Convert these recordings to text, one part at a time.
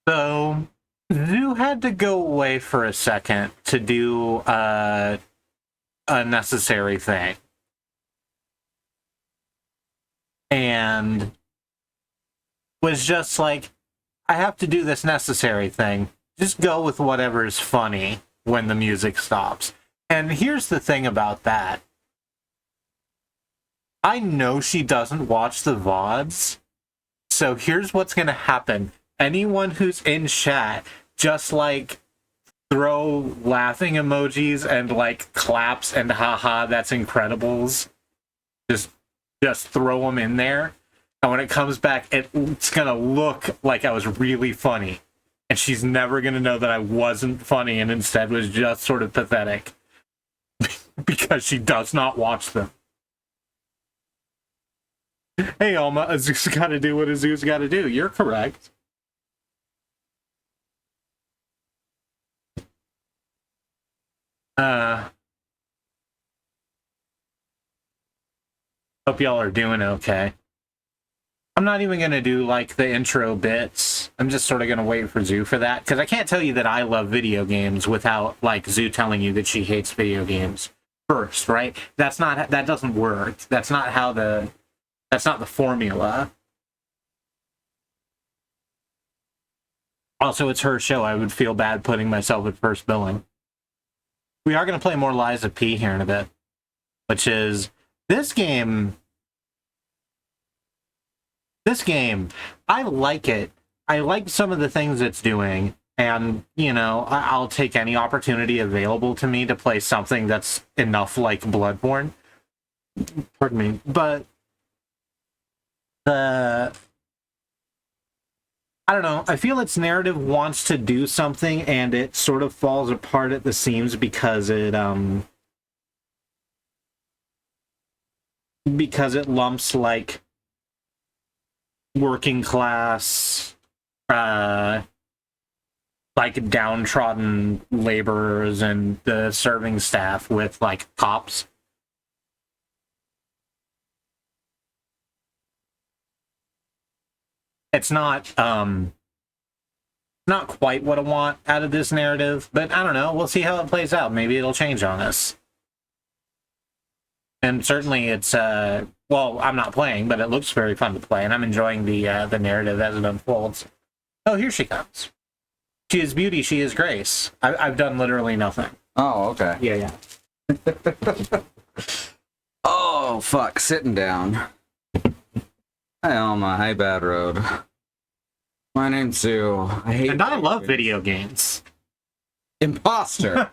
So, Zoo had to go away for a second to do a necessary thing. And was just like, I have to do this necessary thing. Just go with whatever's funny when the music stops. And here's the thing about that. I know she doesn't watch the VODs, so here's what's going to happen. Anyone who's in chat, just like throw laughing emojis and like claps and haha, that's Incredibles. Just throw them in there. And when it comes back, it's going to look like I was really funny. And she's never going to know that I wasn't funny and instead was just sort of pathetic. Because she does not watch them. Hey, Alma, Azoo's got to do what Azoo's got to do. You're correct. Hope y'all are doing okay. I'm not even going to do, like, the intro bits. I'm just sort of going to wait for Zoo for that. Because I can't tell you that I love video games without, like, Zoo telling you that she hates video games first, right? That doesn't work. That's not the formula. Also, it's her show. I would feel bad putting myself at first billing. We are going to play more Lies of P here in a bit. Which is... This game, I like it. I like some of the things it's doing. And, you know, I'll take any opportunity available to me to play something that's enough like Bloodborne. Pardon me. But I don't know. I feel its narrative wants to do something and it sort of falls apart at the seams because it lumps like working class, like downtrodden laborers and the serving staff with like cops. It's not quite what I want out of this narrative, but I don't know. We'll see how it plays out. Maybe it'll change on us. And certainly it's, well, I'm not playing, but it looks very fun to play, and I'm enjoying the narrative as it unfolds. Oh, here she comes. She is beauty, she is grace. I've done literally nothing. Oh, okay. Yeah. Oh, fuck, sitting down. Hi, Alma. Hi, Bad Road. My name's Sue. I love video games. Imposter!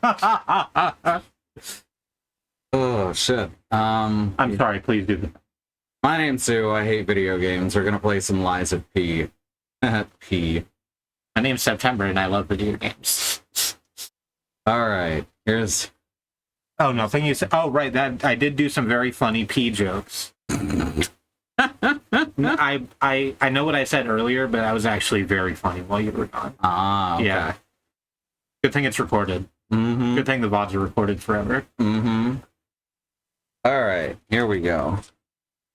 Oh, shit. I'm sorry, please do that. My name's Sue. I hate video games. We're gonna play some Lies of P. P. My name's September, and I love video games. Alright, here's... Oh, nothing you said. Oh, right, that I did do some very funny P jokes. I know what I said earlier, but I was actually very funny while you were gone. Ah, okay. Yeah. Good thing it's recorded. Mm-hmm. Good thing the VODs are recorded forever. Mm-hmm. Alright, here we go.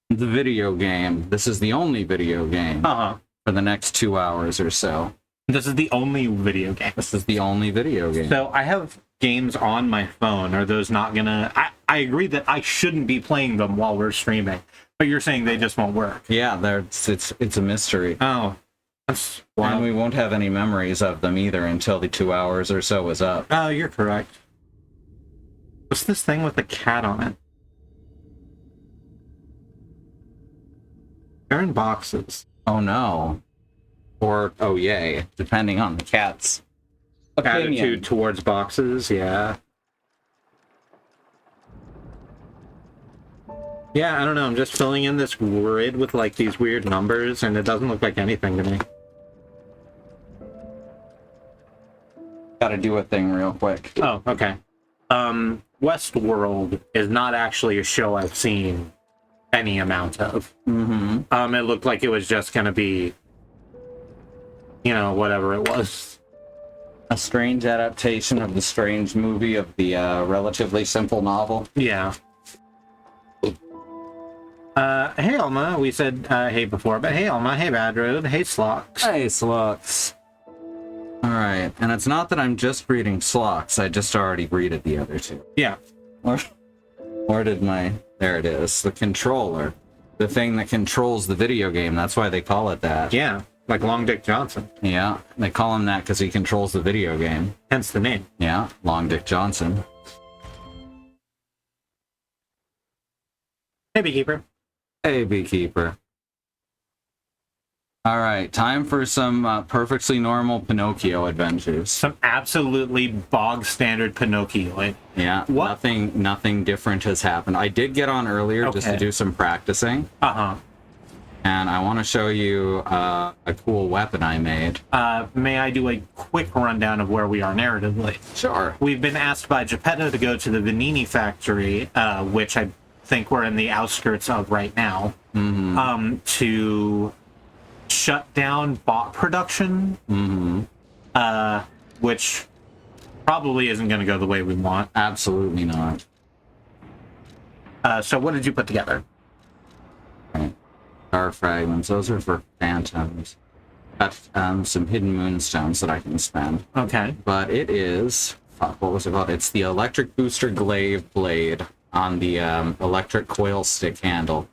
The video game. This is the only video game for the next 2 hours or so. This is the only video game. This is the only video game. So I have games on my phone. Are those not gonna... I agree that I shouldn't be playing them while we're streaming, but you're saying they just won't work. Yeah, it's a mystery. Oh. That's wild. And we won't have any memories of them either until the 2 hours or so is up. Oh, you're correct. What's this thing with the cat on it? They're in boxes. Oh no. Or oh yay, depending on the cat's opinion. Attitude towards boxes, yeah. Yeah, I don't know, I'm just filling in this grid with like these weird numbers and it doesn't look like anything to me. Gotta do a thing real quick. Oh, okay. Westworld is not actually a show I've seen any amount of. Mm-hmm. It looked like it was just gonna be, you know, whatever it was. A strange adaptation of the strange movie of the relatively simple novel. Yeah. Hey Alma, we said hey before, but hey Alma, hey Bad Road, hey Slox. Hey Slux. Alright, and it's not that I'm just breeding Slox, I just already breeded the other two. Yeah. Where did my... There it is, the controller. The thing that controls the video game, that's why they call it that. Yeah, like Long Dick Johnson. Yeah, they call him that because he controls the video game. Hence the name. Yeah, Long Dick Johnson. Hey, Beekeeper. Hey, Beekeeper. Alright, time for some perfectly normal Pinocchio adventures. Some absolutely bog standard Pinocchio. Yeah, What? nothing different has happened. I did get on earlier just to Okay. do some practicing, Uh-huh. and I want to show you a cool weapon I made. May I do a quick rundown of where we are narratively? Sure. We've been asked by Geppetto to go to the Vanini factory, which I think we're in the outskirts of right now, to shut down bot production, which probably isn't going to go the way we want. Absolutely not. So what did you put together? Right. Star fragments, those are for phantoms. Got some hidden moonstones that I can spend. Okay. But it is... Fuck, what was it called? It's the electric booster glaive blade on the electric coil stick handle.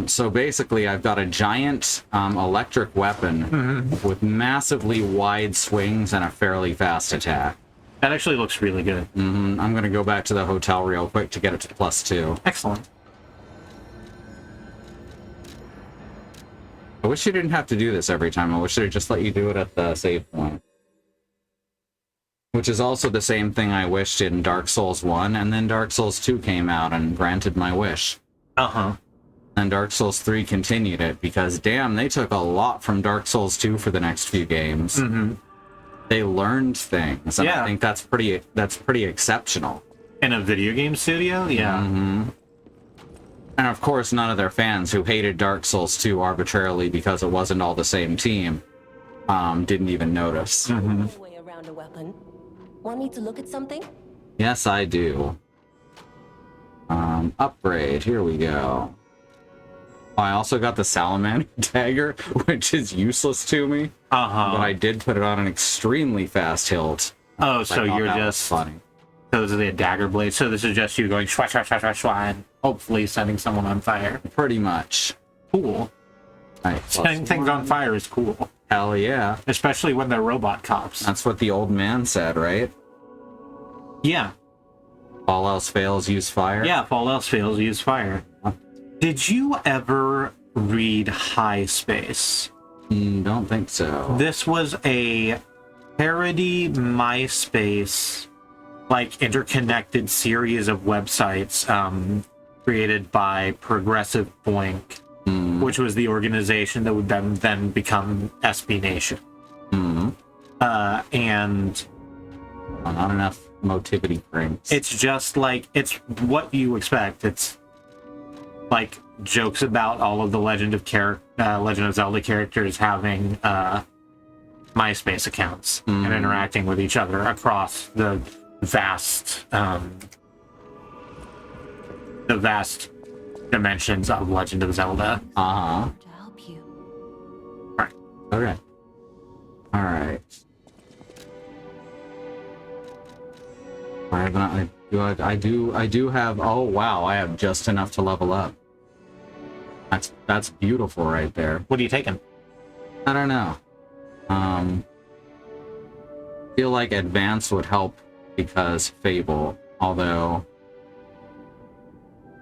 So basically, I've got a giant electric weapon with massively wide swings and a fairly fast attack. That actually looks really good. I'm going to go back to the hotel real quick to get it to +2. Excellent. I wish you didn't have to do this every time. I wish they'd just let you do it at the save point. Which is also the same thing I wished in Dark Souls 1, and then Dark Souls 2 came out and granted my wish. Uh-huh. And Dark Souls 3 continued it, because damn, they took a lot from Dark Souls 2 for the next few games. They learned things, and Yeah. I think that's pretty exceptional. In a video game studio? Yeah. And of course, none of their fans who hated Dark Souls 2 arbitrarily because it wasn't all the same team didn't even notice. Way around a weapon. Want me to look at something? Yes, I do. Upgrade, here we go. Oh, I also got the Salamander dagger, which is useless to me, Uh-huh. but I did put it on an extremely fast hilt. Oh, I so thought you're that was just... funny. Those are the dagger blades. So this is just you going shwa, shwa, shwa, shwa, shwa, and hopefully setting someone on fire. Pretty much. Cool. Right, Setting things on fire is cool. Hell yeah. Especially when they're robot cops. That's what the old man said, right? Yeah. All else fails, use fire. Yeah, if all else fails, use fire. Did you ever read High Space? Don't think so. This was a parody MySpace, like, interconnected series of websites created by Progressive Boink, which was the organization that would then become SB Nation. And Not enough motivity frames. it's just like, it's what you expect. It's like jokes about all of the Legend of Zelda characters having MySpace accounts and interacting with each other across the vast dimensions of Legend of Zelda. Uh-huh. To help you. Okay. Alright. I do have, oh wow, I have just enough to level up. That's beautiful right there. What are you taking? I don't know. Feel like advance would help because Fable, although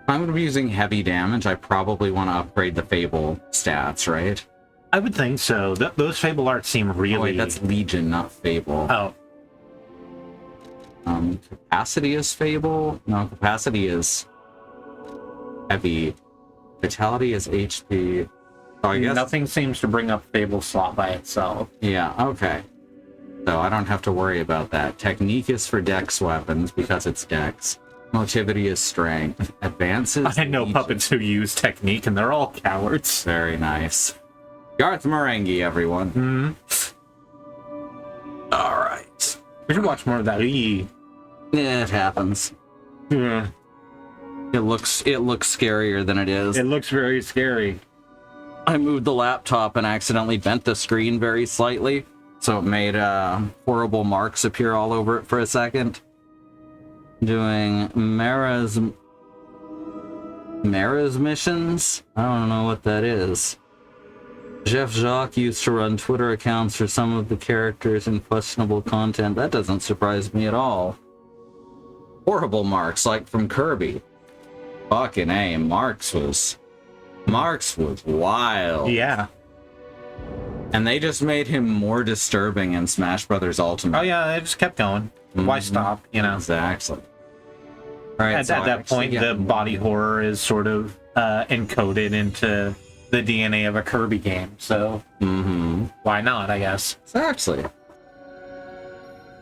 if I'm gonna be using heavy damage, I probably want to upgrade the Fable stats, right? I would think so. Those Fable arts seem really... Oh wait, that's Legion, not Fable. Oh, Capacity is Fable? No, capacity is heavy. Vitality is HP. So I guess... nothing seems to bring up Fable slot by itself. Yeah, okay. So I don't have to worry about that. Technique is for dex weapons because it's dex. Motivity is strength. Advance is I know Legion. puppets who use technique, and they're all cowards. Very nice. Garth Marenghi, everyone. Alright. We should watch more of that. Eee. It happens. Yeah. It looks scarier than it is. It looks very scary. I moved the laptop and accidentally bent the screen very slightly. So it made horrible marks appear all over it for a second. Doing Mara's missions? I don't know what that is. Jeff Jacques used to run Twitter accounts for some of the characters in questionable content. That doesn't surprise me at all. Horrible marks, like from Kirby. Fucking A, Marks was wild. Yeah. And they just made him more disturbing in Smash Brothers Ultimate. Oh yeah, they just kept going. Why stop? You know. Exactly. All right. At that point, the body horror is sort of encoded into the DNA of a Kirby game. So why not? I guess. Exactly.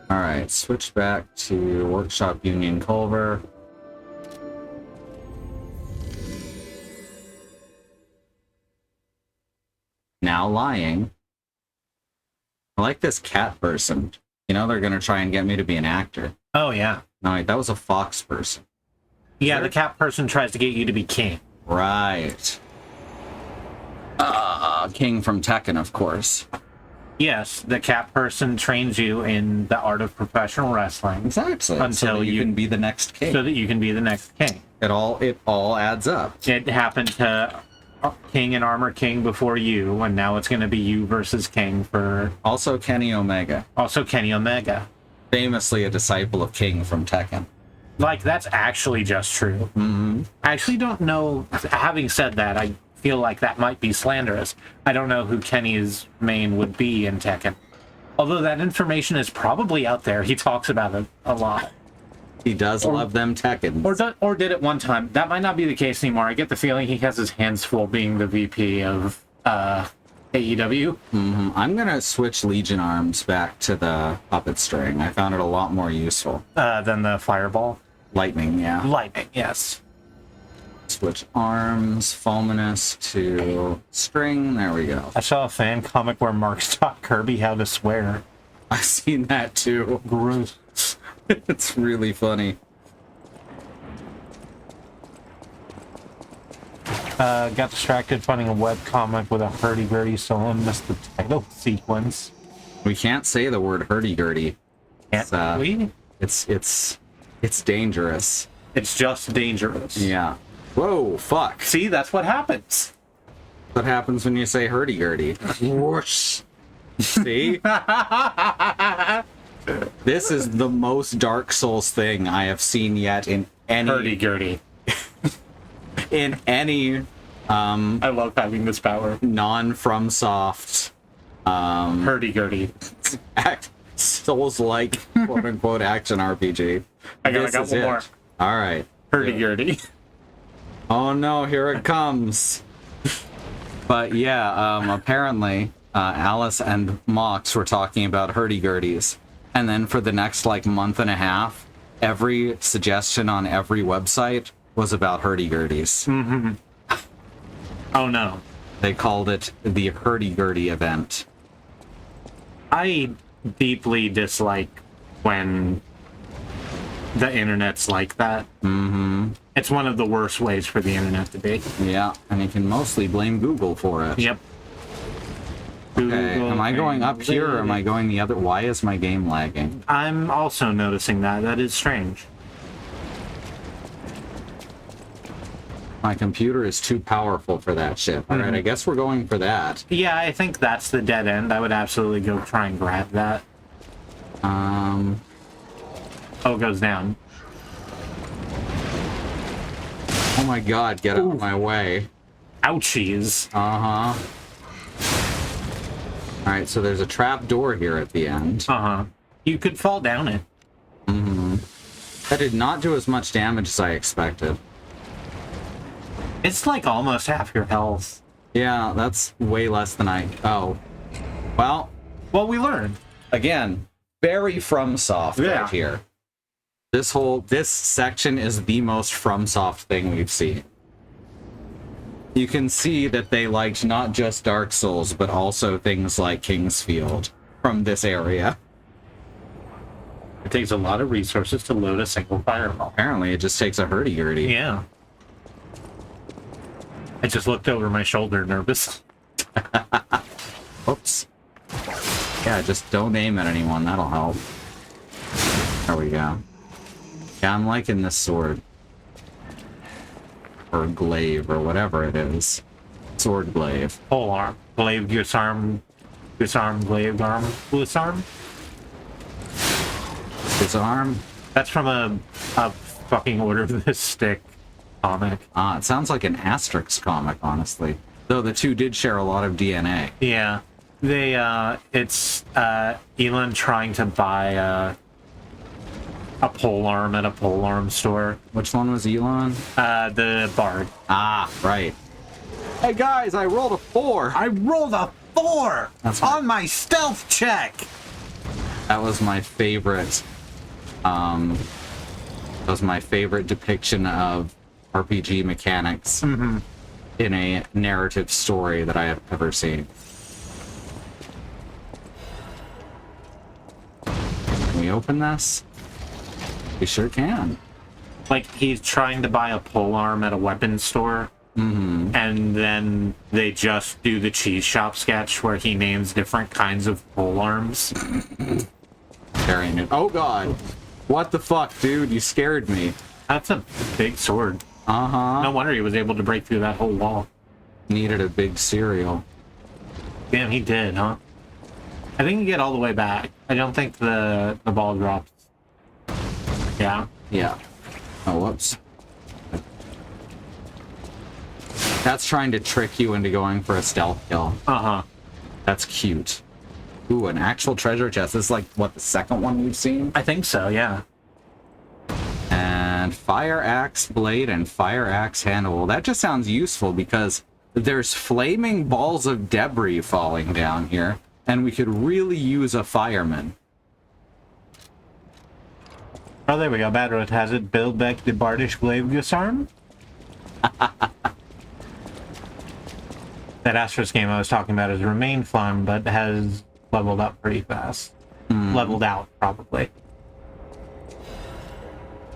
All right. Switch back to Workshop Union Culver. Now lying. I like this cat person. You know, they're going to try and get me to be an actor. Oh yeah. No, wait, that was a fox person. Yeah, the cat person tries to get you to be king. Right. King from Tekken, of course. Yes, the cat person trains you in the art of professional wrestling. Exactly. Until so that you can be the next king. So that you can be the next king. It all adds up. It happened to King and Armor King before you, and now it's going to be you versus King for... Also Kenny Omega. Also Kenny Omega. Famously a disciple of King from Tekken. Like, that's actually just true. Mm-hmm. I actually don't know... Having said that, I feel like that might be slanderous. I don't know who Kenny's main would be in Tekken. Although that information is probably out there. He talks about it a lot. He does love them Tekkens. Or did it one time. That might not be the case anymore. I get the feeling he has his hands full being the VP of AEW. I'm going to switch Legion Arms back to the puppet string. I found it a lot more useful. Than the fireball. Lightning, yeah. Lightning, yes. Switch arms, Fulminous to string. There we go. I saw a fan comic where Marx taught Kirby how to swear. I've seen that too. Gross. It's really funny. Got distracted finding a webcomic with a hurdy-gurdy solo and missed the title sequence. We can't say the word hurdy-gurdy. Can't we? It's dangerous. It's just dangerous. Yeah. Whoa, fuck. See, that's what happens. What happens when you say hurdy-gurdy? Whoosh. See? This is the most Dark Souls thing I have seen yet in any... Hurdy-gurdy. In any... I love having this power. Non-FromSoft... Hurdy-gurdy. Souls-like, quote-unquote, action RPG. I got one more. Alright. Hurdy-gurdy. Oh no, here it comes. But yeah, apparently Alice and Mox were talking about hurdy-gurdies. And then for the next like month and a half, every suggestion on every website was about hurdy-gurdies. Oh no. They called it the hurdy-gurdy event. I deeply dislike when the internet's like that. It's one of the worst ways for the internet to be. Yeah, and you can mostly blame Google for it. Yep. Okay, am I going up here or am I going the other? Why is my game lagging? I'm also noticing that. That is strange. My computer is too powerful for that shit. Alright, I guess we're going for that. Yeah, I think that's the dead end. I would absolutely go try and grab that. Oh, it goes down. Oh my god, get out of my way. Ouchies. Uh-huh. Alright, so there's a trap door here at the end. Uh-huh. You could fall down it. That did not do as much damage as I expected. It's like almost half your health. Yeah, that's way less than I... Oh. Well, Well, we learned. again, very FromSoft Yeah. right here. This section is the most FromSoft thing we've seen. You can see that they liked not just Dark Souls, but also things like Kingsfield from this area. It takes a lot of resources to load a single fireball. Apparently, it just takes a hurdy-gurdy. Yeah. I just looked over my shoulder nervous. Oops. Yeah, Yeah, just don't aim at anyone. That'll help. There we go. Yeah, I'm liking this sword. Or glaive, or whatever it is. Sword glaive. Pole arm. Glaive, Gusarm, glaive arm, Gusarm. His arm. That's from a fucking Order of the Stick comic. It sounds like an Asterix comic, honestly. Though the two did share a lot of DNA. Yeah. They, it's, Elon trying to buy, a pole arm at a pole arm store. Which one was Elon? The Bard. Ah, right. Hey guys, I rolled a 4! I rolled a 4 That's right. on my stealth check! That was my favorite, that was my favorite depiction of RPG mechanics in a narrative story that I have ever seen. Can we open this? We sure can. Like, he's trying to buy a pole arm at a weapons store. And then they just do the cheese shop sketch where he names different kinds of pole arms. Carrying it. Oh god. What the fuck, dude? You scared me. That's a big sword. Uh-huh. No wonder he was able to break through that whole wall. Needed a big cereal. Damn, he did, huh? I think you get all the way back. I don't think the ball drops. Yeah. Yeah. Oh, whoops. That's trying to trick you into going for a stealth kill. Uh-huh. That's cute. Ooh, an actual treasure chest. This is like, what, the second one we've seen? I think so, yeah. And fire axe blade and fire axe handle. Well, that just sounds useful because there's flaming balls of debris falling down here, and we could really use a fireman. Oh, there we go. Badroth has it. Build back the Bardish Glaive Gusarm. That Astros game I was talking about has remained fun, but has leveled up pretty fast. Leveled out, probably.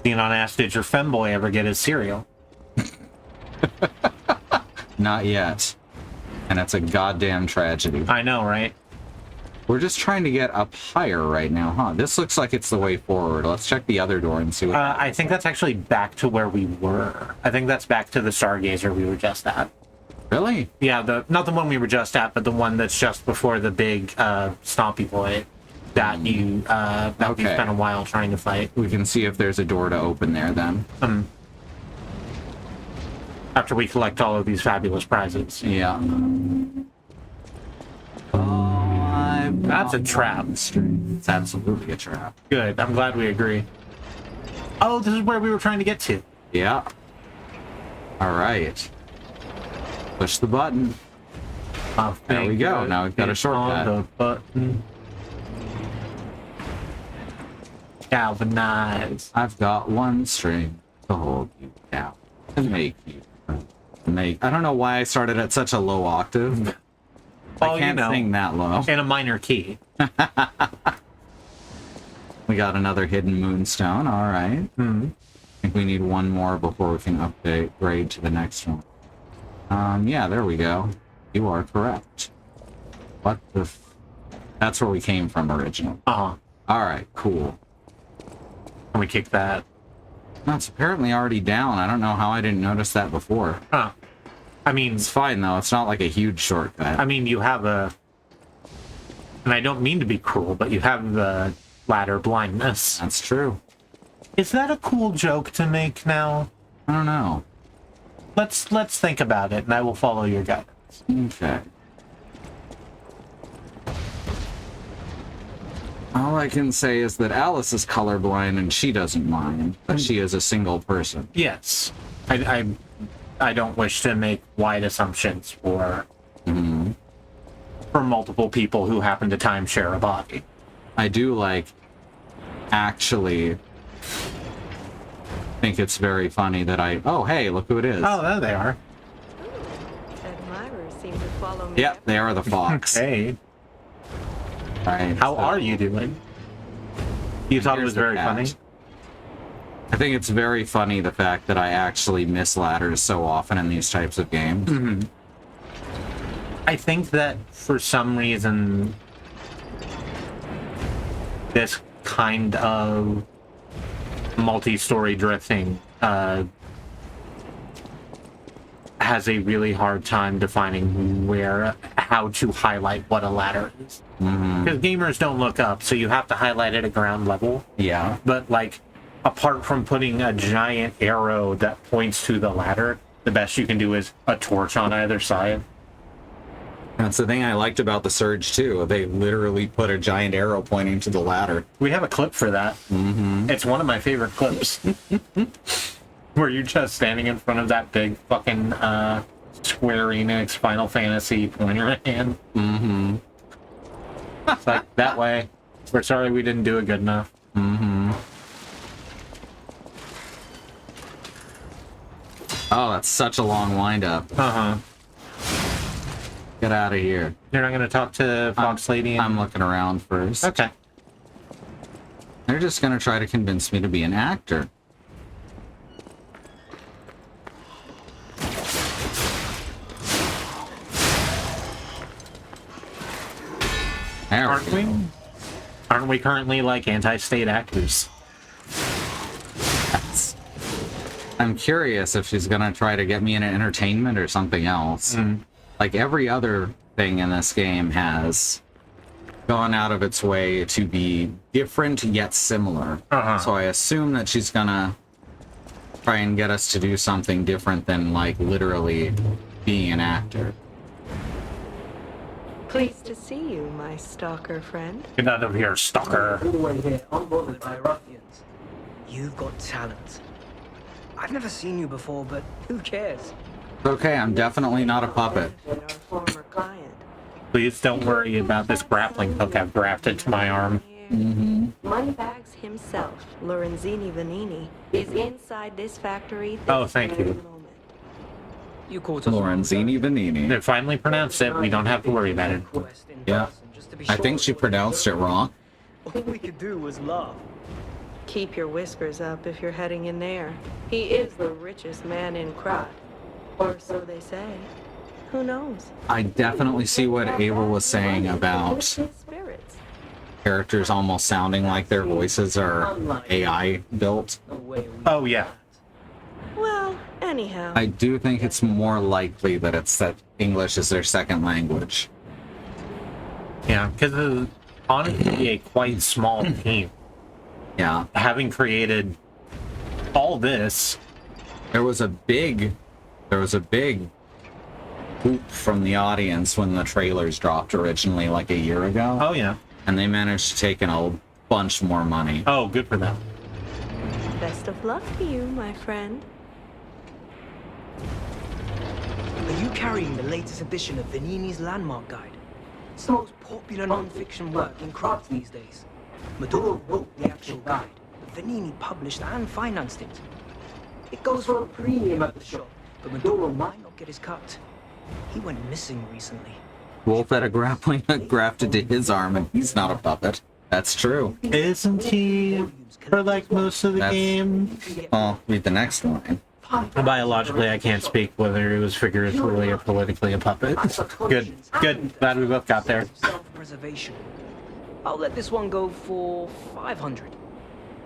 Xenon asked, did your femboy ever get his cereal? Not yet. And it's a goddamn tragedy. I know, right? We're just trying to get up higher right now, huh? This looks like it's the way forward. Let's check the other door and see what... I think that's actually back to where we were. I think that's back to the Stargazer we were just at. Really? Yeah, not the one we were just at, but the one that's just before the big stompy boy that you Okay. spent a while trying to fight. We can see if there's a door to open there then. After we collect all of these fabulous prizes. Yeah. That's a trap. It's absolutely a trap. Good. I'm glad we agree. Oh, this is where we were trying to get to. Yeah. Alright. Push the button. There we go. Now we've got a shortcut. On the button. Galvanize. I've got one string to hold you down. To make you. I don't know why I started at such a low octave. I can't sing that low. In a minor key. We got another hidden moonstone. All right. I think we need one more before we can upgrade to the next one. Yeah, there we go. You are correct. What the? That's where we came from originally. Uh-huh. All right, cool. Can we kick that? That's apparently already down. I don't know how I didn't notice that before. Huh. I mean, It's fine though. It's not like a huge shortcut. I mean, you have a, and I don't mean to be cruel, but you have the ladder blindness. That's true. Is that a cool joke to make now? I don't know. Let's think about it, and I will follow your guidance. Okay. All I can say is that Alice is colorblind and she doesn't mind, but she is a single person. Yes, I don't wish to make wide assumptions for multiple people who happen to timeshare a body. I do actually think it's very funny that oh hey, look who it is. Oh, there they are. Admirers seem to follow me. Yep, they are the fox. Hey, Right. how so are you doing? You thought it here's was the very catch. funny? I think it's very funny the fact that I actually miss ladders so often in these types of games. I think that for some reason this kind of multi-story drifting has a really hard time defining how to highlight what a ladder is. Because gamers don't look up, so you have to highlight it at ground level. Yeah. But like, apart from putting a giant arrow that points to the ladder, the best you can do is a torch on either side. That's the thing I liked about the Surge too. They literally put a giant arrow pointing to the ladder. We have a clip for that. It's one of my favorite clips. Where you're just standing in front of that big fucking Square Enix Final Fantasy pointer hand. It's like, that way. We're sorry we didn't do it good enough. Oh, that's such a long wind-up. Get out of here. You're not going to talk to Fox Lady? I'm looking around first. Okay. They're just gonna try to convince me to be an actor. There Aren't we? Aren't we currently like anti-state actors? I'm curious if she's gonna try to get me into entertainment or something else. Like every other thing in this game has gone out of its way to be different yet similar. So I assume that she's gonna try and get us to do something different than like literally being an actor. Pleased to see you, my stalker friend. Get out of here, stalker. All the way here, unbothered by ruffians. You've got talent. I've never seen you before, but who cares? It's okay, I'm definitely not a puppet. And our former client. Please don't worry about this grappling hook I've grafted to my arm. Moneybags himself, Lorenzini Vanini, is inside this factory. Oh, thank you. You caught us. Lorenzini Vanini. They finally pronounced it. We don't have to worry about it. Yeah. I think she pronounced it wrong. All we could do was laugh. Keep your whiskers up if you're heading in there. He is the richest man in Krat. Or so they say. Who knows? I definitely see what Ava was saying about Spirits. characters almost sounding like their voices are AI built. No way we Oh, yeah. Well, anyhow. I do think it's more likely that it's that English is their second language. Yeah, because it's honestly a quite small team. Yeah. Having created all this, There was a big whoop from the audience when the trailers dropped originally like a year ago. oh yeah. And they managed to take in a bunch more money. Oh, good for them. Best of luck to you, my friend. Are you carrying the latest edition of Vanini's Landmark Guide? It's the most popular non-fiction work in Krat these days. Maduro wrote the actual guide, but Vanini published and financed it. It goes for a premium at the shop, but Maduro might not get his cut. He went missing recently. Wolf had a grappling hook grafted to his arm, and he's not a puppet. That's true. Isn't he for like most of the That's- game? Oh, read the next line. Biologically, I can't speak whether it was figuratively or politically a puppet. Good, good. Glad we both got there. Self-preservation. I'll let this one go for 500.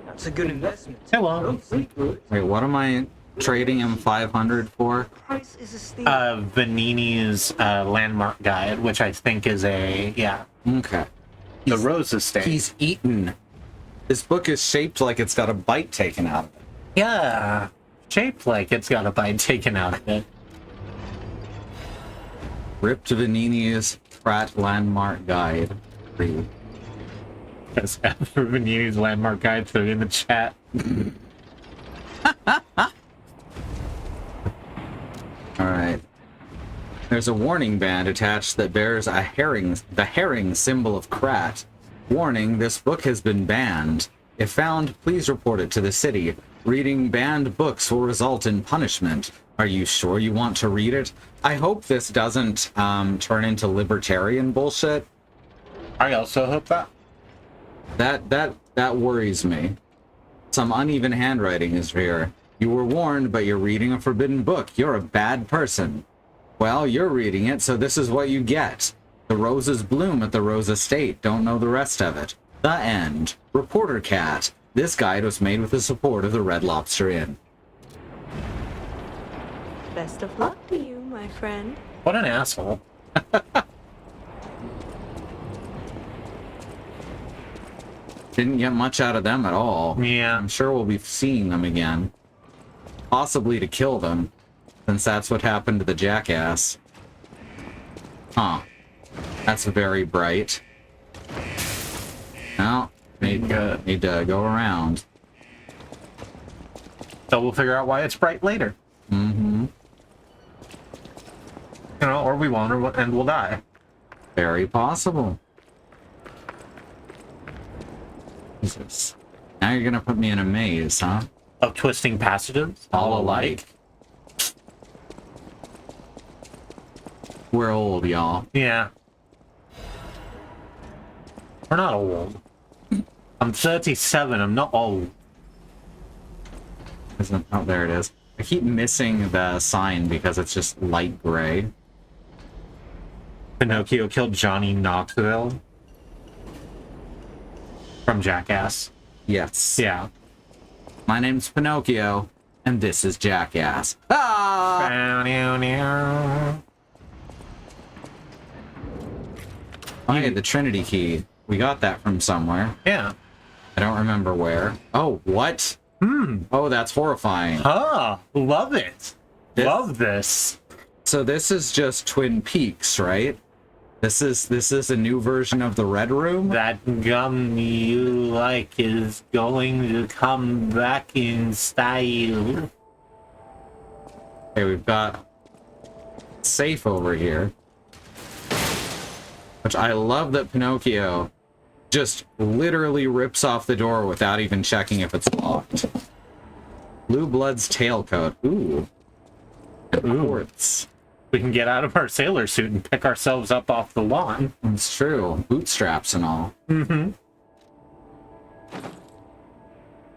That's a good investment. Hello. Don't sleep through it. Wait, what am I trading him 500 for? Price is a steal. Vanini's landmark guide, which I think is Okay. the Rose Estate. He's eaten. This book is shaped like it's got a bite taken out of it. Yeah, shaped like it's got a bite taken out of it. Ripped Vanini's Pratt Landmark Guide. Read. Just after Vanini's landmark guide, throw it in the chat. Alright. There's a warning band attached that bears the herring symbol of Krat. Warning, this book has been banned. If found, please report it to the city. Reading banned books will result in punishment. Are you sure you want to read it? I hope this doesn't turn into libertarian bullshit. I also hope that. That worries me. Some uneven handwriting is here. You were warned, but you're reading a forbidden book. You're a bad person. Well, you're reading it, so this is what you get. The roses bloom at the Rose Estate. Don't know the rest of it. The end. Reporter Cat. This guide was made with the support of the Red Lobster Inn. Best of luck to you, my friend. What an asshole. Didn't get much out of them at all. Yeah. I'm sure we'll be seeing them again. Possibly to kill them, since that's what happened to the jackass. Huh. That's very bright. Now, need to go around. So we'll figure out why it's bright later. Mm-hmm. You know, or we won't, and we'll die. Very possible. Jesus. Now you're gonna put me in a maze, huh? Of twisting passages? All alike. We're old, y'all. Yeah. We're not old. I'm 37, I'm not old. Oh, there it is. I keep missing the sign because it's just light gray. Pinocchio killed Johnny Knoxville from Jackass. Yes. Yeah. My name's Pinocchio, and this is Jackass. Ah! Oh, hey, the Trinity key. We got that from somewhere. Yeah. I don't remember where. Oh, what? Oh, that's horrifying. Ah, love it. This- Love this. So this is just Twin Peaks, right? This is a new version of the Red Room? That gum you like is going to come back in style. Okay, we've got safe over here. Which I love that Pinocchio just literally rips off the door without even checking if it's locked. Blue Blood's tailcoat. Ooh. Ooh. Quartz. We can get out of our sailor suit and pick ourselves up off the lawn. It's true. Bootstraps and all. Mm-hmm.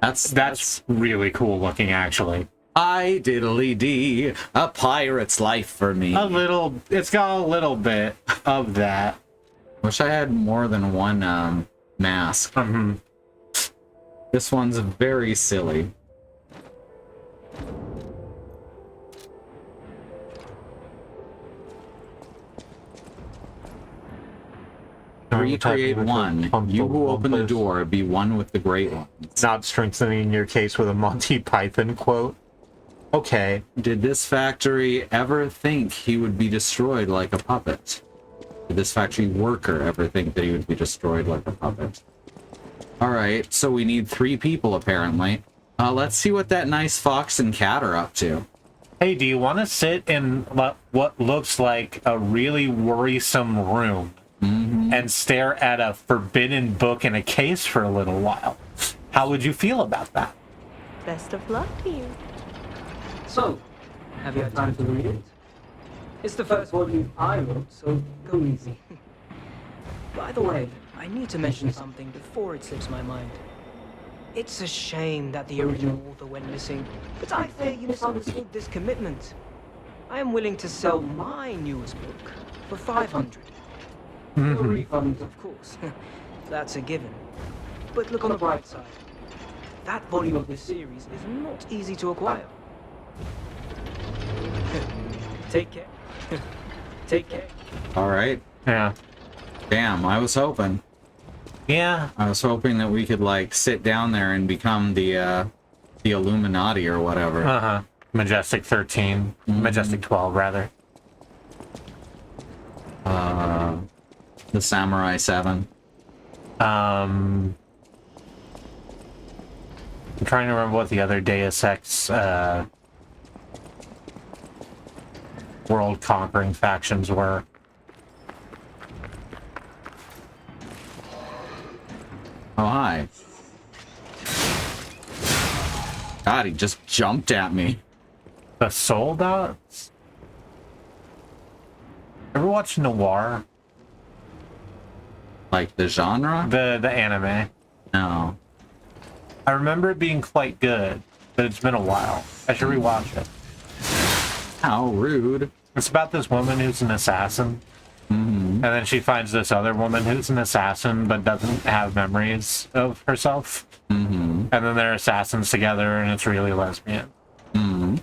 That's really cool looking, actually. I diddly dee, a pirate's life for me. It's got a little bit of that. Wish I had more than one mask. Mm-hmm. This one's very silly. Recreate one. You who open the door, be one with the great ones. Not strengthening your case with a Monty Python quote. Okay. Did this factory ever think he would be destroyed like a puppet? Did this factory worker ever think that he would be destroyed like a puppet? Alright, so we need 3 people apparently. Let's see what that nice fox and cat are up to. Hey, do you want to sit in what looks like a really worrisome room and stare at a forbidden book in a case for a little while? How would you feel about that? Best of luck to you. So, have you had time to read it? It's the first volume I wrote, so go easy. By the way, I need to mention something before it slips my mind. It's a shame that the original author went missing, but I fear you misunderstood this commitment. I am willing to sell my newest book for 500. No refund, of course. That's a given. But look on the bright side. That volume of this series is not easy to acquire. Take care. Take care. Alright. Yeah. Damn, I was hoping. Yeah. I was hoping that we could, like, sit down there and become the Illuminati or whatever. Uh-huh. Majestic 13. Majestic 12, rather. The Samurai 7. I'm trying to remember what the other Deus Ex world-conquering factions were. Oh, hi. God, he just jumped at me. The Soldats? Ever watch Noir? Like, the genre? The anime. No. I remember it being quite good, but it's been a while. I should rewatch it. How rude. It's about this woman who's an assassin. Mm-hmm. And then she finds this other woman who's an assassin but doesn't have memories of herself. Mm-hmm. And then they're assassins together, and it's really lesbian. Mm-hmm.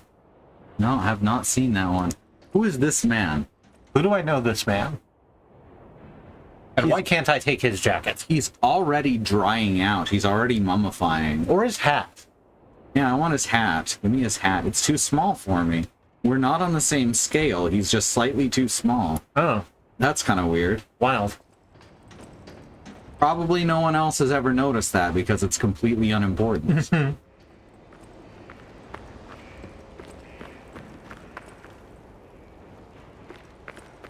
No, I have not seen that one. Who is this man? Who do I know this man? And why can't I take his jacket? He's already drying out. He's already mummifying. Or his hat? Yeah, I want his hat. Give me his hat. It's too small for me. We're not on the same scale. He's just slightly too small. Oh, That's kind of weird. wild. Probably no one else has ever noticed that because it's completely unimportant.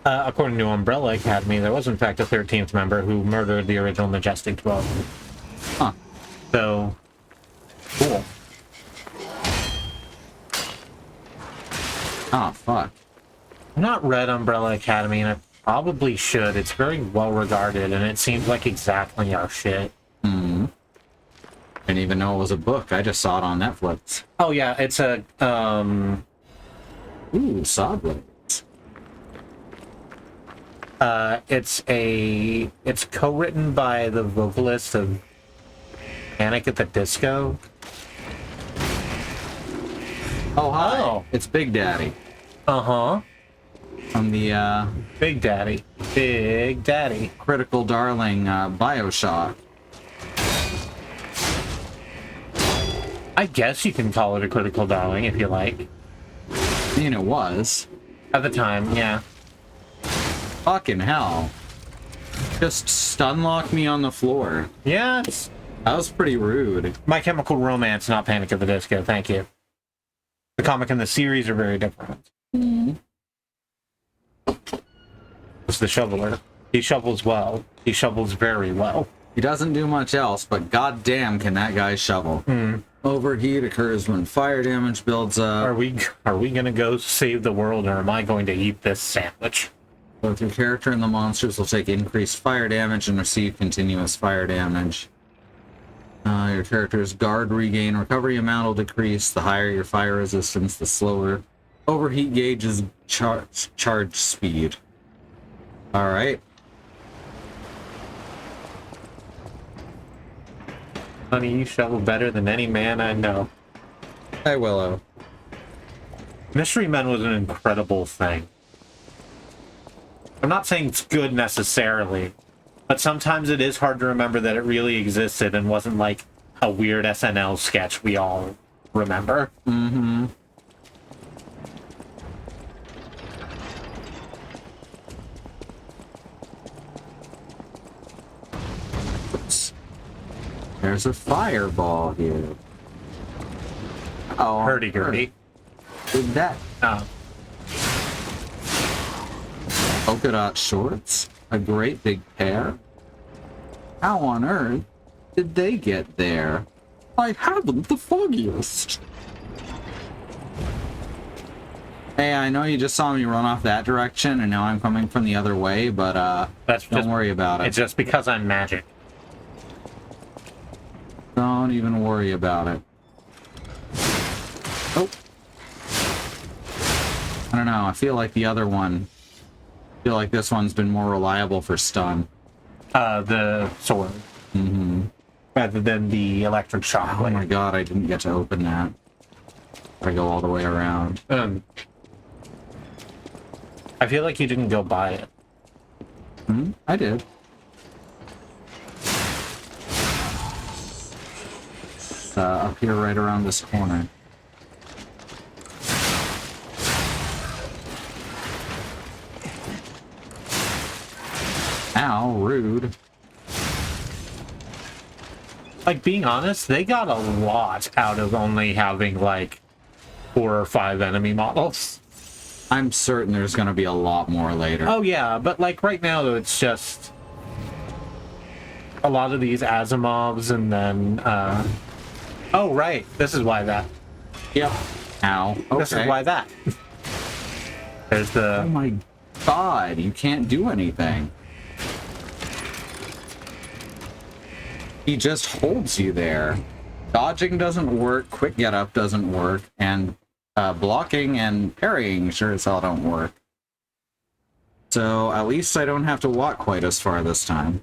According to Umbrella Academy, there was in fact a 13th member who murdered the original Majestic 12. Huh. So, cool. Oh, fuck. I've not read Umbrella Academy, and I probably should. It's very well regarded, and it seems like exactly our shit. Hmm. Didn't even know it was a book. I just saw it on Netflix. Oh yeah, it's a Ooh, Sawblade. it's co-written by the vocalist of Panic at the Disco. Oh, hi. Oh. It's Big Daddy. Uh-huh. From the, Big Daddy. Big Daddy. Critical Darling, Bioshock. I guess you can call it a critical darling if you like. I mean, it was. At the time, yeah. Fucking hell. Just stunlock me on the floor. Yeah, it's That was pretty rude. My Chemical Romance, not Panic at the Disco, thank you. The comic and the series are very different. It's the shoveler. He shovels well. He shovels very well. He doesn't do much else, but goddamn can that guy shovel. Overheat occurs when fire damage builds up. Are we gonna go save the world, or am I going to eat this sandwich? Both your character and the monsters will take increased fire damage and receive continuous fire damage. Your character's guard regain recovery amount will decrease. The higher your fire resistance, the slower overheat gauge's charge speed. Alright. Honey, you shovel better than any man I know. Hey, Willow. Mystery Men was an incredible thing. I'm not saying it's good necessarily, but sometimes it is hard to remember that it really existed and wasn't like a weird SNL sketch we all remember. Mm-hmm. Oops. There's a fireball here. Oh, Hurdy-gurdy. Did that Oh. polka dot shorts? A great big pair? How on earth did they get there? I haven't the foggiest. Hey, I know you just saw me run off that direction, and now I'm coming from the other way, but That's don't just, worry about it. It's just because I'm magic. Don't even worry about it. Oh. I don't know, I feel like the other one... I feel like this one's been more reliable for stun. The sword. Mm-hmm. Rather than the electric shock. Oh my god, I didn't get to open that. I go all the way around. I feel like you didn't go by it. I did. Up here right around this corner. Ow, rude. Like, being honest, they got a lot out of only having, like, 4 or 5 enemy models. I'm certain there's gonna be a lot more later. Oh, yeah, but, like, right now, though, it's just a lot of these Asimovs, and then, oh, right, this is why that. Yep. Ow. Okay. This is why that. There's Oh the... my god, you can't do anything. He just holds you there. Dodging doesn't work, quick get up doesn't work, and blocking and parrying sure as hell don't work. So at least I don't have to walk quite as far this time.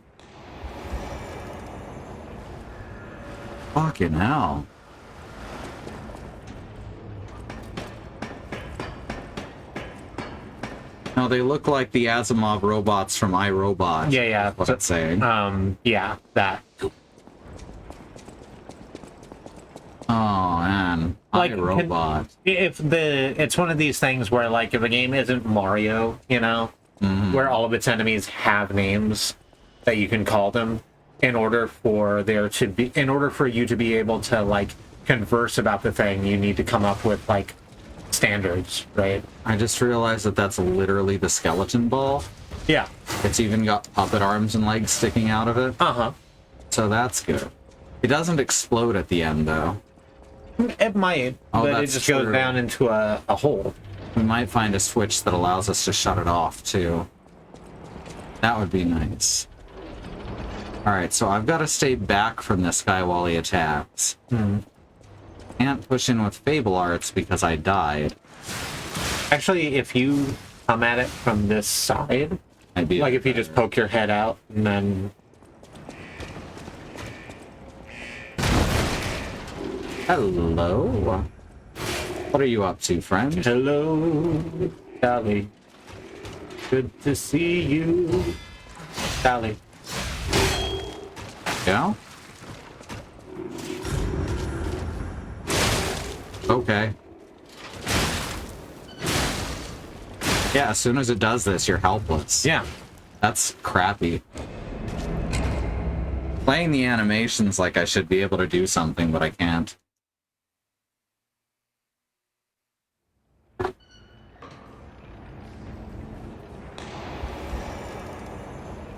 Fucking hell. No, they look like the Asimov robots from iRobot. Yeah, yeah. What it's saying. Yeah, that. Oh man, Like, iRobot. It's one of these things where, like, if a game isn't Mario, you know, where all of its enemies have names that you can call them, in order for you to be able to, like, converse about the thing, you need to come up with, like, standards, right? I just realized that that's literally the skeleton ball. Yeah. It's even got puppet arms and legs sticking out of it. Uh-huh. So that's good. It doesn't explode at the end, though. It might, Oh, but it that's just goes true. down into a hole. We might find a switch that allows us to shut it off, too. That would be nice. Alright, so I've got to stay back from this guy while he attacks. Can't push in with Fable Arts because I died. Actually, if you come at it from this side, I'd be like if you just poke your head out and then... Hello? What are you up to, friend? Hello, Sally. Good to see you, Sally. Yeah? Okay. Yeah, as soon as it does this, you're helpless. Yeah. That's crappy. Playing the animations like I should be able to do something, but I can't.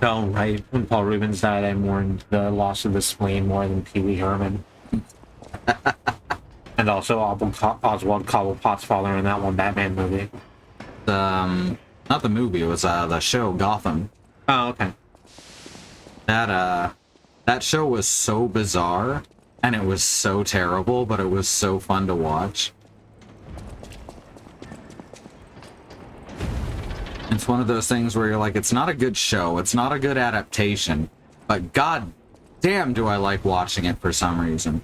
Oh, right. When Paul Rubens died, I mourned the loss of the spleen more than Pee Wee Herman. And also Oswald Cobblepot's father in that one Batman movie. Not the movie, it was the show Gotham. Oh, okay. That show was so bizarre, and it was so terrible, but it was so fun to watch. It's one of those things where you're like, it's not a good show, it's not a good adaptation, but god damn do I like watching it for some reason.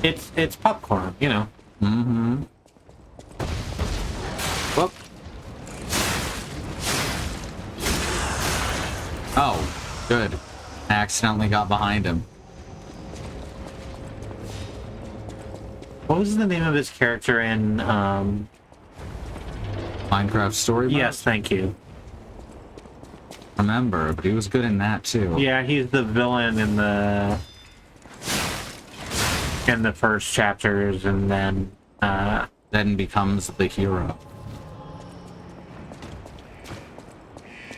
It's popcorn, you know. Mm-hmm. Whoop. Oh, good. I accidentally got behind him. What was the name of his character in, Minecraft Story Mode? Yes, thank you. Remember, but he was good in that too. Yeah, he's the villain in the first chapters, and then Then becomes the hero.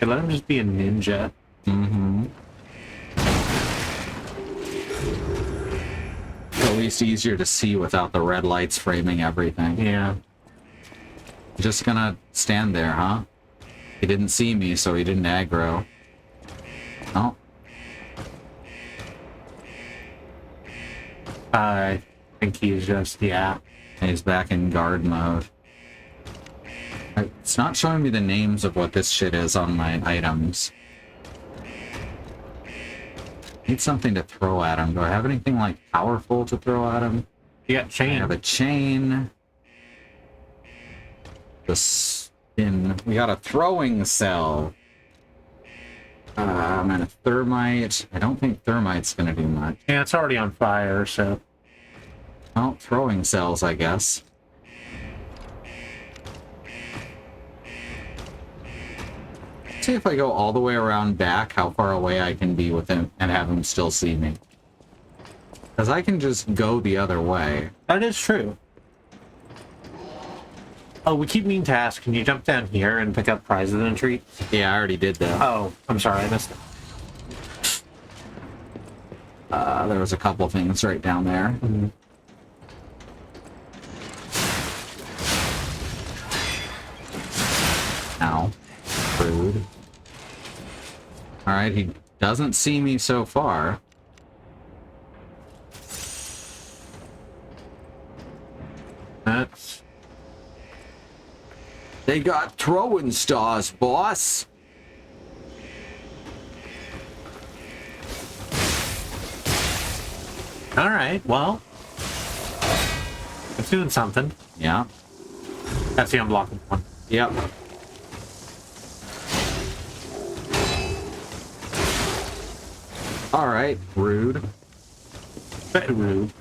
let him just be a ninja. Mm-hmm. At least easier to see without the red lights framing everything. Yeah. Just gonna stand there, huh? He didn't see me, so he didn't aggro. Oh. I think he's just, yeah. He's back in guard mode. It's not showing me the names of what this shit is on my items. Need something to throw at him. Do I have anything, like, powerful to throw at him? You got I chain. have a chain. The spin. We got a throwing cell. And a thermite. I don't think thermite's gonna do much. Yeah, it's already on fire, so. Well, throwing cells, I guess. See if I go all the way around back, how far away I can be with him and have him still see me. Because I can just go the other way. That is true. Oh, we keep meaning to ask, can you jump down here and pick up prizes and treats? Yeah, I already did that. Oh, I'm sorry, I missed it. There was a couple things right down there. Ow. Rude. Alright, he doesn't see me so far. That's... They got throwing stars, boss. All right, well, it's doing something. Yeah. That's the unblockable one. Yep. All right, rude. Bit rude.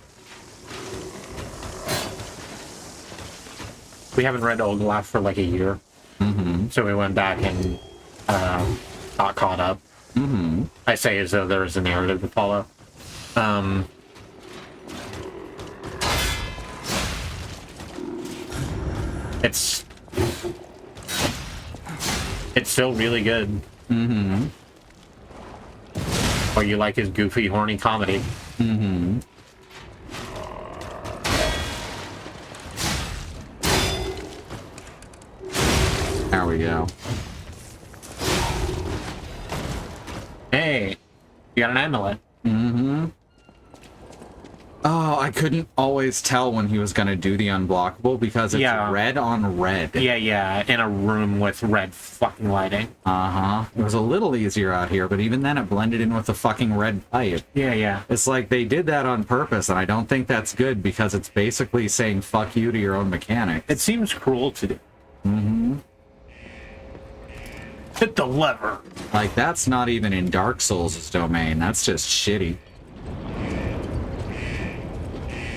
We haven't read Olaf for like a year. Mm-hmm. So we went back and got caught up. Mm-hmm. I say as though there is a narrative to follow. It's still really good. Mm-hmm. Or you like his goofy, horny comedy. Mm-hmm. There we go. Hey, you got an amulet. Mm-hmm. Oh, I couldn't always tell when he was gonna do the unblockable because it's red on red. Yeah, in a room with red fucking lighting. Uh-huh. It was a little easier out here, but even then it blended in with the fucking red pipe. Yeah. It's like they did that on purpose, and I don't think that's good because it's basically saying fuck you to your own mechanic. It seems cruel to do. Mm-hmm. Hit the lever. Like, that's not even in Dark Souls' domain. That's just shitty.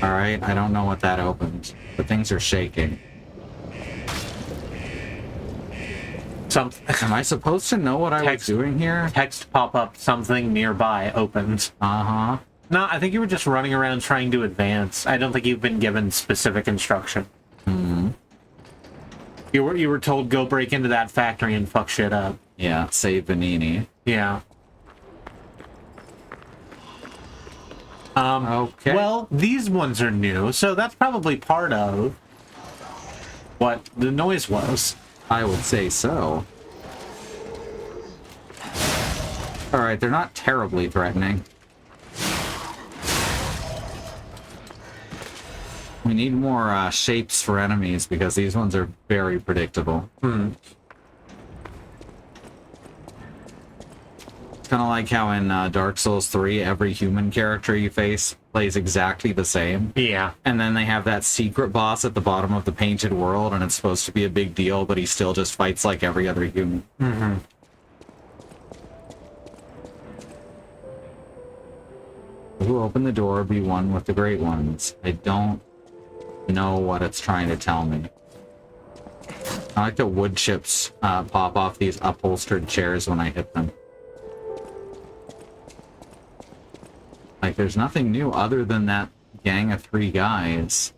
Alright, I don't know what that opened, but things are shaking. Am I supposed to know what I was doing here? Text pop-up, something nearby opens. Uh-huh. No, I think you were just running around trying to advance. I don't think you've been given specific instruction. Hmm. You were told go break into that factory and fuck shit up. Yeah, save Vanini. Yeah. Okay. Well, these ones are new, so that's probably part of what the noise was. I would say so. Alright, they're not terribly threatening. We need more shapes for enemies because these ones are very predictable. It's kind of like how in Dark Souls 3, every human character you face plays exactly the same. Yeah. And then they have that secret boss at the bottom of the painted world, and it's supposed to be a big deal, but he still just fights like every other human. Mm-hmm. Who opened the door be one with the great ones? I don't know what it's trying to tell me. I like the wood chips pop off these upholstered chairs when I hit them. Like, there's nothing new other than that gang of 3 guys.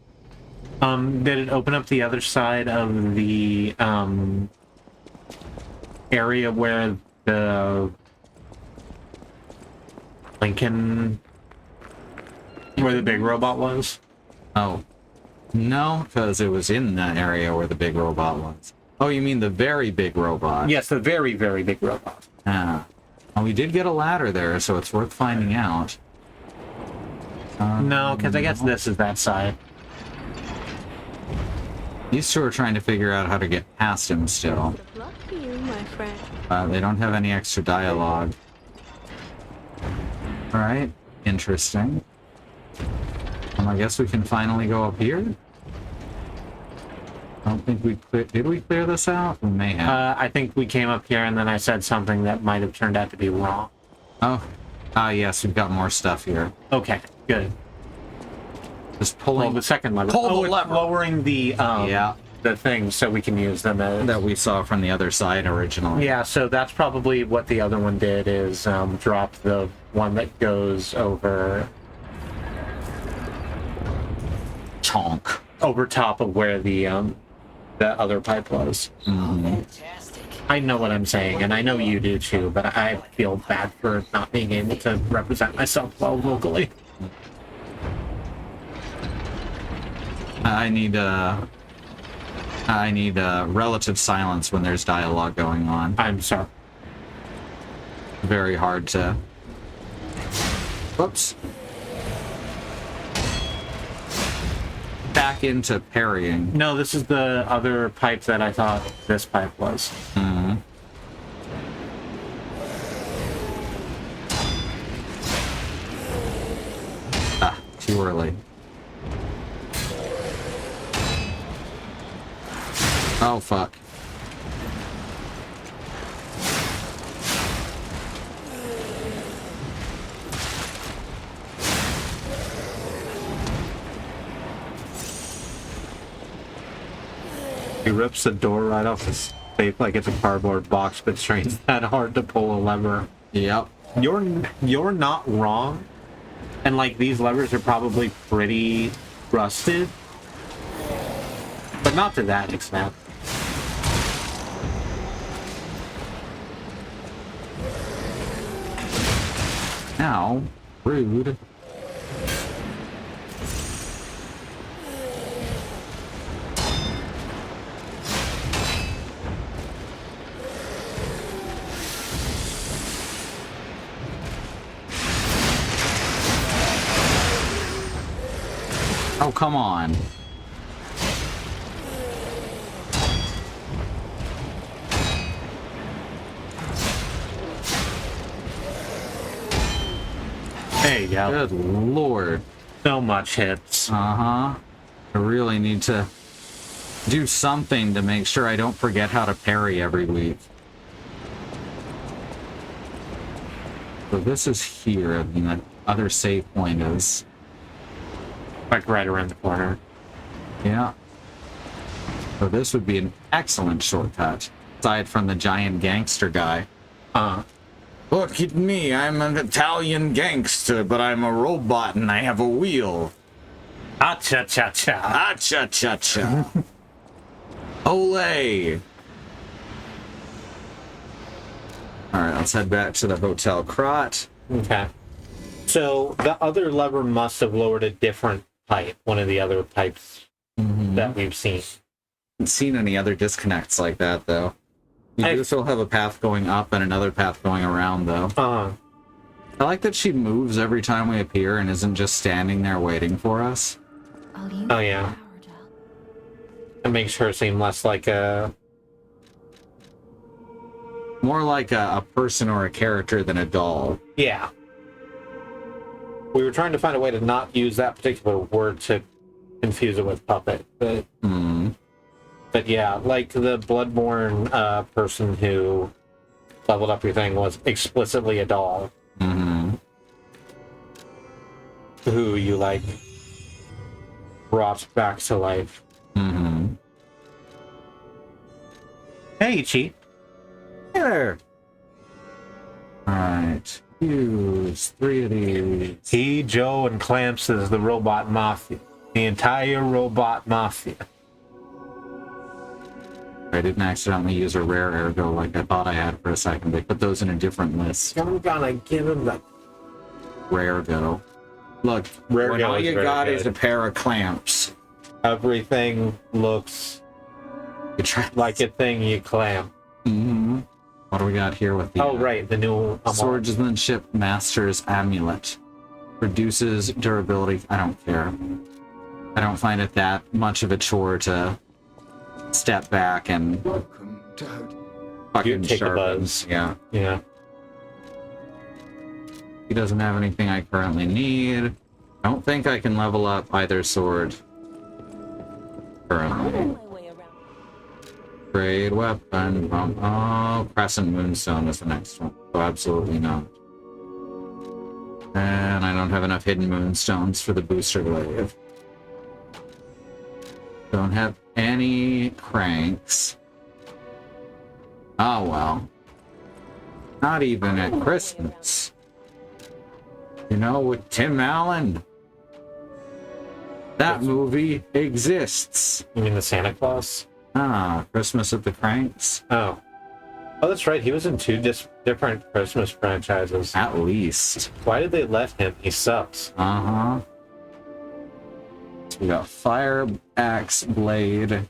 Did it open up the other side of the area where the Lincoln, where the big robot was? Oh. No, because it was in that area where the big robot was. Oh, you mean the very big robot? Yes, the very, very big robot. Ah. Well, we did get a ladder there, so it's worth finding out. No, because I guess this is that side. These two are trying to figure out how to get past him still. Good luck to you, my friend. They don't have any extra dialogue. Alright, interesting. I guess we can finally go up here? I don't think we did we clear this out? We may have. I think we came up here and then I said something that might have turned out to be wrong. Oh. Ah, yes, we've got more stuff here. Okay, good. Just pulling... Well, the second lever. Pull the it's lever. Lowering the, yeah. the thing so we can use them as... That we saw from the other side originally. Yeah, so that's probably what the other one did, is drop the one that goes over Chonk. over top of where the other pipe was. Fantastic. I know what I'm saying, and I know you do too, but I feel bad for not being able to represent myself well vocally. I need relative silence when there's dialogue going on. I'm sorry. Very hard to... Whoops. back into parrying. No, this is the other pipe that I thought this pipe was. Mhm. Ah, too early. Oh, fuck. He rips the door right off his safe like it's a cardboard box, but strains that hard to pull a lever. Yep. You're not wrong, and like these levers are probably pretty rusted, but not to that extent. Now, rude. Oh, come on. There you go. Good lord. So much hits. Uh-huh. I really need to do something to make sure I don't forget how to parry every week. So this is here, and the other save point is... Like right around the corner. Yeah. So this would be an excellent shortcut, aside from the giant gangster guy. Look at me, I'm an Italian gangster, but I'm a robot and I have a wheel. Ah-cha-cha-cha. Ah-cha-cha-cha. Olay! Alright, let's head back to the Hotel Krot. Okay. So the other lever must have lowered a different pipe, one of the other pipes that we've seen. Haven't seen any other disconnects like that, though. You do still have a path going up and another path going around, though. I like that she moves every time we appear and isn't just standing there waiting for us. Oh, yeah. It makes her seem less like a... More like a person or a character than a doll. Yeah. We were trying to find a way to not use that particular word to confuse it with puppet, but... But yeah, like the Bloodborne person who leveled up your thing was explicitly a doll. Who you, like, brought back to life. Hey, Ichi. There! Alright. Use 3 of these. He, Joe, and Clamps is the robot mafia. The entire robot mafia. I didn't accidentally use a rare ergo like I thought I had for a second. They put those in a different list. I'm gonna give him the... Rare go. Look, Rare when go all is you very got good. is a pair of clamps. Everything looks You try. like a thing you clamp. What do we got here with the Oh, right, the new... Swordsmanship Master's Amulet? Reduces durability. I don't care. I don't find it that much of a chore to step back and fucking take a sharpens. buzz. Yeah. Yeah. He doesn't have anything I currently need. I don't think I can level up either sword currently. Trade weapon. Oh, Crescent Moonstone is the next one. So absolutely not. And I don't have enough hidden moonstones for the booster glaive. Don't have any cranks. Oh well. Not even at Christmas. You know, with Tim Allen. That movie exists. You mean the Santa Claus? Ah, Christmas of the Cranks? Oh. Oh, that's right. He was in 2 different Christmas franchises. At least. Why did they let him? He sucks. Uh-huh. So we got Fire Axe Blade.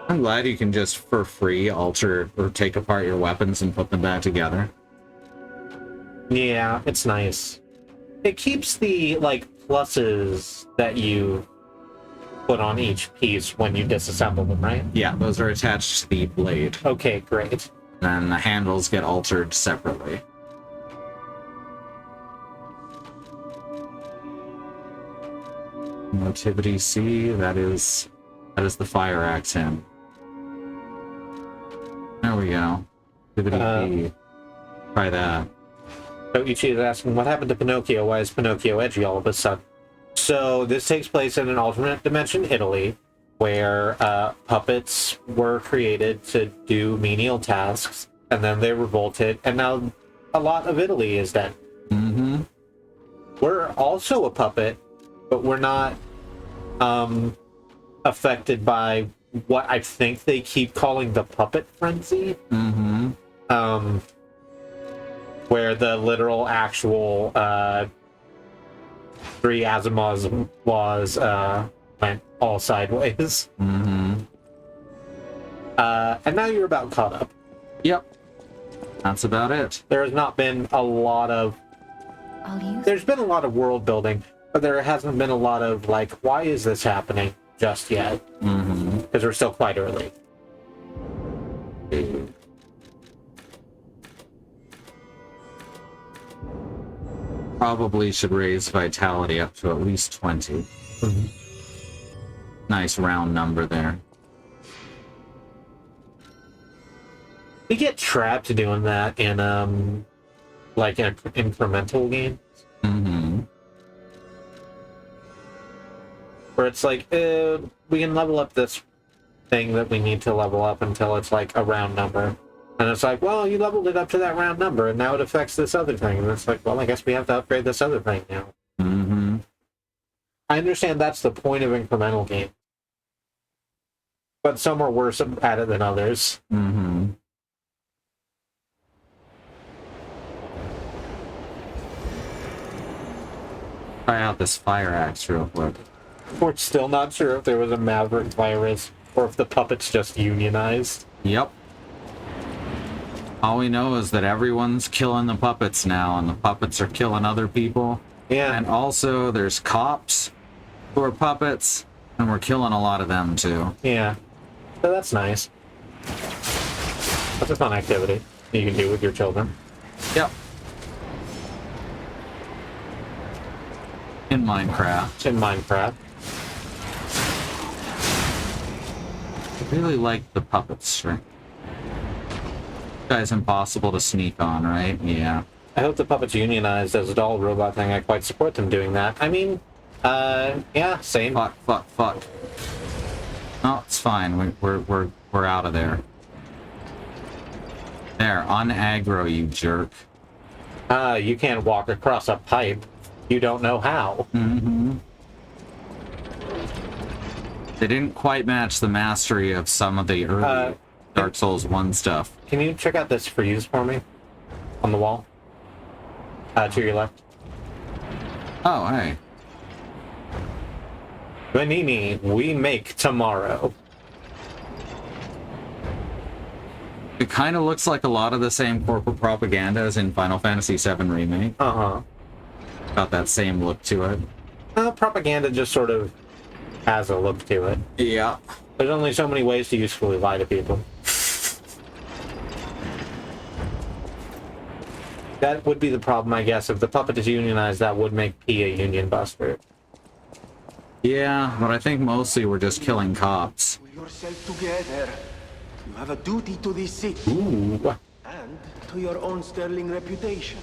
I'm glad you can just, for free, alter or take apart your weapons and put them back together. Yeah, it's nice. It keeps the, like, pluses that you put on each piece when you disassemble them, right? Yeah, those are attached to the blade. Okay, great. Then the handles get altered separately. Motivity C, that is the fire axe hand. There we go. Motivity B. Try that. So Ichi is asking, what happened to Pinocchio? Why is Pinocchio edgy all of a sudden? So this takes place in an alternate dimension, Italy, where puppets were created to do menial tasks, and then they revolted, and now a lot of Italy is dead. Mm-hmm. We're also a puppet, but we're not affected by what I think they keep calling the puppet frenzy. Mm-hmm. Where the literal actual 3 Asimov's laws went all sideways. Mm-hmm. And now you're about caught up. Yep. That's about it. There has not been a lot of... I'll use There's been a lot of world building, but there hasn't been a lot of, like, why is this happening just yet? Mm-hmm. Because we're still quite early. Probably should raise vitality up to at least 20. Mhm. Nice round number there. We get trapped doing that in, like, an incremental game. Mm-hmm. Where it's like, we can level up this thing that we need to level up until it's like a round number. And it's like, well, you leveled it up to that round number, and now it affects this other thing. And it's like, well, I guess we have to upgrade this other thing now. Mm-hmm. I understand that's the point of incremental games. But some are worse at it than others. Mm-hmm. Try out this fire axe real quick. We're still not sure if there was a Maverick virus, or if the puppets just unionized. Yep. All we know is that everyone's killing the puppets now, and the puppets are killing other people. Yeah. And also, there's cops who are puppets, and we're killing a lot of them, too. Yeah. So that's nice. That's a fun activity you can do with your children. Yep. In Minecraft. In Minecraft. I really like the puppets, right? Guy's impossible to sneak on, right? Yeah. I hope the puppets unionized as a doll robot thing. I quite support them doing that. I mean, yeah, same. Fuck. No, it's fine. We're out of there. There, unaggro, you jerk. You can't walk across a pipe. You don't know how. Mm-hmm. They didn't quite match the mastery of some of the early Dark Souls 1 stuff. Can you check out this frieze for me? On the wall? To your left. Oh, hey. Vanini, we make tomorrow. It kind of looks like a lot of the same corporate propaganda as in Final Fantasy VII Remake. Uh-huh. Got that same look to it. Propaganda just sort of has a look to it. Yeah. There's only so many ways to usefully lie to people. That would be the problem, I guess. If the puppet is unionized, that would make P a union buster. Yeah, but I think mostly we're just killing cops. Pull yourself together. You have a duty to this city Ooh. and to your own sterling reputation.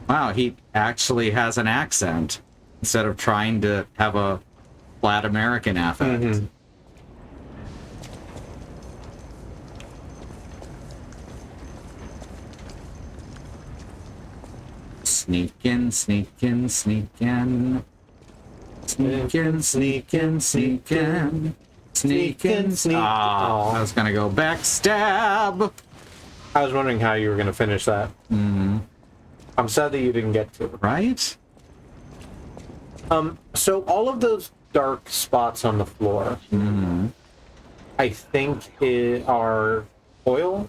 Wow, he actually has an accent instead of trying to have a flat American affect. Mm-hmm. Sneaking. Sneaking. Ah, I was gonna go backstab. I was wondering how you were going to finish that. Mm-hmm. I'm sad that you didn't get to it. Right? So all of those dark spots on the floor, Mm-hmm. I think are oil.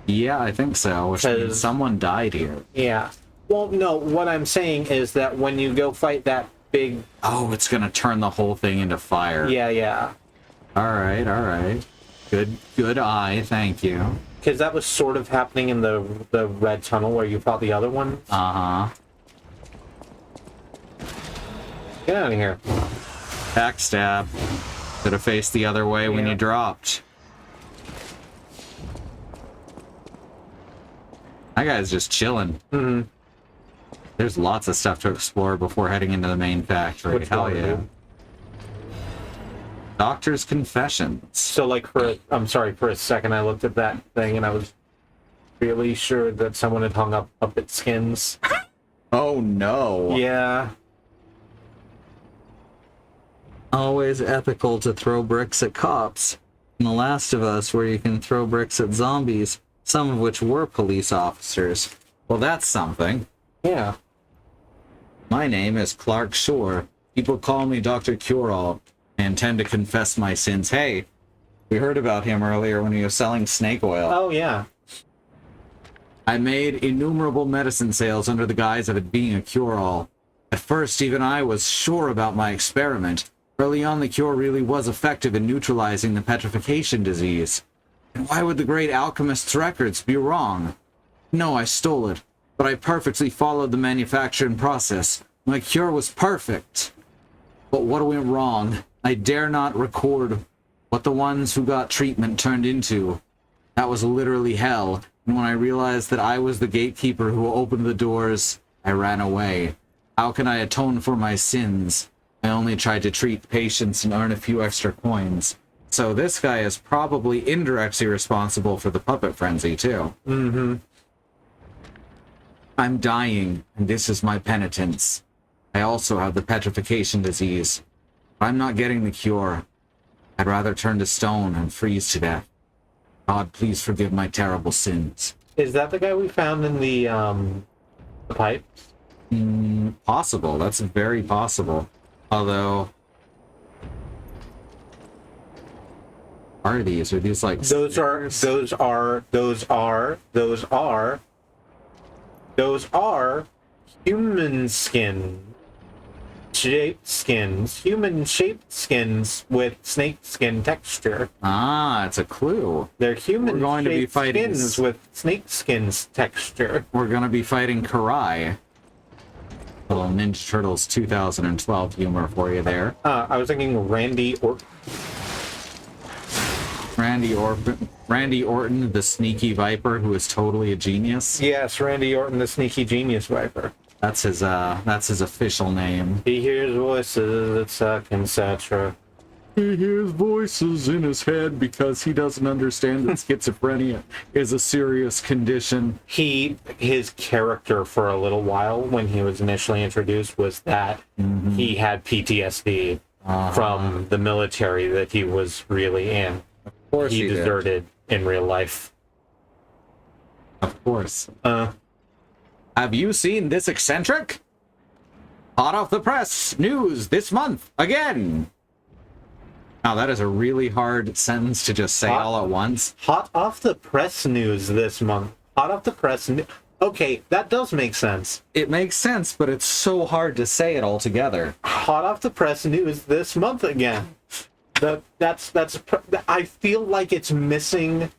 Yeah, I think so. Which means 'Cause- someone died here. Yeah. Well, no, what I'm saying is that when you go fight that big. Oh, it's gonna turn the whole thing into fire. Yeah. All right. Good eye, thank you. Because that was sort of happening in the red tunnel where you fought the other one. Uh-huh. Get out of here. Backstab. Should have faced the other way when Yeah. you dropped. That guy's just chilling. Mm-hmm. There's lots of stuff to explore before heading into the main factory. Which Hell one, yeah. dude? Doctor's Confessions. So, like, I'm sorry, for a second I looked at that thing and I was really sure that someone had hung up puppet skins. Oh no. Yeah. Always ethical to throw bricks at cops. In The Last of Us, where you can throw bricks at zombies, some of which were police officers. Well, that's something. Yeah. My name is Clark Shore. People call me Dr. Cure-All. I intend to confess my sins. Hey, we heard about him earlier when he was selling snake oil. Oh, yeah. I made innumerable medicine sales under the guise of it being a cure-all. At first, even I was sure about my experiment. Early on, the cure really was effective in neutralizing the petrification disease. And why would the great alchemist's records be wrong? No, I stole it, but I perfectly followed the manufacturing process. My cure was perfect. But what went wrong? I dare not record what the ones who got treatment turned into. That was literally hell, and when I realized that I was the gatekeeper who opened the doors, I ran away. How can I atone for my sins? I only tried to treat patients and earn a few extra coins. So this guy is probably indirectly responsible for the puppet frenzy, too. Mm-hmm. I'm dying, and this is my penitence. I also have the petrification disease. I'm not getting the cure. I'd rather turn to stone and freeze to death. God, please forgive my terrible sins. Is that the guy we found in the pipes? Possible. That's very possible. Although... Are these like... Those are human skin. Shaped skins. Human shaped skins with snake skin texture. Ah, it's a clue. They're human We're going to be shaped fighting skins with snake skins texture. We're going to be fighting Karai. Little Ninja Turtles 2012 humor for you there. I was thinking Randy Orton. Randy Orton, the sneaky viper who is totally a genius. Yes, Randy Orton, the sneaky genius viper. That's his official name. He hears voices that suck, etc. He hears voices in his head because he doesn't understand that schizophrenia is a serious condition. His character for a little while when he was initially introduced was that he had PTSD from the military that he was really in. Of course He did. deserted in real life. Of course. Have you seen this eccentric? Hot off the press news this month again. Now that is a really hard sentence to just say all at once. Hot off the press news this month. Hot off the press. Okay, that does make sense. It makes sense, but it's so hard to say it all together. Hot off the press news this month again. I feel like it's missing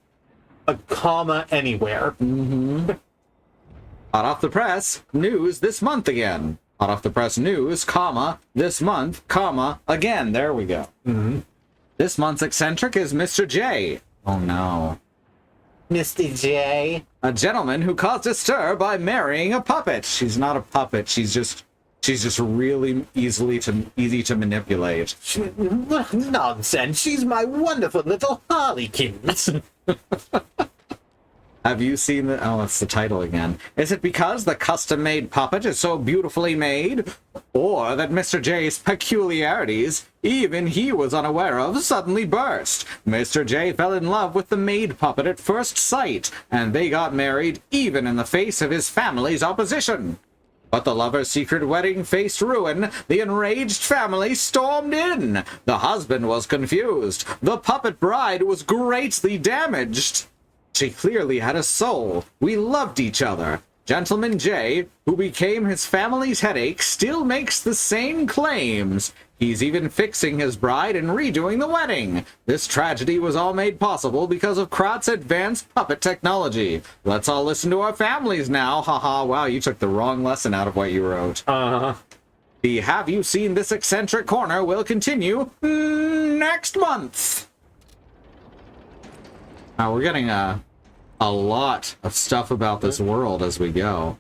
a comma anywhere. Hot off the press news this month again. Hot off the press news, comma, this month, comma, again. There we go. This month's eccentric is Mr. J. Oh no. Mr. J. A gentleman who caused a stir by marrying a puppet. She's not a puppet. She's just really easy to manipulate. Nonsense. She's my wonderful little Harleykins. Have you seen the... Oh, it's the title again. Is it because the custom-made puppet is so beautifully made? Or that Mr. J's peculiarities, even he was unaware of, suddenly burst? Mr. J fell in love with the maid puppet at first sight, and they got married even in the face of his family's opposition. But the lovers' secret wedding faced ruin. The enraged family stormed in. The husband was confused. The puppet bride was greatly damaged. She clearly had a soul. We loved each other. Gentleman J, who became his family's headache, still makes the same claims. He's even fixing his bride and redoing the wedding. This tragedy was all made possible because of Krat's advanced puppet technology. Let's all listen to our families now. Haha, wow, you took the wrong lesson out of what you wrote. The Have You Seen This Eccentric Corner will continue next month. Now we're getting a lot of stuff about this world as we go.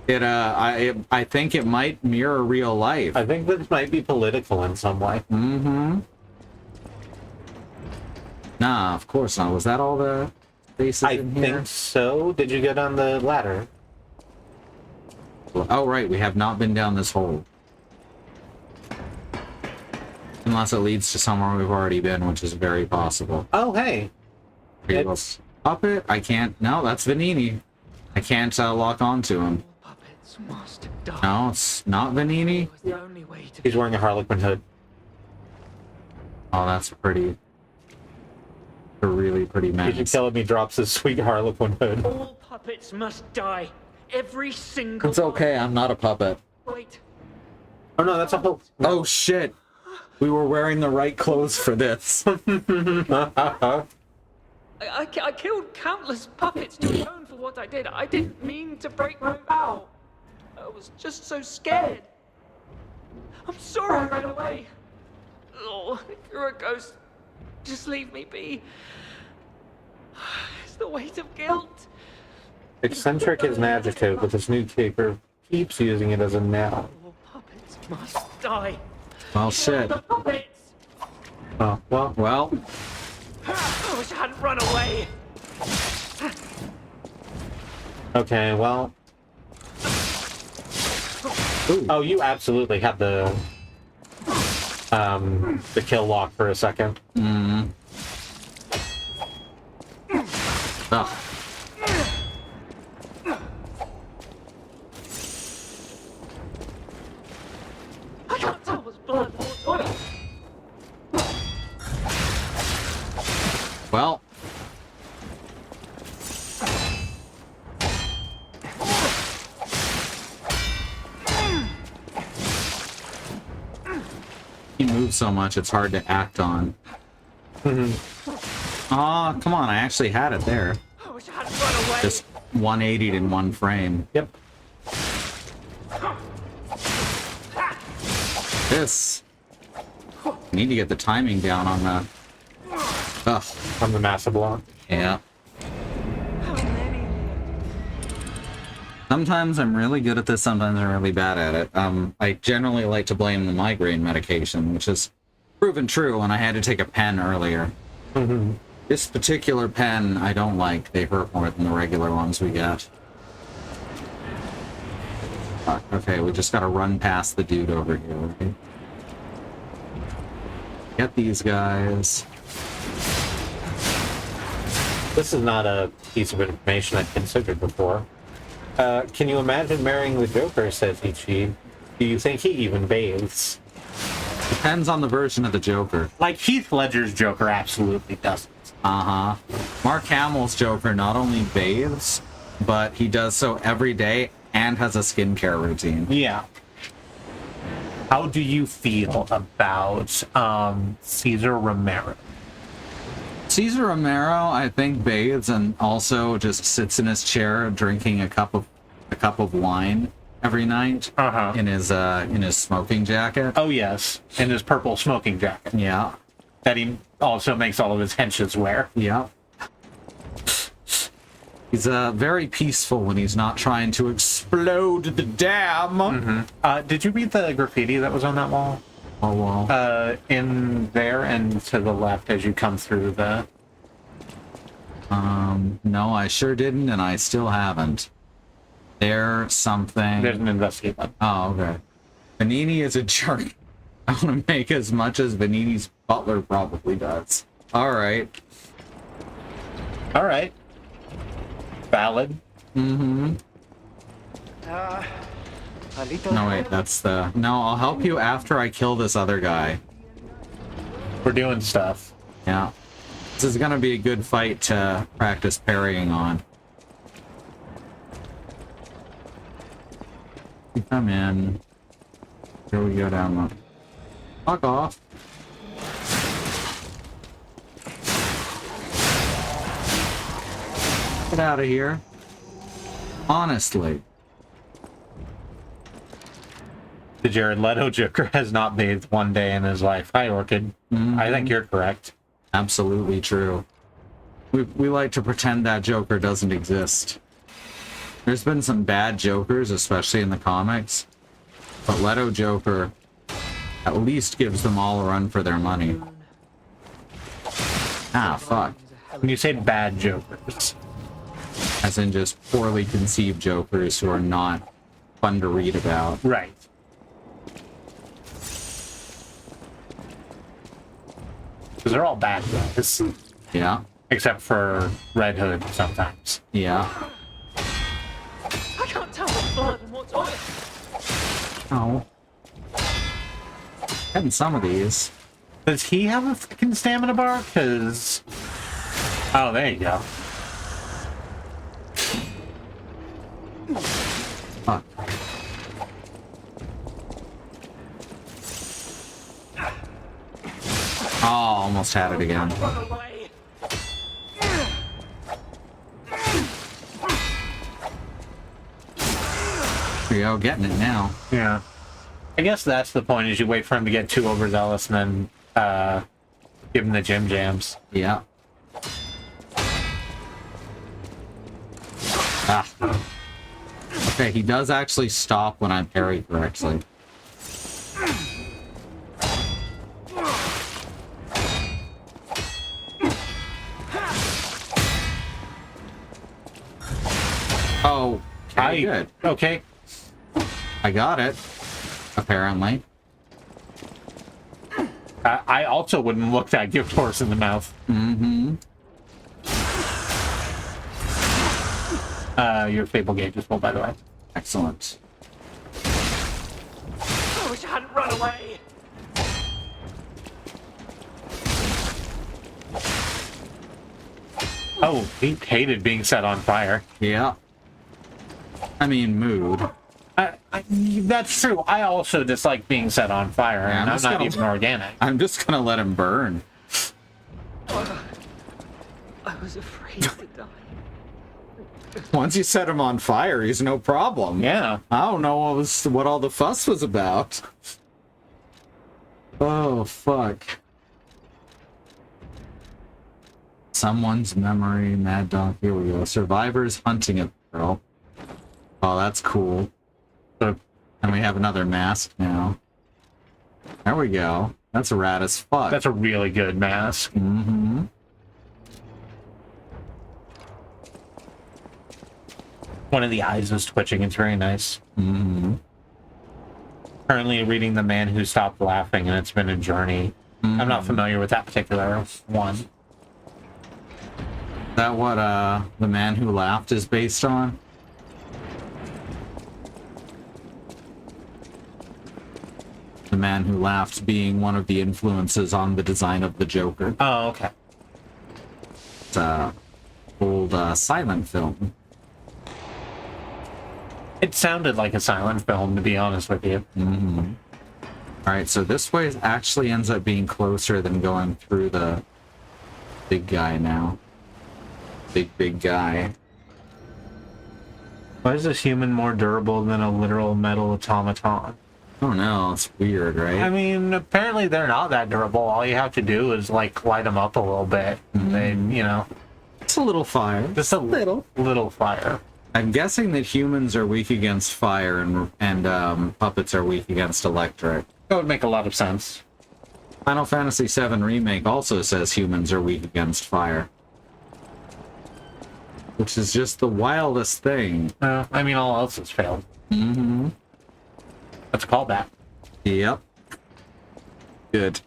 I think it might mirror real life. I think this might be political in some way. Mm-hmm. Nah, of course not. Was that all the bases I in here? think so. Did you get on the ladder? Oh, right. We have not been down this hole. Unless it leads to somewhere we've already been, which is very possible. Oh, hey. Here you go. It's... Puppet? I can't. No, that's Venini. I can't lock onto him. Puppets must die. No, it's not Venini. It was the only way to He's wearing a Harlequin hood. Oh, that's pretty. A really pretty You man. should tell him he drops his sweet Harlequin hood. All puppets must die. Every single It's okay. I'm not a puppet. one. Wait. Oh no, that's a whole... Oh shit. We were wearing the right clothes for this. I killed countless puppets to atone for what I did. I didn't mean to break my vow. I was just so scared. I'm sorry I ran away. Oh, you're a ghost. Just leave me be. It's the weight of guilt. Eccentric is an adjective, but this newspaper keeps using it as a noun. All puppets must die. Well, shit. The puppets. Oh, well... Well, I wish I hadn't run away. Okay, well... Oh, you absolutely had the kill lock for a second. ugh. I can't tell what's blood or oil. Well. He moves so much, it's hard to act on. Aw, come on, I actually had it there. I wish I hadn't run away. Just 180'd in one frame. Yep. This. Need to get the timing down on the... Ugh. On the massive block. Yeah. How many? Sometimes I'm really good at this, sometimes I'm really bad at it. I generally like to blame the migraine medication, which is proven true, and I had to take a pen earlier. This particular pen I don't like. They hurt more than the regular ones we get. Fuck, okay, we just gotta run past the dude over here. Right? Get these guys. This is not a piece of information I've considered before. Can you imagine marrying the Joker, says Ichi. Do you think he even bathes? Depends on the version of the Joker. Like, Heath Ledger's Joker absolutely doesn't. Uh-huh. Mark Hamill's Joker not only bathes, but he does so every day and has a skincare routine. Yeah. How do you feel about Cesar Romero? Cesar Romero, I think, bathes and also just sits in his chair drinking a cup of wine every night in his smoking jacket. Oh yes, in his purple smoking jacket Yeah. that he also makes all of his henches wear. Yeah. He's very peaceful when he's not trying to explode the dam. Did you read the graffiti that was on that wall? Oh, well. In there and to the left as you come through the... No, I sure didn't, and I still haven't. There's something... There's an investigate button. Oh, okay. Venini is a jerk. I want to make as much as Venini's butler probably does. Alright. Alright. Valid. Mm-hmm. No, wait, that's the... No, I'll help you after I kill this other guy. We're doing stuff. Yeah. This is gonna be a good fight to practice parrying on. You come in. Here we go down the... Fuck off. Get out of here. Honestly. The Jared Leto Joker has not bathed one day in his life. Hi, Orchid. I think you're correct. Absolutely true. We like to pretend that Joker doesn't exist. There's been some bad Jokers, especially in the comics. But Leto Joker at least gives them all a run for their money. Ah, fuck. When you say bad Jokers, As in just poorly conceived Jokers who are not fun to read about. right. Because they're all bad guys. Yeah. Except for Red Hood sometimes. Yeah. I can't tell what's blood and what's oil. Oh. Getting some of these. Does he have a fucking stamina bar? Because... Oh, there you go. Fuck. Oh, almost had it again. Run away. Here we go, getting it now. Yeah. I guess that's the point, is you wait for him to get too overzealous and then give him the gym jams. Yeah. Ah. Okay, he does actually stop when I parry correctly. Oh, okay, good. Okay. I got it. Apparently. I also wouldn't look that gift horse in the mouth. Mm-hmm. Your Fable gauge is full, by the way. Excellent. I wish I hadn't run away. Oh, he hated being set on fire. Yeah. I mean, mood. That's true. I also dislike being set on fire, Yeah, and I'm I'm just not gonna- even organic. I'm just gonna let him burn. I was afraid to die. Once you set him on fire, he's no problem. Yeah. I don't know what all the fuss was about. Oh, fuck. Someone's memory, Mad Dog. Here we go. Survivors hunting a girl. Oh, that's cool. And we have another mask now. There we go. That's rad as fuck. That's a really good mask. Mm-hmm. One of the eyes is twitching. It's very nice. Mm-hmm. Currently reading The Man Who Stopped Laughing, and it's been a journey. I'm not familiar with that particular one. Is that what The Man Who Laughed is based on? The Man Who Laughed being one of the influences on the design of the Joker. Oh, okay. It's a old silent film. It sounded like a silent film, to be honest with you. Mm-hmm. Alright, so this way actually ends up being closer than going through the big guy now. Big guy. Why is this human more durable than a literal metal automaton? I don't know, it's weird, right? I mean, apparently they're not that durable. All you have to do is, like, light them up a little bit. And they, you know, It's a little fire. just a little fire. I'm guessing that humans are weak against fire and puppets are weak against electric. That would make a lot of sense. Final Fantasy VII Remake also says humans are weak against fire. Which is just the wildest thing. I mean, all else has failed. Mm-hmm. That's a callback. Yep. Good.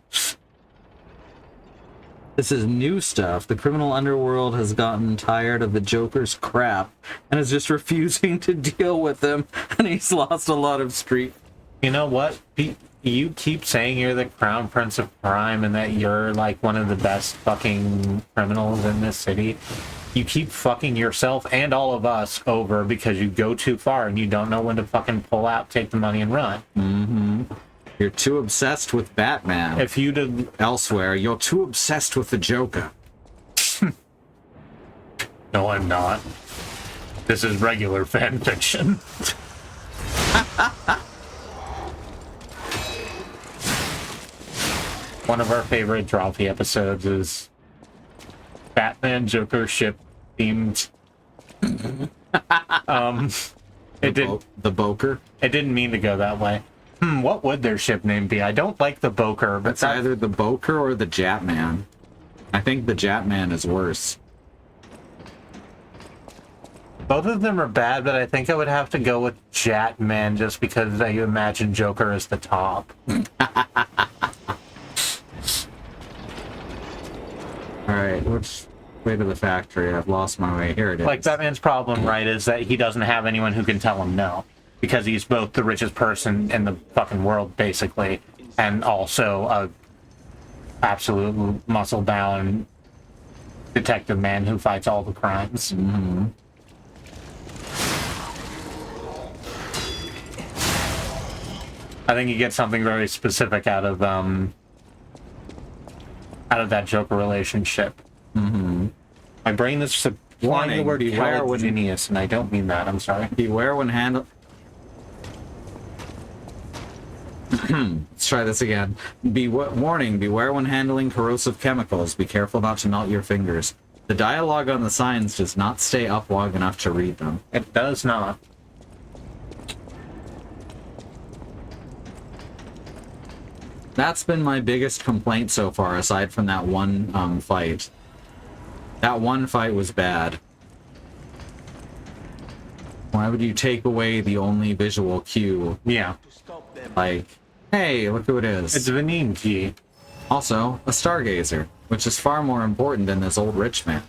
This is new stuff. The criminal underworld has gotten tired of the Joker's crap and is just refusing to deal with him, and he's lost a lot of street. You know what? you keep saying you're the crown prince of crime and that you're like one of the best fucking criminals in this city. You keep fucking yourself and all of us over because you go too far and you don't know when to fucking pull out, take the money, and run. Mm-hmm. You're too obsessed with Batman. If you did Elsewhere, you're too obsessed with the Joker. No, I'm not. This is regular fan fiction. One of our favorite Drawfee episodes is Batman Joker ship themed. The Boker. It didn't mean to go that way. What would their ship name be? I don't like the Boker, but It's either the Boker or the Jatman. I think the Jatman is worse. both of them are bad, but I think I would have to go with Jatman just because I imagine Joker as the top. Alright, which way to the factory? I've lost my way. Here it is. Like, Batman's problem, right, is that he doesn't have anyone who can tell him no. Because he's both the richest person in the fucking world, basically, and also a absolute muscle-bound detective man who fights all the crimes. Mm-hmm. I think you get something very specific out of that Joker relationship. Mm-hmm. My brain is supplying the Warning, word beware when- genius, and I don't mean that. I'm sorry. Beware when handle. Let's try this again. Warning, beware when handling corrosive chemicals. Be careful not to melt your fingers. The dialogue on the signs does not stay up long enough to read them. It does not. That's been my biggest complaint so far, aside from that one fight. That one fight was bad. Why would you take away the only visual cue? Yeah. Like, hey, look who it is. It's Veninji. Also, a stargazer, which is far more important than this old rich man.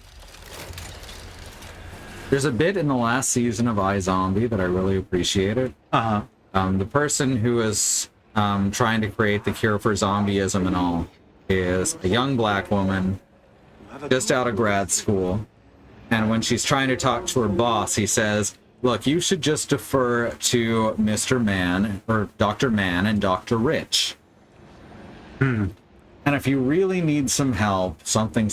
There's a bit in the last season of iZombie that I really appreciated. Uh-huh. The person who is trying to create the cure for zombieism and all is a young black woman just out of grad school. And when she's trying to talk to her boss, he says, look, you should just defer to Mr. Man, or Dr. Man and Dr. Rich. And if you really need some help, something,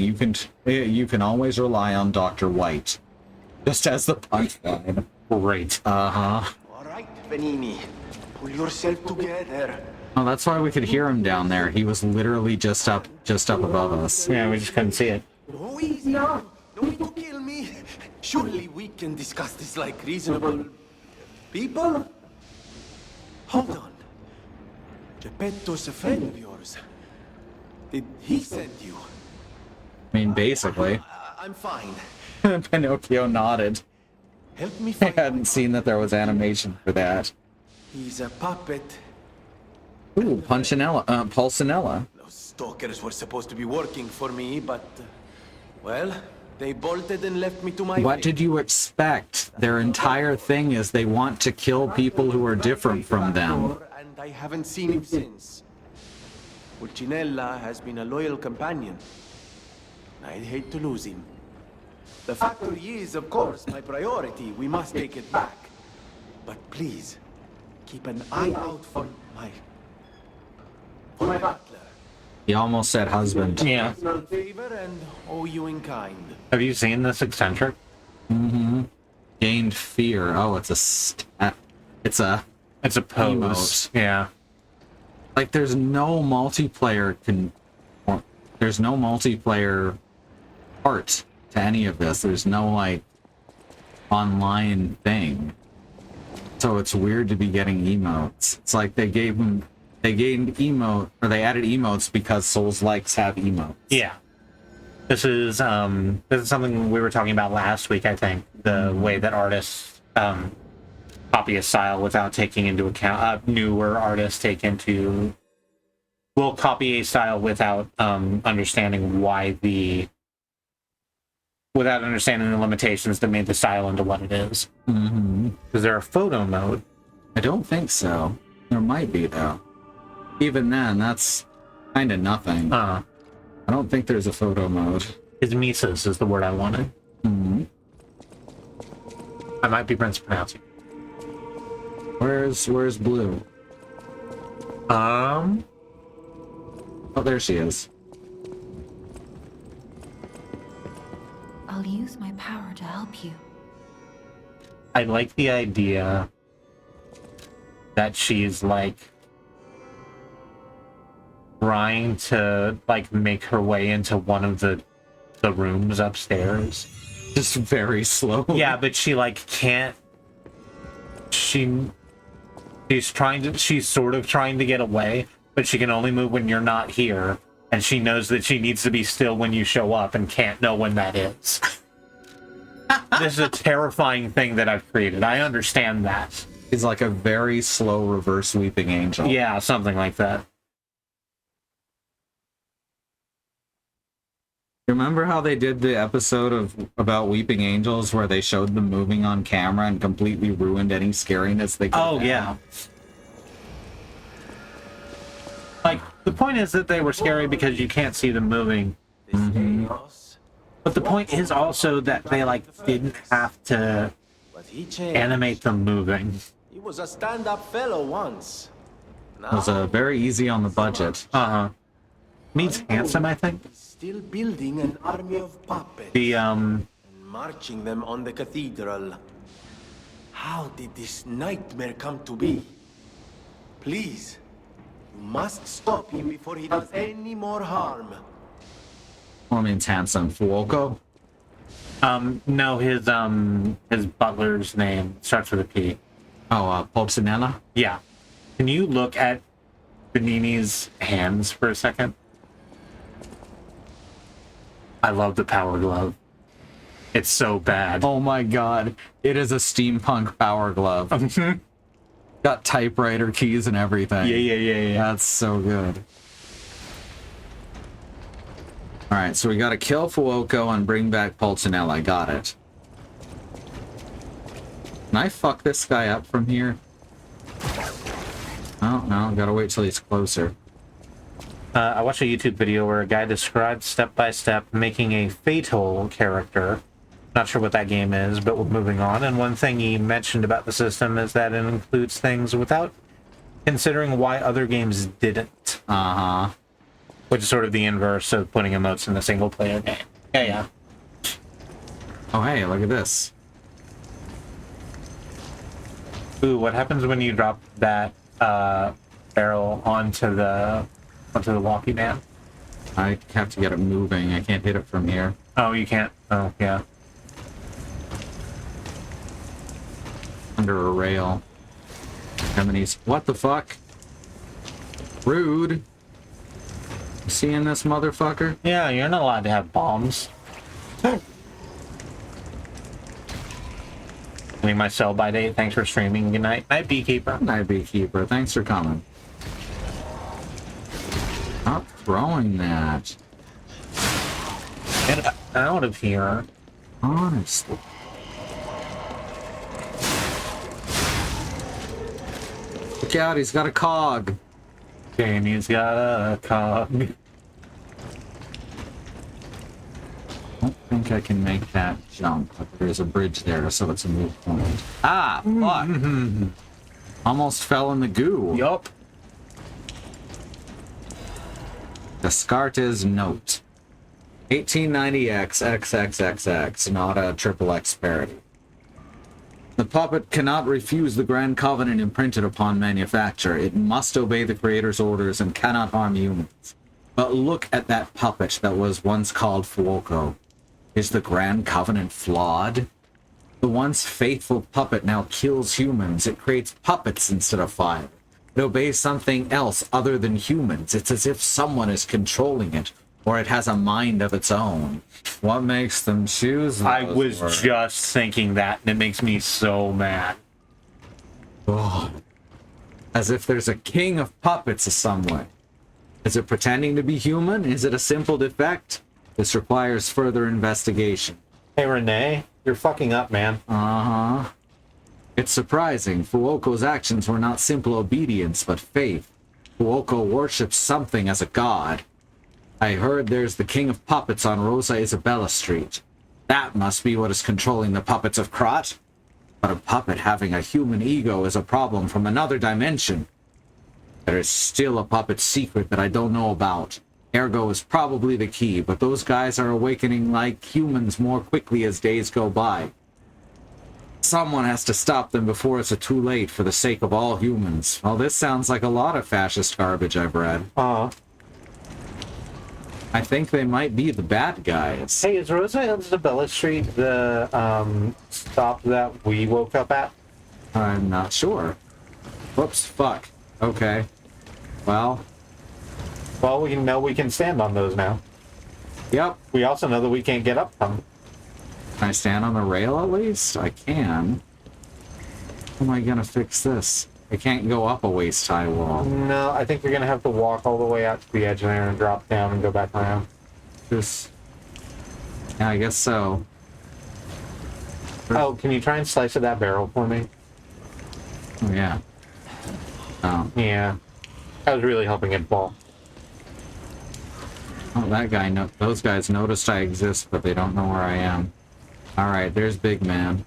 you can always rely on Dr. White. Just as the punchline. Great. Uh-huh. All right, Venini. Pull yourself together. Oh, that's why we could hear him down there. He was literally just up above us. Yeah, we just couldn't see it. Oh, easy now. Don't need to kill me. Surely we can discuss this like reasonable people? Hold on. Geppetto's a friend of yours. Did he send you? I mean, basically. I'm fine. Pinocchio nodded. Help me I find hadn't seen that there was animation for that. He's a puppet. Ooh, Pulcinella. Those stalkers were supposed to be working for me, but... well, they bolted and left me to my What fate. did you expect? Their entire thing is they want to kill people who are different from them. And I haven't seen him since. Pulcinella has been a loyal companion. I'd hate to lose him. The factory is, of course, my priority. We must take it back. But please, keep an eye out for my butler. He almost said husband. Yeah. Personal favor and owe you in kind. Have you seen this eccentric? Mm-hmm. Gained fear. Oh, it's a It's a pose. Emote. Yeah. like there's no multiplayer there's no multiplayer part to any of this. There's no like online thing. So it's weird to be getting emotes. It's like they gained emote, or they added emotes because Souls-likes have emotes. Yeah. This is something we were talking about last week, I think. The way that artists copy a style without taking into account newer artists will copy a style without understanding without understanding the limitations that made the style into what it is. Mm-hmm. Is there a photo mode? I don't think so. There might be though. Even then, that's kind of nothing. I don't think there's a photo mode. His Mises is the word I wanted. Hmm. I might be mispronouncing. Where's Blue? Oh, there she is. I'll use my power to help you. I like the idea that she's like trying to like make her way into one of the rooms upstairs. Just very slow. Yeah, but she like can't. She's sort of trying to get away, but she can only move when you're not here, and she knows that she needs to be still when you show up and can't know when that is. This is a terrifying thing that I've created. I understand that. He's like a very slow reverse weeping angel. Yeah, something like that. Remember how they did the episode about Weeping Angels where they showed them moving on camera and completely ruined any scariness they could have? Yeah. Like, the point is that they were scary because you can't see them moving. But the point is also that they, like, didn't have to animate them moving. He was a stand-up fellow once. It was very easy on the budget. Means handsome, I think. Still building an army of puppets. And marching them on the cathedral. How did this nightmare come to be? Please, you must stop him before he does any more harm. What means handsome? Fuoco? No, his butler's name starts with a P. Oh, Pulcinella? Yeah. Can you look at Benini's hands for a second? I love the power glove. It's so bad. Oh my god. It is a steampunk power glove. Got typewriter keys and everything. Yeah. That's so good. Alright, so we gotta kill Fuoco and bring back Pulcinella. Got it. Can I fuck this guy up from here? Oh, no, gotta wait till he's closer. I watched a YouTube video where a guy described step by step making a Fatal character. Not sure what that game is, but we're moving on. And one thing he mentioned about the system is that it includes things without considering why other games didn't. Which is sort of the inverse of putting emotes in a single player game. Yeah. Oh, hey, look at this. Ooh, what happens when you drop that barrel onto the walkie man? I have to get it moving. I can't hit it from here. Oh, you can't. Oh, yeah. Under a rail. What the fuck? Rude. You seeing this motherfucker? Yeah, you're not allowed to have bombs. Getting my sell by date. Thanks for streaming. Good night. Night, Beekeeper. Night, Beekeeper. Thanks for coming. Stop throwing that. Get out of here. Honestly. Look out, he's got a cog. Jamie's got a cog. I don't think I can make that jump, but there's a bridge there, so it's a moot point. Ah, fuck! Almost fell in the goo. Yup. Descartes' note. 1890X XXXX, not a triple X parody. The puppet cannot refuse the Grand Covenant imprinted upon manufacture. It must obey the Creator's orders and cannot harm humans. But look at that puppet that was once called Fuoco. Is the Grand Covenant flawed? The once faithful puppet now kills humans. It creates puppets instead of fire. It obeys something else other than humans. It's as if someone is controlling it, or it has a mind of its own. What makes them choose those I was words? just thinking that, and it makes me so mad. Oh. As if there's a king of puppets somewhere. Is it pretending to be human? Is it a simple defect? This requires further investigation. Hey, Renee, you're fucking up, man. It's surprising. Fuoco's actions were not simple obedience, but faith. Fuoco worships something as a god. I heard there's the king of puppets on Rosa Isabella Street. That must be what is controlling the puppets of Krat. But a puppet having a human ego is a problem from another dimension. There is still a puppet secret that I don't know about. Ergo is probably the key, but those guys are awakening like humans more quickly as days go by. Someone has to stop them before it's too late for the sake of all humans. Well, this sounds like a lot of fascist garbage I've read. I think they might be the bad guys. Hey, is Rosa Isabella Street the stop that we woke up at? I'm not sure. Whoops, fuck. Okay. Well, we know we can stand on those now. yep. We also know that we can't get up them. Can I stand on the rail at least? I can. How am I gonna fix this? I can't go up a waist-high wall. No, I think you're gonna have to walk all the way out to the edge there and drop down and go back around. Just... Yeah, I guess so. Oh, can you try and slice at that barrel for me? Oh, yeah. Oh. Yeah. I was really hoping it'd fall. Oh, that guy, those guys noticed I exist, but they don't know where I am. Alright, there's Big Man.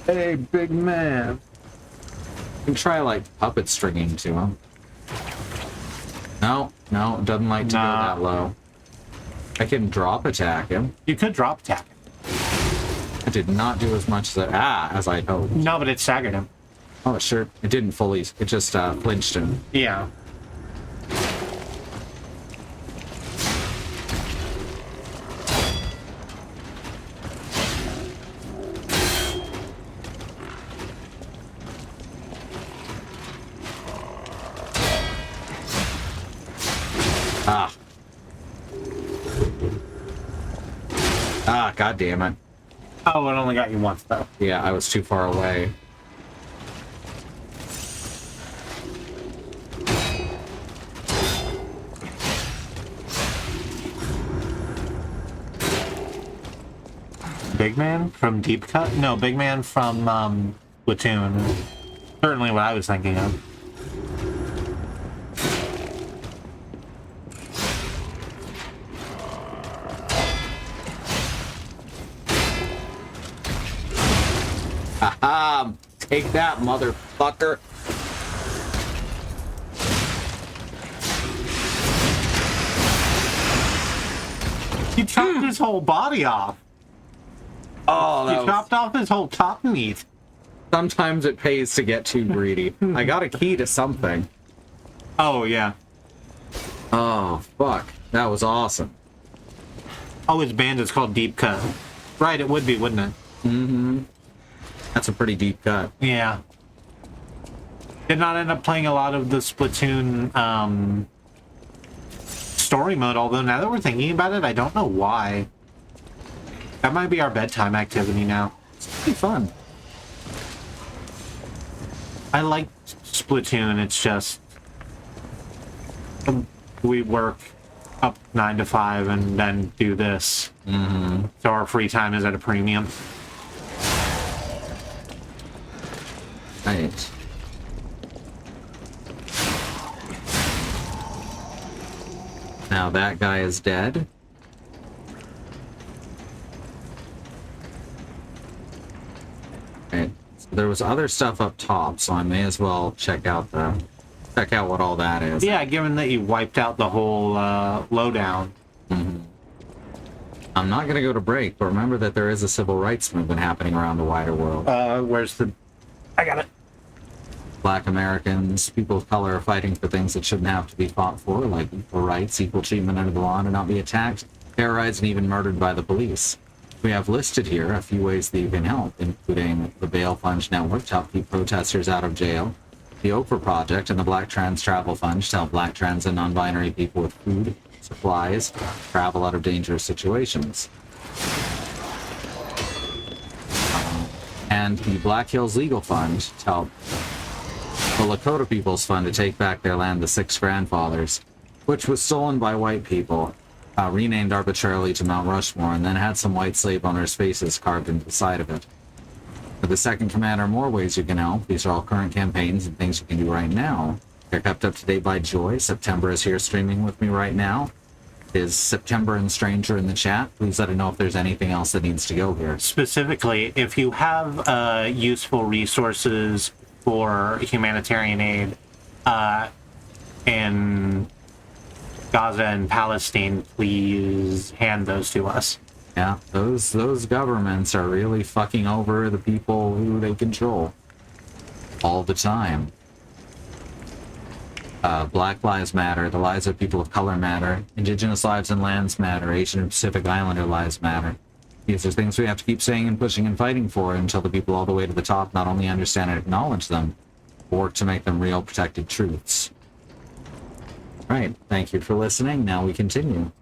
Hey, big man. You can try, like, puppet stringing to him. No, it doesn't like to go that low. I can drop attack him. You could drop attack. I did not do as much as I hoped. No, but it staggered him. Oh, sure. It didn't fully. It just flinched him. Yeah. God damn it. Oh, it only got you once, though. Yeah, I was too far away. Big Man from Deep Cut? No, Big Man from Platoon. Certainly what I was thinking of. Haha! Take that, motherfucker! You chopped his whole body off. Oh, You chopped off his whole top meat. Sometimes it pays to get too greedy. I got a key to something. Oh, yeah. Oh, fuck. That was awesome. Oh, his band is called Deep Cut. Right, it would be, wouldn't it? Mm-hmm. That's a pretty deep cut. Yeah. Did not end up playing a lot of the Splatoon story mode, although now that we're thinking about it, I don't know why. That might be our bedtime activity now. It's pretty fun. I like Splatoon, it's just... we work up 9 to 5 and then do this. Mm-hmm. So our free time is at a premium. Right. Now that guy is dead. Okay. So there was other stuff up top, so I may as well check out what all that is. Yeah, given that you wiped out the whole lowdown. Mm-hmm. I'm not gonna go to break, but remember that there is a civil rights movement happening around the wider world. Where's the... I got it. Black Americans, people of color are fighting for things that shouldn't have to be fought for, like equal rights, equal treatment under the law, and to not be attacked, terrorized, and even murdered by the police. We have listed here a few ways that you can help, including the Bail Fund Network to help keep protesters out of jail, the Oprah Project and the Black Trans Travel Fund to help black, trans, and non-binary people with food, supplies, travel out of dangerous situations. And the Black Hills Legal Fund to help the Lakota People's Fund to take back their land, the Six Grandfathers, which was stolen by white people, renamed arbitrarily to Mount Rushmore, and then had some white slave owners' faces carved into the side of it. For the Second Commander, more ways you can help. These are all current campaigns and things you can do right now. They're kept up to date by Joy. September is here streaming with me right now. Is September and Stranger in the chat? Please let her know if there's anything else that needs to go here. Specifically, if you have useful resources for humanitarian aid in Gaza and Palestine, please hand those to us. Yeah, those governments are really fucking over the people who they control all the time. Black lives matter. The lives of people of color matter. Indigenous lives and lands matter. Asian and Pacific Islander lives matter. These are things we have to keep saying and pushing and fighting for until the people all the way to the top not only understand and acknowledge them, but work to make them real protected truths. Right. Thank you for listening. Now we continue.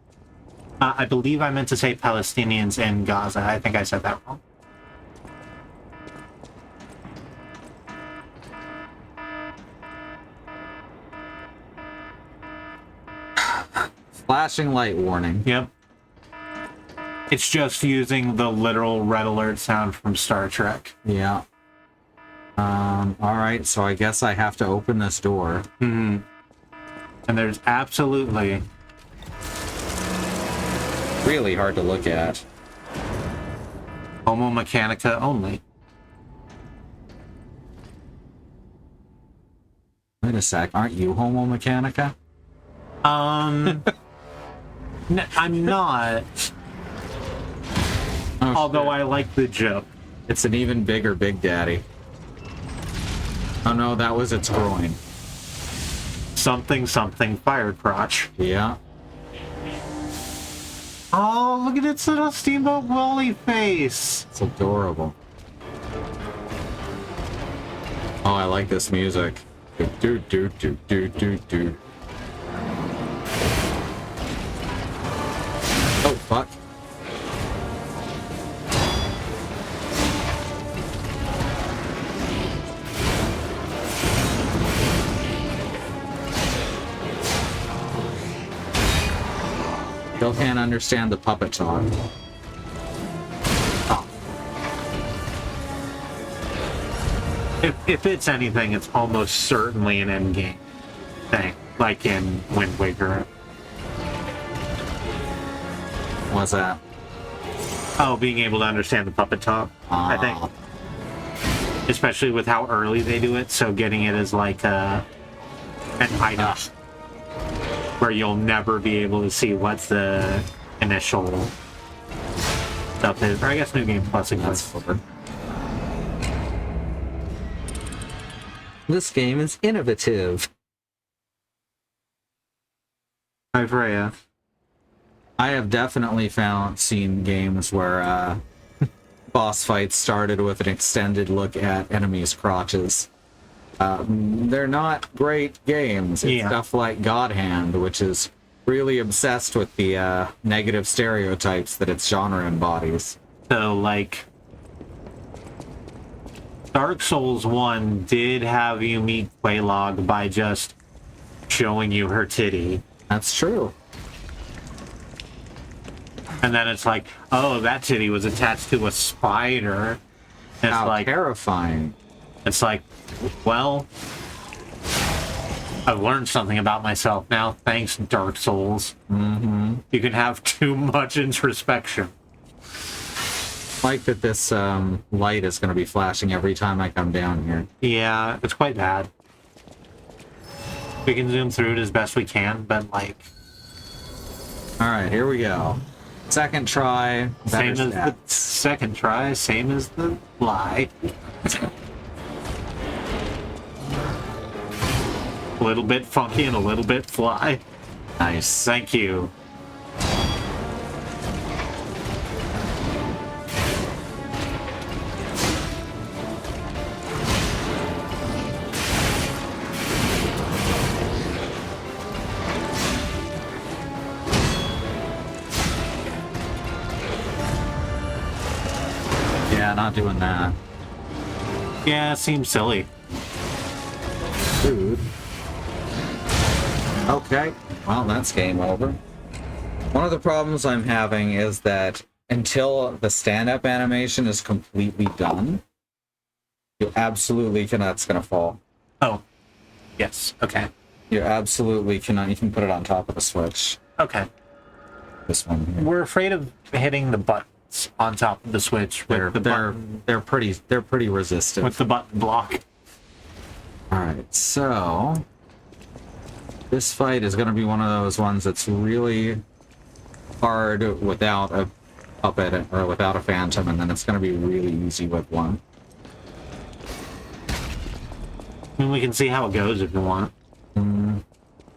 I believe I meant to say Palestinians in Gaza. I think I said that wrong. Flashing light warning. Yep. It's just using the literal red alert sound from Star Trek. Yeah. Alright, so I guess I have to open this door. Mm-hmm. And there's absolutely... really hard to look at. Homo Mechanica only. Wait a sec, aren't you Homo Mechanica? I'm not. Oh, Although shit. I like the joke. It's an even bigger Big Daddy. Oh no, that was its groin. Something, something, fire crotch. Yeah. Oh, look at its little Steamboat Willie face. It's adorable. Oh, I like this music. Do do do do do do do. Oh, fuck. Still can't understand the puppet talk. Oh. If it's anything, it's almost certainly an endgame thing, like in Wind Waker. What's that? Oh, being able to understand the puppet talk, I think. Especially with how early they do it, so getting it as like an item where you'll never be able to see what the initial stuff is. Or I guess New Game Plus exists. This game is innovative. Hi, Freya. I have definitely seen games where boss fights started with an extended look at enemies' crotches. They're not great games. It's stuff like God Hand, which is really obsessed with the negative stereotypes that its genre embodies. So, like, Dark Souls 1 did have you meet Quelaag by just showing you her titty. That's true. And then it's like, oh, that titty was attached to a spider. And it's How like, terrifying. it's like, well, I've learned something about myself now. Thanks, Dark Souls. Mm-hmm. You can have too much introspection. Like that this light is going to be flashing every time I come down here. Yeah, it's quite bad. We can zoom through it as best we can, but like... Alright, here we go. Second try, better Same as the stats. second try, same as the lie. A little bit funky and a little bit fly. Nice. Thank you. Yeah, not doing that. Yeah, it seems silly. Dude. Okay, well, that's game over. One of the problems I'm having is that until the stand-up animation is completely done, you absolutely cannot. It's gonna fall. Oh. Yes. Okay. You absolutely cannot. You can put it on top of the Switch. Okay. This one here. We're afraid of hitting the buttons on top of the Switch with They're pretty resistant. with the button block. All right, so this fight is going to be one of those ones that's really hard without a puppet or without a phantom, and then it's going to be really easy with one. I mean, we can see how it goes if you want.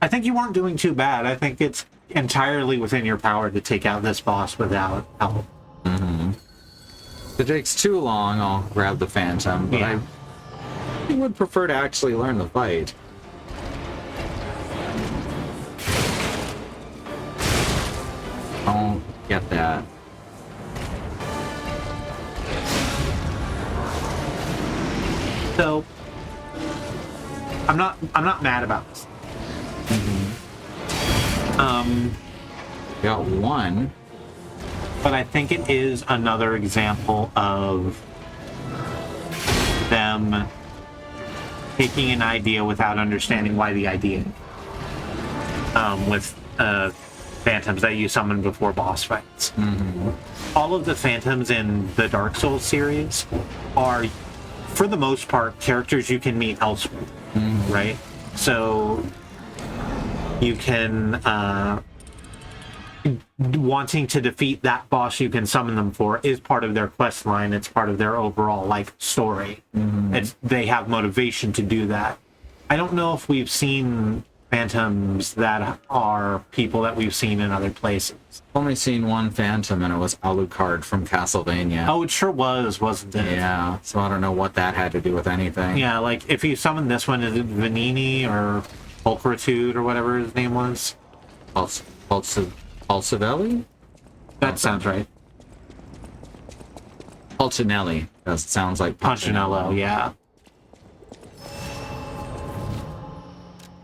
I think you weren't doing too bad. I think it's entirely within your power to take out this boss without help. If it takes too long, I'll grab the phantom, but Yeah. I would prefer to actually learn the fight. Don't get that. So I'm not mad about this. Got one. But I think it is another example of them taking an idea without understanding why the idea. With phantoms that you summon before boss fights. All of the phantoms in the Dark Souls series are, for the most part, characters you can meet elsewhere, right? So you can wanting to defeat that boss you can summon them for is part of their quest line. It's part of their overall like story. They have motivation to do that. I don't know if we've seen phantoms that are people that we've seen in other places. I've only seen one phantom, and it was Alucard from Castlevania. Oh, it sure was, wasn't it? Yeah, so I don't know what that had to do with anything. Yeah, like if you summon this one, is it Vanini or Pulchritude or whatever his name was? Pulcivelli? That sounds right. Pulcinelli. That sounds like Punchinello, yeah.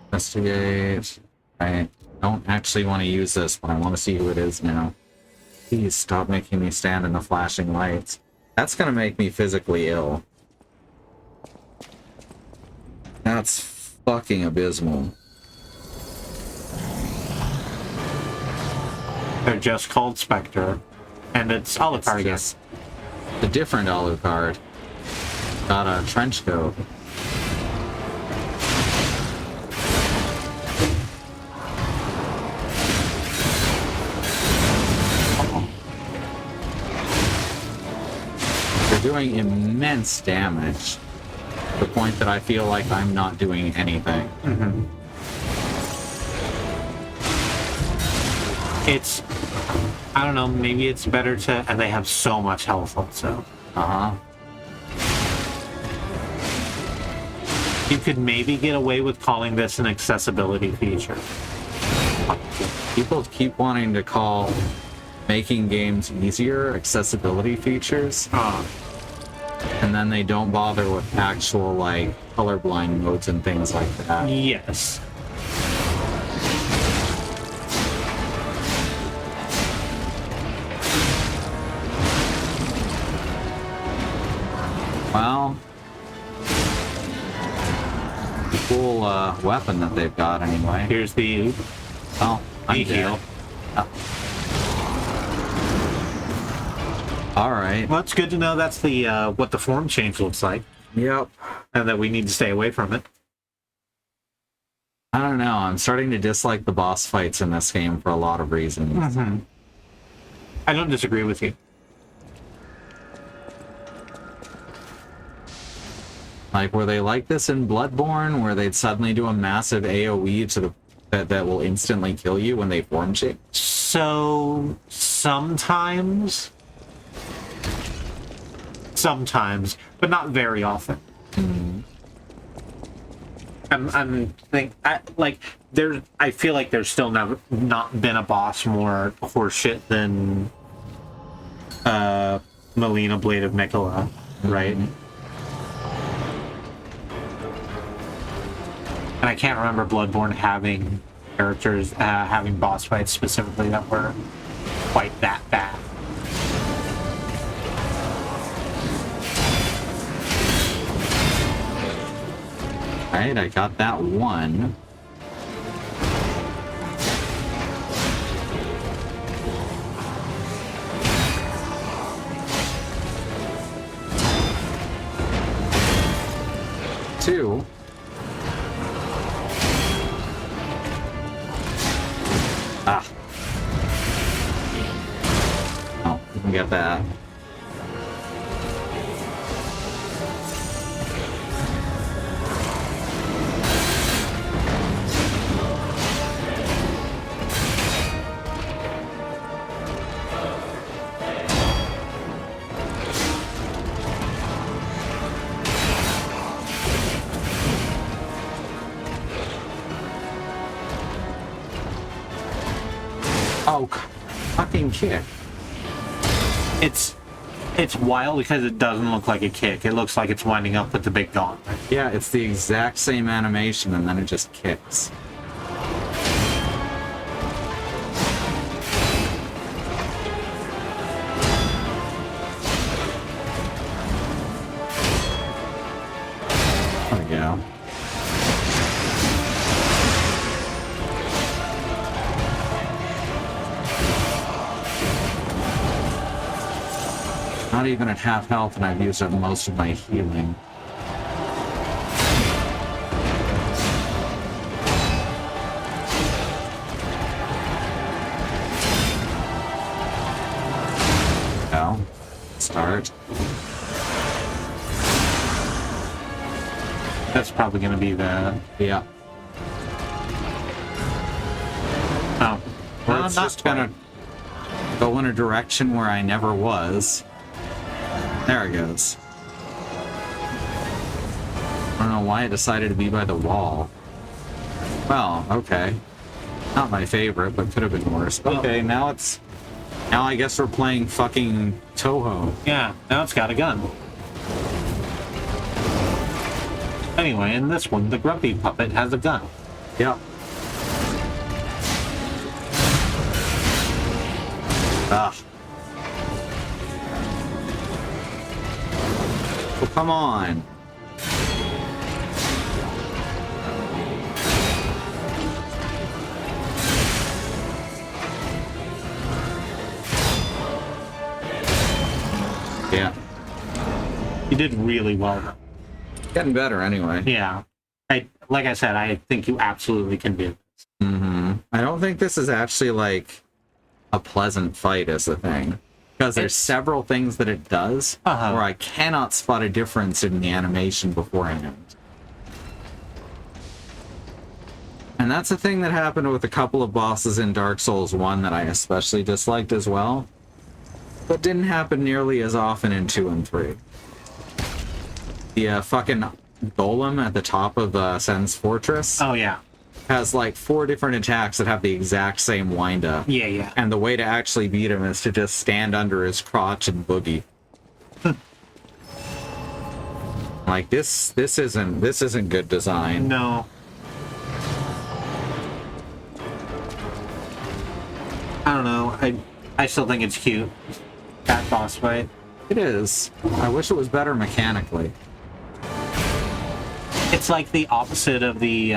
Investigate. I don't actually want to use this, but I want to see who it is now. Please stop making me stand in the flashing lights. That's gonna make me physically ill. That's fucking abysmal. They're just called Spectre. And it's Alucard again. Just a different Alucard. Got a trench coat. They're doing immense damage. To the point that I feel like I'm not doing anything. It's, I don't know, maybe it's better to, and they have so much health also. You could maybe get away with calling this an accessibility feature. People keep wanting to call making games easier accessibility features, and then they don't bother with actual, like, colorblind modes and things like that. Yes. Well, cool weapon that they've got anyway. Here's the Oh, I'm heal. dead. All right. Well, it's good to know that's the what the form change looks like, Yep. and that we need to stay away from it. I don't know. I'm starting to dislike the boss fights in this game for a lot of reasons. I don't disagree with you. Like, were they like this in Bloodborne, where they'd suddenly do a massive AoE to the that will instantly kill you when they form change? So sometimes, but not very often. I feel like there's still never not been a boss more horseshit than Melina Blade of Mikola, right? And I can't remember Bloodborne having characters, having boss fights specifically that were quite that bad. Alright, I got that one. Two. Ah. Oh, we can get that. Oh, fucking kick. It's wild because it doesn't look like a kick. It looks like it's winding up with the big gauntlet. Yeah, it's the exact same animation and then it just kicks. There we go. Not even at half health, and I've used up most of my healing. Go. Start. That's probably going to be the... Yeah. Oh. Or No, it's not just gonna go in a direction where I never was. There it goes. I don't know why it decided to be by the wall. Well, okay. Not my favorite, but could have been worse. Okay, now it's... Now I guess we're playing fucking Toho. Yeah, now it's got a gun. Anyway, in this one, the Grumpy puppet has a gun. Yep. Ah. Oh, come on. Yeah. You did really well, though. Getting better anyway. Yeah. Like I said, I think you absolutely can do this. Mm-hmm. I don't think this is actually like a pleasant fight is the thing. Because there's several things that it does where I cannot spot a difference in the animation beforehand. And that's a thing that happened with a couple of bosses in Dark Souls 1 that I especially disliked as well. But didn't happen nearly as often in 2 and 3. The fucking golem at the top of Sen's Fortress Oh, yeah. has like 4 different attacks that have the exact same wind-up. Yeah, yeah. And the way to actually beat him is to just stand under his crotch and boogie. Like this isn't good design. No. I don't know. I still think it's cute. That boss fight. It is. I wish it was better mechanically. It's like the opposite of the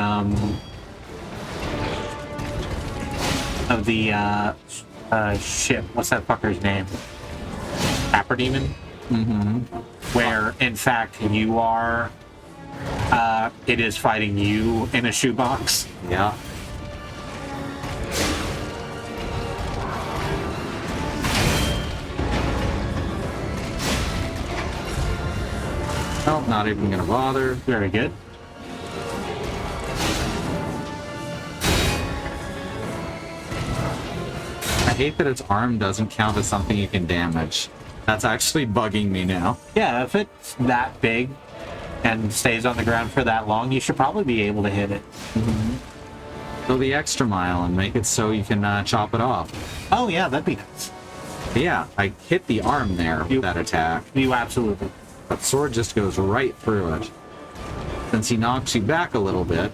shit. What's that fucker's name? Tapper Demon? Mm-hmm. Where in fact you are it is fighting you in a shoebox. Yeah. Well, not even gonna bother. Very good. I hate that its arm doesn't count as something you can damage. That's actually bugging me now. Yeah, if it's that big and stays on the ground for that long, you should probably be able to hit it. Go the extra mile and make it so you can chop it off. Oh yeah, that'd be nice. Yeah, I hit the arm there with that attack. You absolutely. But sword just goes right through it. Since he knocks you back a little bit.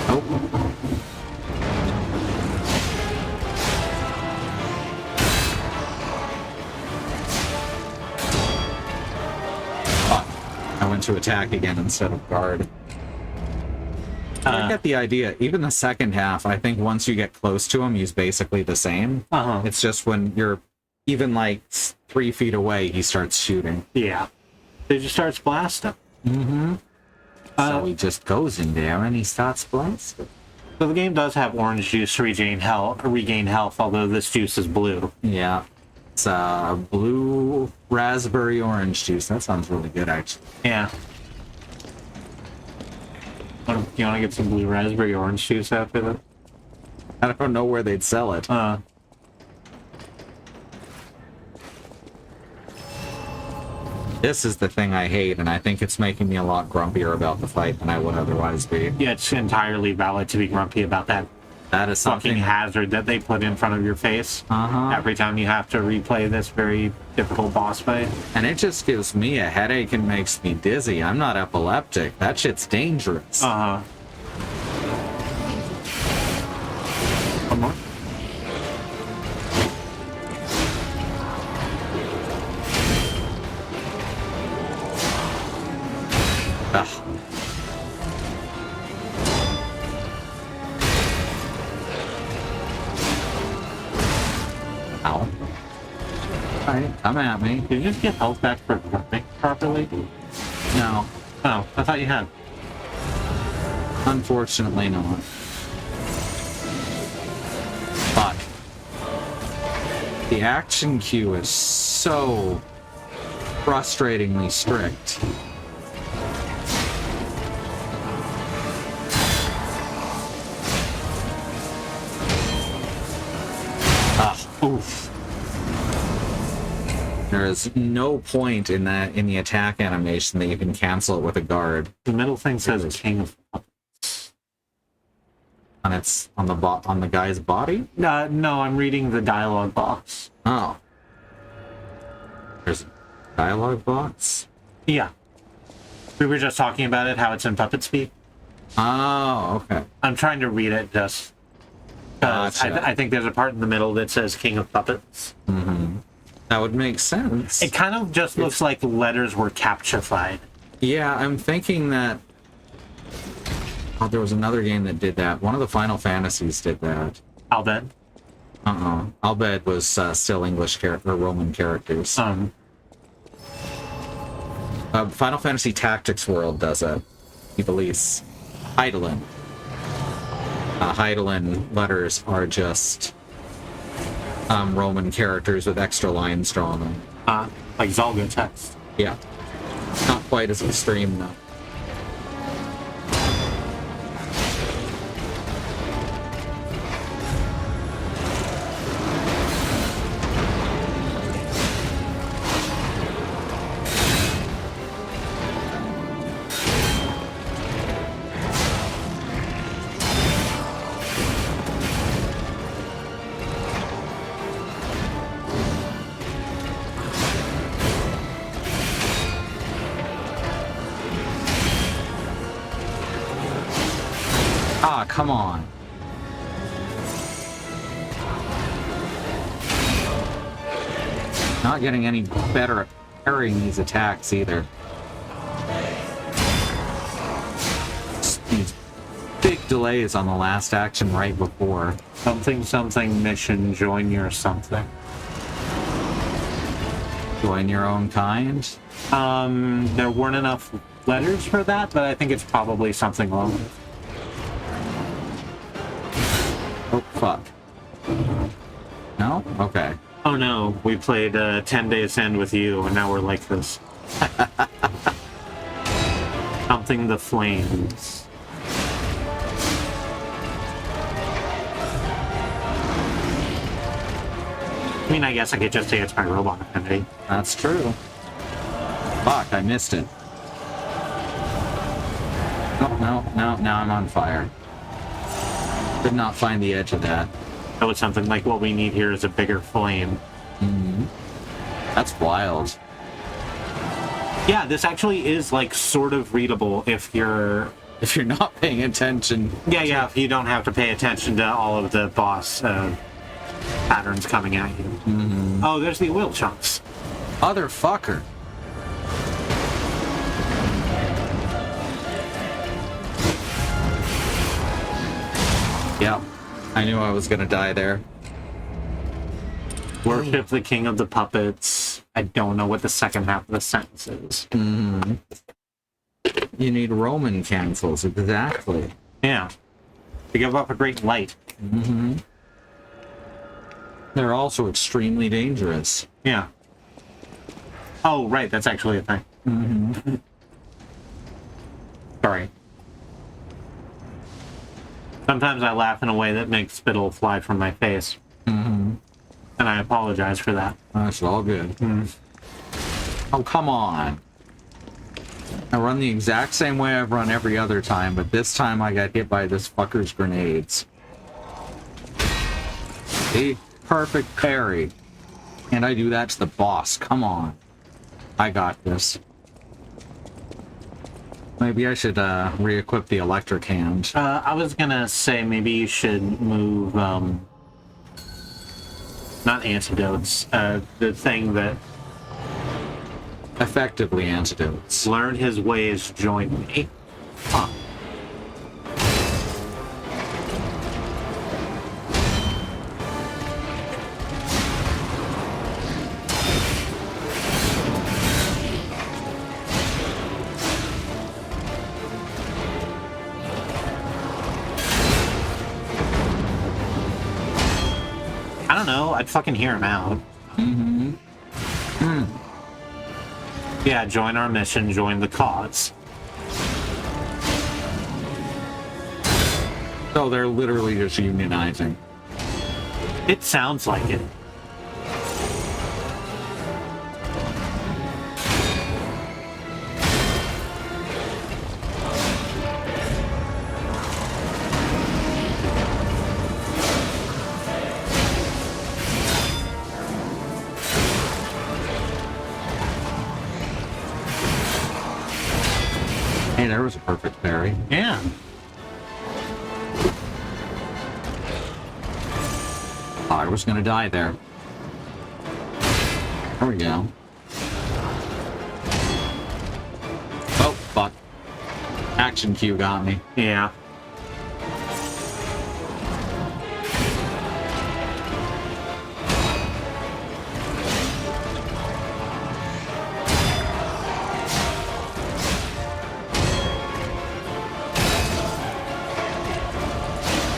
Oh. to attack again instead of guard. I get the idea. Even the second half, I think once you get close to him, he's basically the same. It's just when you're even like 3 feet away, he starts shooting. Yeah. He just starts blasting. So he just goes in there and he starts blasting. So the game does have orange juice to regain health, although this juice is blue. Yeah. It's blue raspberry orange juice. That sounds really good, actually. Yeah. You want to get some blue raspberry orange juice after that? I don't know where they'd sell it. This is the thing I hate, and I think it's making me a lot grumpier about the fight than I would otherwise be. Yeah, it's entirely valid to be grumpy about that That is something. fucking hazard that they put in front of your face every time you have to replay this very difficult boss fight. And it just gives me a headache and makes me dizzy. I'm not epileptic. That shit's dangerous. One more. Ugh. Ow. Alright, come at me. Did you just get health back for jumping properly? No, Oh, I thought you had. unfortunately not. Fuck. The action queue is so frustratingly strict. Oof. There is no point in the attack animation that you can cancel it with a guard. The middle thing says King of... And it's on the guy's body? No, I'm reading the dialogue box. Oh. There's a dialogue box? Yeah. We were just talking about it, how it's in puppet speed. Oh, okay. I'm trying to read it just... Gotcha. I think there's a part in the middle that says King of Puppets. That would make sense. It kind of just looks like letters were captified. Yeah, I'm thinking that... Oh, there was another game that did that. One of the Final Fantasies did that. I'll bet. Albed was still English or Roman characters. Final Fantasy Tactics World does it. Ivalice. Hydaelyn. Hydaelyn letters are just Roman characters with extra lines drawn on them. Like Zalga text. Yeah. Not quite as extreme, though. Ah, come on. Not getting any better at parrying these attacks either. These big delays on the last action right before. Something mission, join your something. Join your own kind? There weren't enough letters for that, but I think it's probably something long. Oh, fuck. No? Okay. Oh no, we played 10 Days End with you, and now we're like this. Something the flames. I mean, I guess I could just say it's my robot affinity. That's true. Fuck, I missed it. No, now I'm on fire. Did not find the edge of that. So it's something like what we need here is a bigger flame. That's wild. Yeah, this actually is like sort of readable if you're... If you're not paying attention. Yeah, if you don't have to pay attention to all of the boss patterns coming at you. Oh, there's the oil chunks. Motherfucker. Yep. I knew I was gonna die there. Worship the king of the puppets. I don't know what the second half of the sentence is. You need Roman cancels, exactly. Yeah. To give up a great light. They're also extremely dangerous. Yeah. Oh, right. That's actually a thing. Sorry. Sometimes I laugh in a way that makes spittle fly from my face. And I apologize for that. That's all good. Oh, come on. I run the exact same way I've run every other time, but this time I got hit by this fucker's grenades. See? Perfect parry. And I do that to the boss. Come on. I got this. Maybe I should re-equip the electric hand. I was gonna say maybe you should move, not antidotes, the thing that Effectively antidotes. learn his ways, join me. Huh. I don't know, I'd fucking hear him out. Yeah, join our mission, join the cause. So they're literally just unionizing. It sounds like it. Hey, there was a perfect parry. Yeah. Oh, I was gonna die there. There we go. Oh, fuck. Action cue got me. Yeah.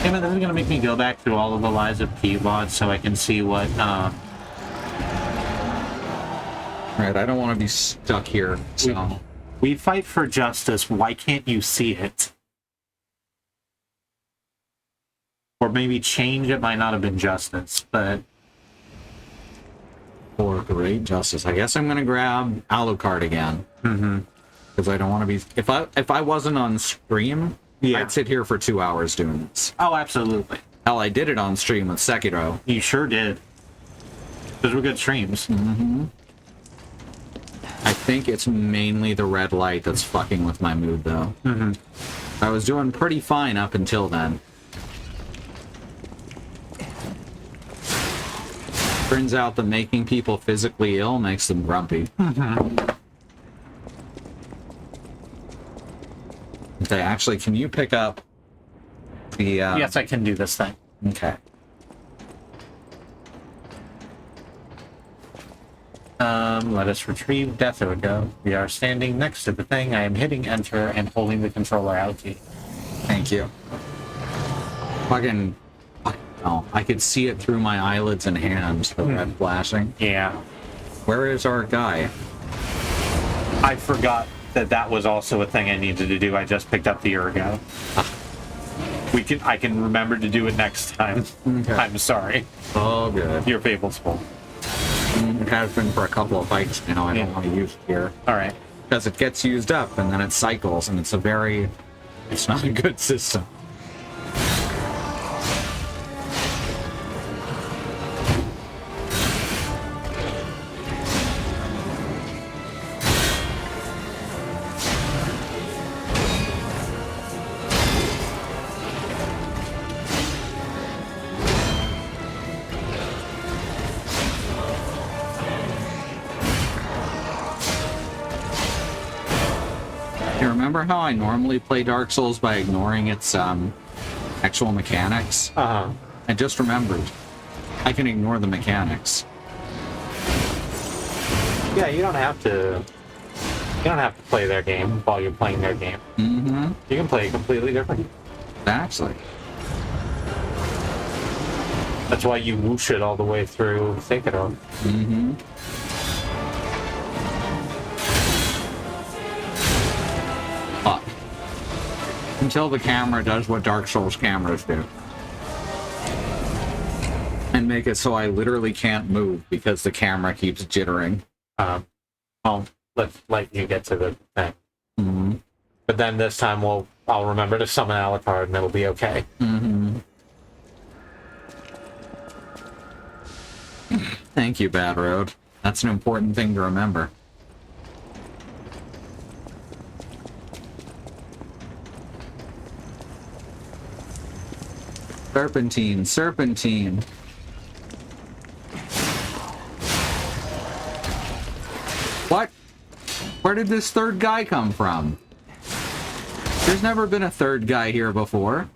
Damn it, this is gonna make me go back through all of the Lies of P VODs so I can see what, Right, I don't want to be stuck here, so... we fight for justice, why can't you see it? Or maybe change, it might not have been justice, but... For great justice. I guess I'm gonna grab Alucard again. Because I don't want to be... If I wasn't on stream, Yeah. I'd sit here for 2 hours doing this. Oh, absolutely. Hell, I did it on stream with Sekiro. You sure did. Those were good streams. I think it's mainly the red light that's fucking with my mood, though. I was doing pretty fine up until then. Turns out that making people physically ill makes them grumpy. Okay, actually, can you pick up the... Yes, I can do this thing. Okay. Let us retrieve Death. There we go. We are standing next to the thing. I am hitting enter and holding the controller out key. Thank you. Fucking... Oh, I could see it through my eyelids and hands, the red flashing. Yeah. Where is our guy? I forgot that that was also a thing I needed to do. I just picked up the year ago. I can remember to do it next time. Okay. I'm sorry. Oh, good. Your fable's full. It has been for a couple of fights now. I don't want to use it here. Alright. Because it gets used up, and then it cycles, and it's a very... It's not a good system. You remember how I normally play Dark Souls by ignoring its actual mechanics. Uh-huh. I just remembered. I can ignore the mechanics. Yeah, you don't have to play their game while you're playing their game. Mm-hmm. You can play completely different. Actually. That's why you whoosh it all the way through Sekiro. Mm-hmm. Fuck. Until the camera does what Dark Souls cameras do. And make it so I literally can't move because the camera keeps jittering. I'll let you get to the thing. Mm-hmm. But then this time I'll remember to summon Alucard and it'll be okay. Mm-hmm. Thank you, Bad Road. That's an important thing to remember. Serpentine, serpentine. What? Where did this third guy come from? There's never been a third guy here before.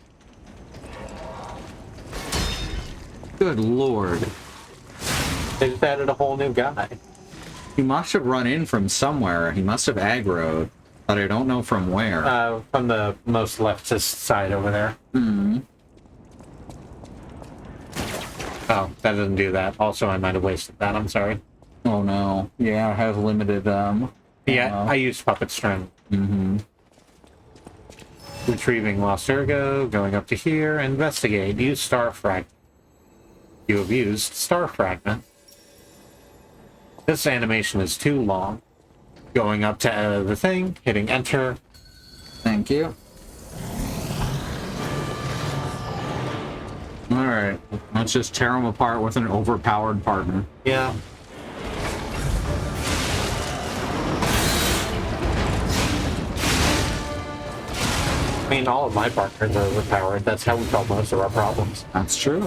Good lord. They just added a whole new guy. He must have run in from somewhere. He must have aggroed, but I don't know from where. From the most leftist side over there. Hmm. Oh, that doesn't do that. Also, I might have wasted that. I'm sorry. Oh no. Yeah, I have limited, Yeah, I used Puppet String. Mm-hmm. Retrieving Lost Ergo, going up to here, investigate, use Star Fragment. You have used Star Fragment. This animation is too long. Going up to the thing, hitting enter. Thank you. Alright, let's just tear him apart with an overpowered partner. Yeah. I mean, all of my partners are overpowered. That's how we solve most of our problems. That's true.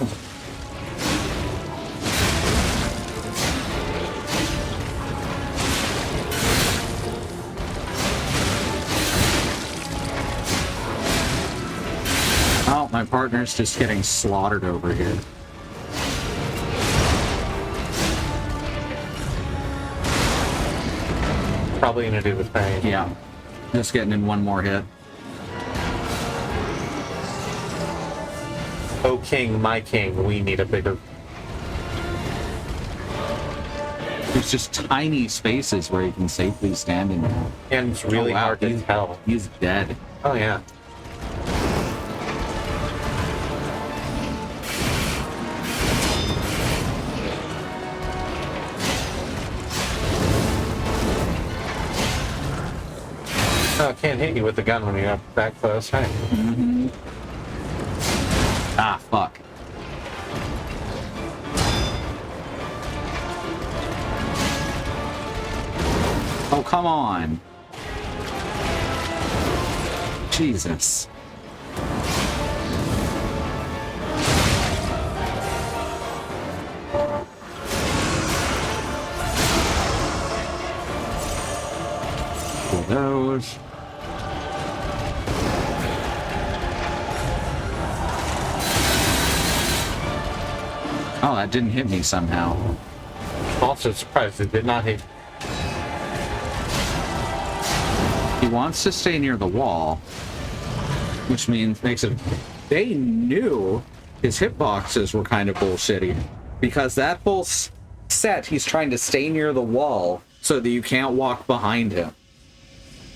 Oh, my partner's just getting slaughtered over here. Probably gonna do the same. Yeah. Just getting in one more hit. Oh king, my king, we need a bigger... There's just tiny spaces where you can safely stand in there. And it's really Oh, wow, hard to tell. He's dead. Oh yeah. Oh, I can't hit you with the gun when you're up that close. Hey. Mm-hmm. Ah, fuck. Oh, come on. Jesus. Pull those. Oh, that didn't hit me somehow. Also surprised it did not hit. He wants to stay near the wall, which makes it... They knew his hitboxes were kind of bullshitty, because that whole set, he's trying to stay near the wall so that you can't walk behind him.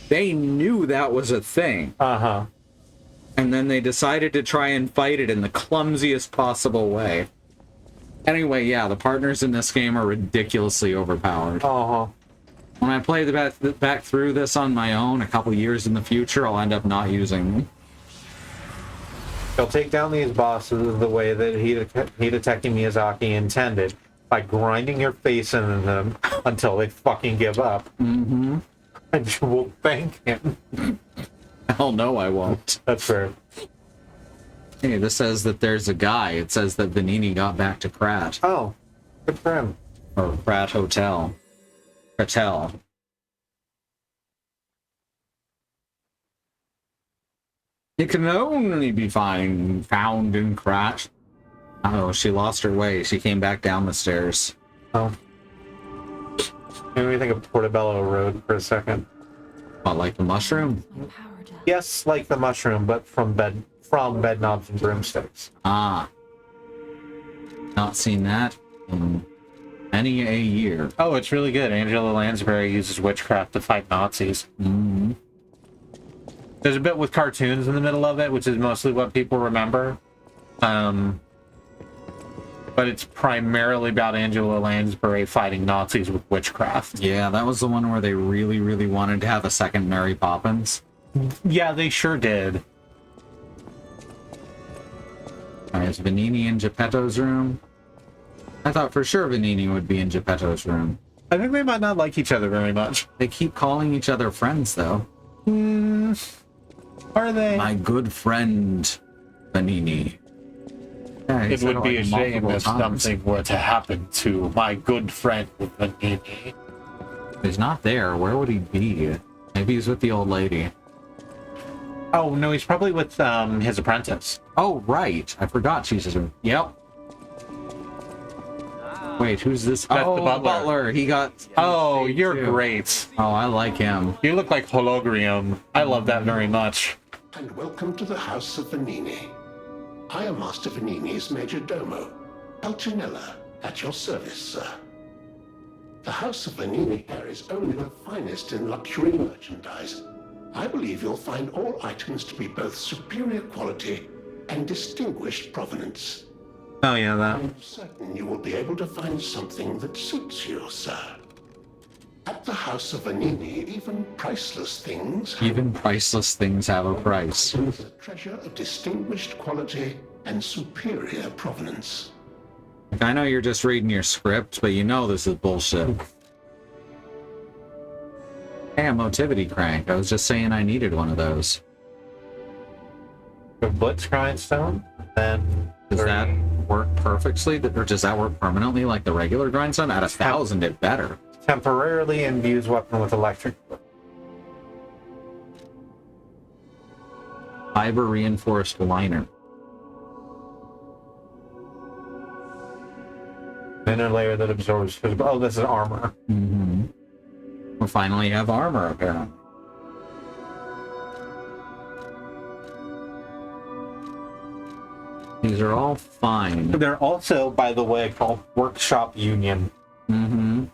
They knew that was a thing. Uh-huh. And then they decided to try and fight it in the clumsiest possible way. Anyway, yeah, the partners in this game are ridiculously overpowered. Uh-huh. When I play back through this on my own a couple years in the future, I'll end up not using them. He'll take down these bosses the way that Hideteki Miyazaki intended, by grinding your face into them until they fucking give up. Mm-hmm. And you will thank him. Hell no, I won't. That's fair. Hey, this says that there's a guy. It says that Venini got back to Krat. Oh, good for him. Or Krat Hotel. Kratel. It can only be found in Crash. Oh, she lost her way. She came back down the stairs. Oh. Made me think of Portobello Road for a second. What, like the mushroom? My power to Yes, like the mushroom, but from bed knobs and broomsticks. Ah. Not seen that in many a year. Oh, it's really good. Angela Lansbury uses witchcraft to fight Nazis. Mm-hmm. There's a bit with cartoons in the middle of it, which is mostly what people remember. But it's primarily about Angela Lansbury fighting Nazis with witchcraft. Yeah, that was the one where they really, really wanted to have a second Mary Poppins. Yeah, they sure did. Is Vanini in Geppetto's room? I thought for sure Vanini would be in Geppetto's room. I think they might not like each other very much. They keep calling each other friends, though. Are they? My good friend, Vanini. Yeah, he It said would be a like shame multiple if times. something were to happen to my good friend Vanini. He's not there. Where would he be? Maybe he's with the old lady. Oh, no, he's probably with his apprentice. Oh, right. I forgot she's his... Yep. Wait, who's this? That's Oh, the butler. He got... Oh, saved you're too. great. Oh, I like him. You look like Hologram. I love that very much. And welcome to the House of Vanini. I am Master Vanini's Major Domo, Pulcinella, at your service, sir. The House of Vanini carries only the finest in luxury merchandise. I believe you'll find all items to be both superior quality and distinguished provenance. Oh, yeah, that. I'm certain you will be able to find something that suits you, sir. At the House of Vanini, even priceless things have Even priceless things have a price. a treasure of distinguished quality and superior provenance. Like, I know you're just reading your script, but you know this is bullshit. Hey, a motivity crank. I was just saying I needed one of those. The Blitz grindstone, then Does that work perfectly? Or does that work permanently like the regular grindstone? At 1,000, it better. temporarily imbues weapon with electric. Fiber reinforced liner. Inner layer that absorbs physical. Oh, this is armor. Mm-hmm. We finally have armor, apparently. These are all fine. They're also, by the way, called Workshop Union. Mm-hmm.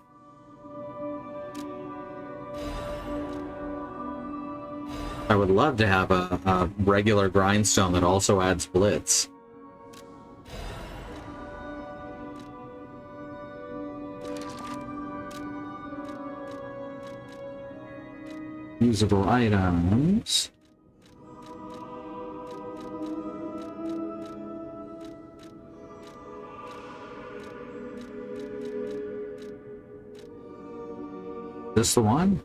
I would love to have a regular grindstone that also adds blitz. Usable items. This the one?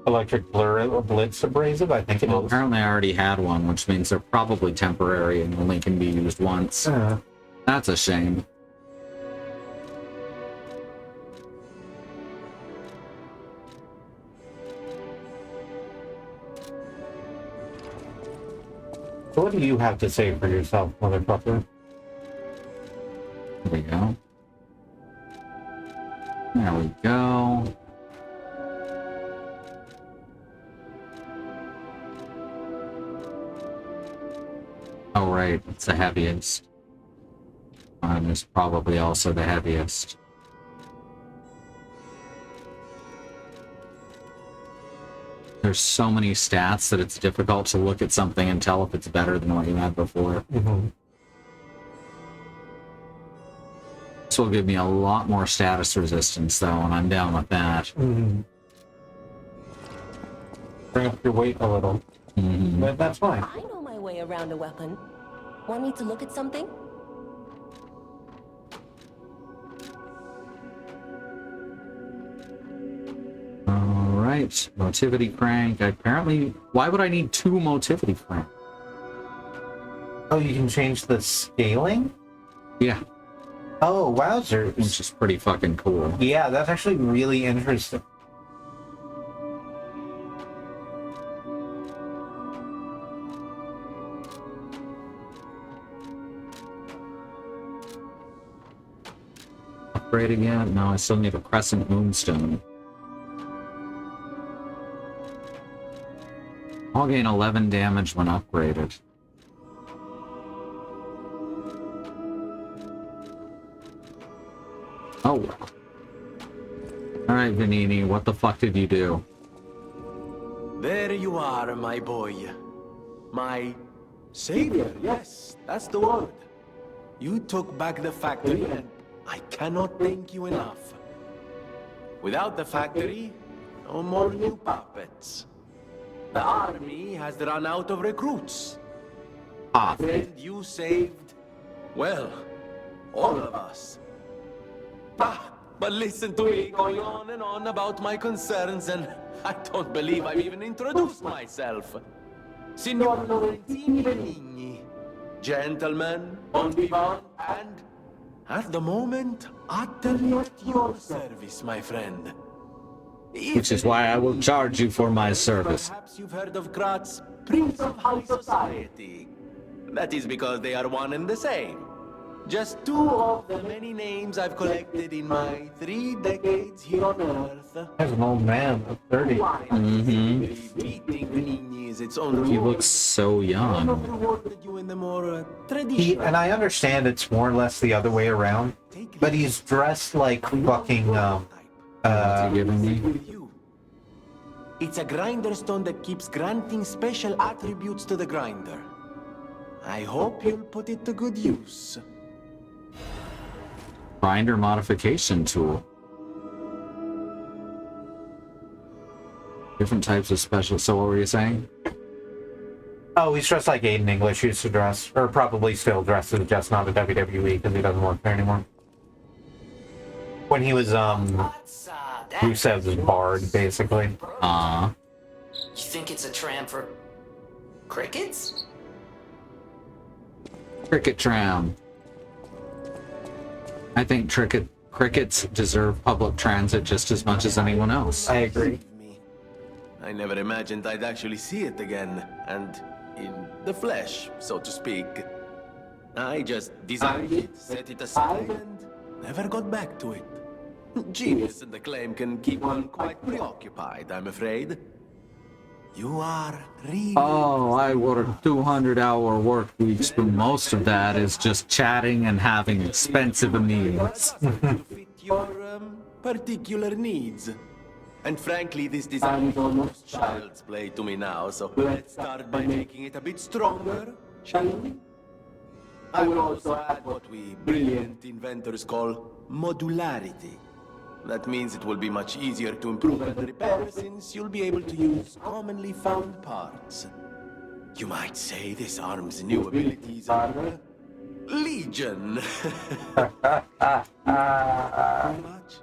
Electric Blitz Abrasive, I think it Well, is. apparently I already had one, which means they're probably temporary and only can be used once. That's a shame. So what do you have to say for yourself, motherfucker? There we go. There we go. Oh, right. It's the heaviest. And it's probably also the heaviest. There's so many stats that it's difficult to look at something and tell if it's better than what you had before. Mm-hmm. This will give me a lot more status resistance, though, and I'm down with that. Mm-hmm. Bring up your weight a little. Mm-hmm. But that's fine. I know my way around a weapon. Want me to look at something? Alright, motivity crank. Apparently, why would I need two motivity crank? Oh, you can change the scaling? Yeah, Oh, wowzers. which is pretty fucking cool. Yeah, that's actually really interesting. upgraded yet? No, I still need a Crescent Moonstone. I'll gain 11 damage when upgraded. Oh well. Alright, Venini, what the fuck did you do? There you are, my boy. My savior, yes, that's the word. You took back the factory, and I cannot thank you enough. Without the factory, no more new puppets. The army has run out of recruits. And you saved, well, all of us. But listen to me going on and on about my concerns, and I don't believe I've even introduced myself. Signor Lorenzini Benigni, gentleman, bon vivant, and at the moment, utterly at your service, my friend. Which is why I will charge you for my service. Perhaps you've heard of Kratz, Prince of High Society. That is because they are one and the same. Just two of the many names I've collected in my 3 decades here on Earth. As an old man of 30. Beating Benigni is its own He reward. looks so I've young. rewarded you in the more traditional. And I understand it's more or less the other way around, but he's dressed like fucking, What's he giving me? with you. It's a grinder stone that keeps granting special attributes to the grinder. I hope you'll put it to good use. Grinder modification tool. Different types of special. So what were you saying? Oh, he's dressed like Aiden English used to dress, or probably still dresses, just not at WWE because he doesn't work there anymore. When he was, Rusev's bard, basically. You think it's a tram for crickets? Cricket tram. I think crickets deserve public transit just as much as anyone else. I agree. I never imagined I'd actually see it again, and in the flesh, so to speak. I just designed it, set it aside, and never got back to it. Genius and acclaim can keep one quite preoccupied, I'm afraid. You are really... Oh, I work 200-hour work weeks, but most of that is just chatting and having expensive meals. fit your particular needs. And frankly, this design is almost child's play to me now, so let's start by making it a bit stronger, shall we? I will also add what we brilliant inventors call modularity. That means it will be much easier to improve and repair since you'll be able to use commonly found parts. You might say this arm's new abilities are legion. Too much?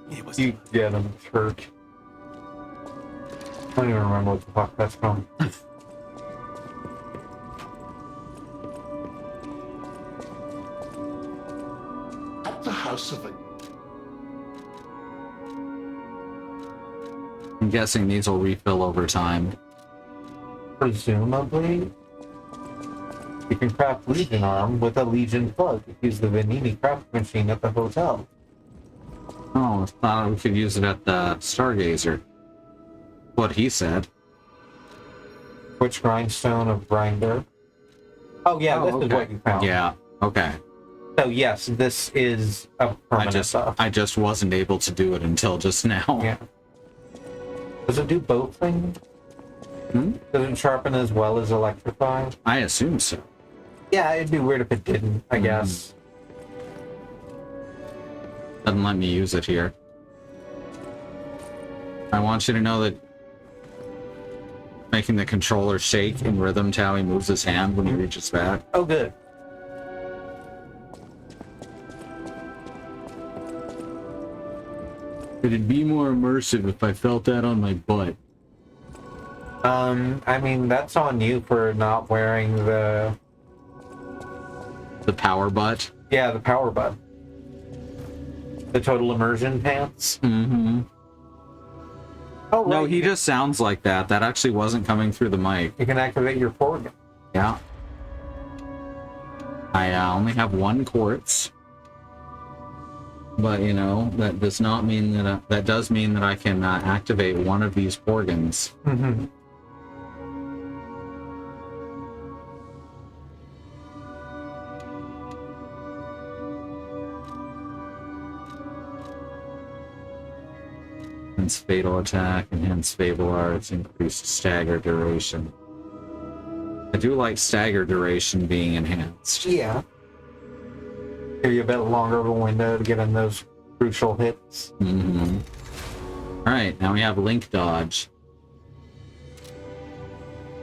It was You get him, church. I don't even remember what the fuck that's from. At the House of... I'm guessing these will refill over time. Presumably, you can craft Legion arm with a Legion plug. Use the Venini craft machine at the hotel. Oh, I thought we could use it at the Stargazer. What he said. Which grindstone of grinder? Oh yeah, this is what you found. Yeah, okay. So yes, this is a permanent stuff. I just wasn't able to do it until just now. Yeah. Does it do both things? Does it sharpen as well as electrify? I assume so. Yeah, it'd be weird if it didn't, I guess. Doesn't let me use it here. I want you to know that making the controller shake in rhythm to how he moves his hand when he reaches back. Oh, good. It'd be more immersive if I felt that on my butt. I mean, that's on you for not wearing the power butt? Yeah, the power butt. The total immersion pants. Mm-hmm. Oh, right. No, he just sounds like that. That actually wasn't coming through the mic. You can activate your fork. Yeah. I only have 1 quartz. But you know, that does not mean that that does mean that I can activate one of these organs. Mm-hmm. Enhance fatal attack, enhance fable arts, increased stagger duration. I do like stagger duration being enhanced. Yeah. Give you a bit longer of a window to get in those crucial hits. Mm-hmm. Alright, now we have link dodge.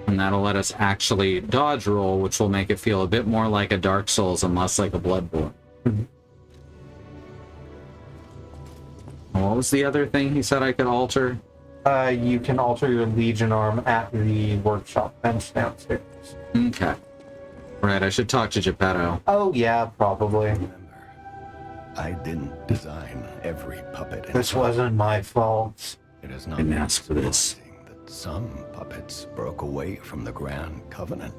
And that'll let us actually dodge roll, which will make it feel a bit more like a Dark Souls and less like a Bloodborne. Mm-hmm. What was the other thing he said I could alter? You can alter your Legion arm at the workshop bench downstairs. Okay. Right, I should talk to Geppetto. Oh, yeah, probably. Remember, I didn't design every puppet. This wasn't my fault. It is not Didn't ask for this. surprising that some puppets broke away from the Grand Covenant.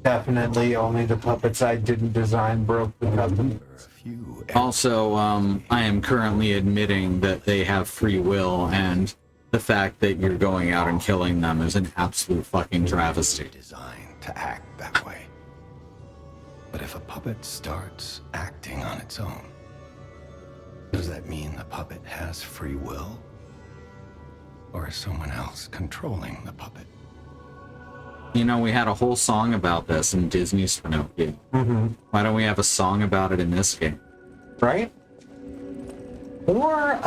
Definitely only the puppets I didn't design broke the covenant. A few Also, I am currently admitting that they have free will, and the fact that you're going out and killing them is an absolute fucking travesty. designed to act that way. But if a puppet starts acting on its own, does that mean the puppet has free will? Or is someone else controlling the puppet? You know, we had a whole song about this in Disney's Pinocchio. Mm-hmm. Why don't we have a song about it in this game? Right? Or,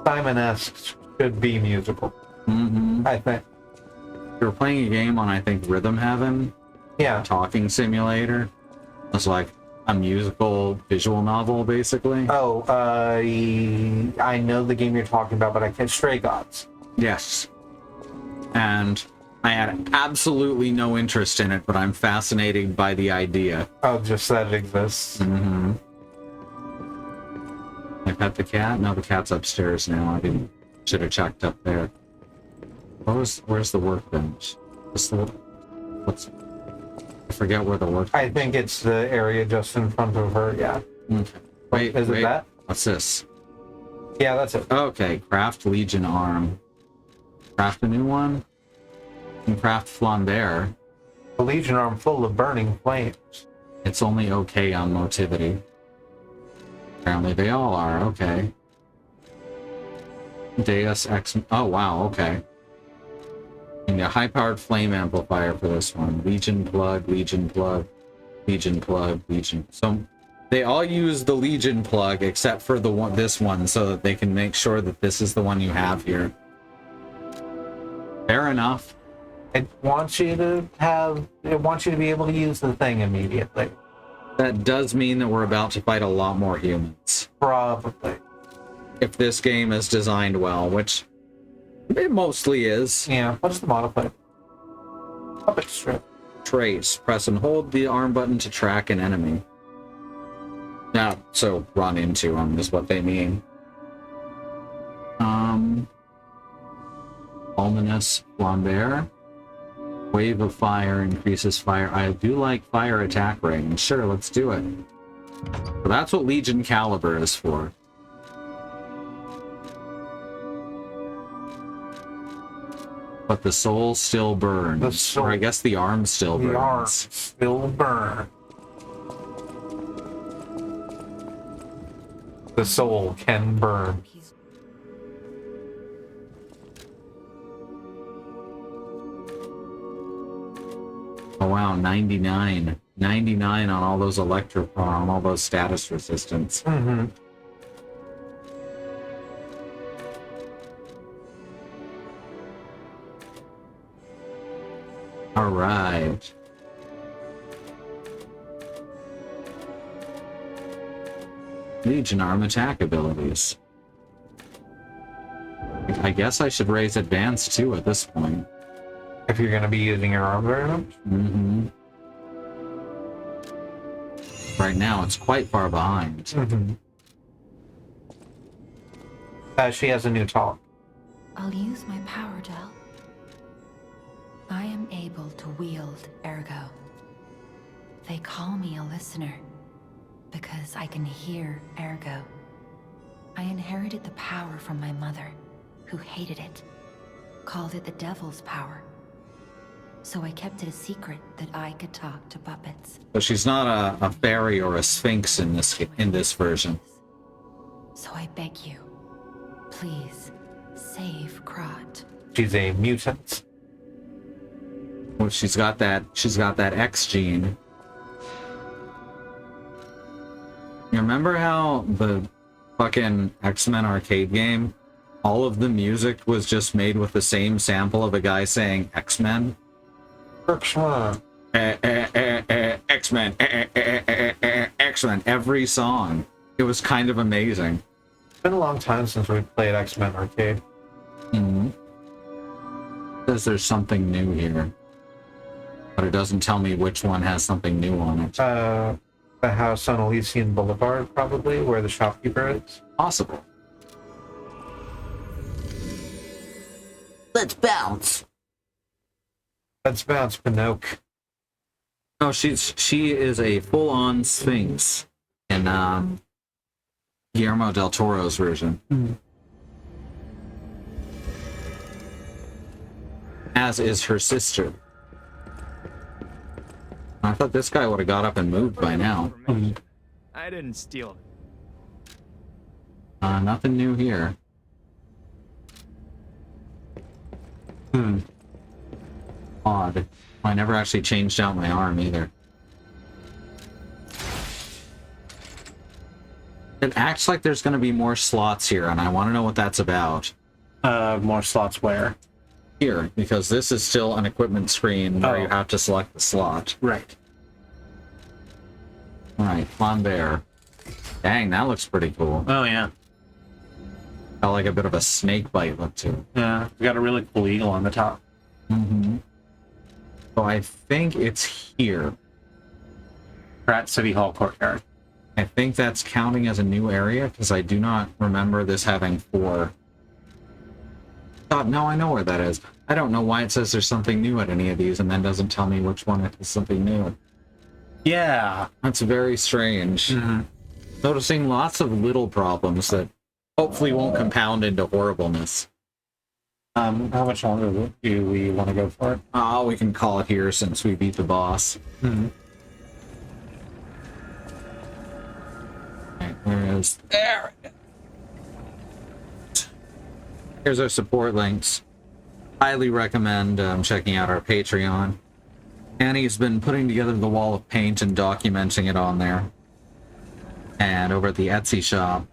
Simon-esque should be musical. Mm-hmm. I think. We were playing a game on, I think, Rhythm Heaven, Yeah. Talking Simulator. It's like a musical visual novel, basically. Oh, I know the game you're talking about, but I can't. Stray Gods. Yes. And I had absolutely no interest in it, but I'm fascinated by the idea. Oh, just that it exists. Mm-hmm. I pet the cat? No, the cat's upstairs now. I didn't. Should have checked up there. Where's the workbench? What's I forget where the work. I think it's the area just in front of her, yeah. Okay. Wait, Is it wait. that? What's this? Yeah, that's it. Okay, craft Legion arm. Craft a new one? And craft Flambear. A Legion arm full of burning flames. It's only okay on motivity. Apparently they all are, okay. Deus Ex... Oh, wow, okay. And a high-powered flame amplifier for this one. Legion plug, Legion plug, Legion plug, Legion... So, they all use the Legion plug except for the one, this one, so that they can make sure that this is the one you have here. Fair enough. It wants you to be able to use the thing immediately. That does mean that we're about to fight a lot more humans. Probably. If this game is designed well, which it mostly is. Yeah, what's the modifier? Puppet strip. Trace. Press and hold the arm button to track an enemy. Now, so run into them is what they mean. Ominous Flambear. Wave of fire increases fire. I do like fire attack range. Sure, let's do it. So that's what Legion Caliber is for. But the soul still burns. The soul- Or I guess the arm still burns. The arms still burn. The soul can burn. Oh wow, 99. 99 on all those on all those status resistance. Mm-hmm. Alright. Legion arm attack abilities. I guess I should raise advanced too at this point. If you're going to be using your arm very much. Mm-hmm. Right now, it's quite far behind. Mm-hmm. She has a new talk. I'll use my power to help. I am able to wield Ergo. They call me a listener because because I can hear ergo. I inherited the power from my mother, who hated it. Called it the devil's power. So I kept it a secret that I could talk to puppets. But she's not a fairy or a sphinx in this version. So I beg you, please, save Krat. She's a mutant. Well, she's got that X gene. You remember how the fucking X-Men arcade game, all of the music was just made with the same sample of a guy saying X-Men? X-Men. X-Men. X-Men. Every song. It was kind of amazing. It's been a long time since we played X-Men arcade. Mm-hmm. Says there's something new here. But it doesn't tell me which one has something new on it. The house on Elysian Boulevard, probably, where the shopkeeper is. Possible. Let's bounce. Let's bounce, Pinocchio. No, she is a full-on Sphinx in Guillermo del Toro's version. As is her sister. I thought this guy would have got up and moved by now. I didn't steal it. Nothing new here. Odd. I never actually changed out my arm either. It acts like there's going to be more slots here, and I want to know what that's about. More slots where? Here, because this is still an equipment screen where you have to select the slot. Right. Alright, Flambear. Dang, that looks pretty cool. Oh, yeah. Got like a bit of a snake bite look to it. Yeah, we got a really cool eagle on the top. Mm-hmm. So I think it's here. Krat City Hall courtyard. I think that's counting as a new area, because I do not remember this having 4. God, no, I know where that is. I don't know why it says there's something new at any of these and then doesn't tell me which one is something new. Yeah. That's very strange. Mm-hmm. Noticing lots of little problems that hopefully won't compound into horribleness. How much longer do we want to go for it? We can call it here since we beat the boss. Mm-hmm. Right, where is... There! Here's our support links. Highly recommend checking out our Patreon. Annie's been putting together the wall of paint and documenting it on there. And over at the Etsy shop,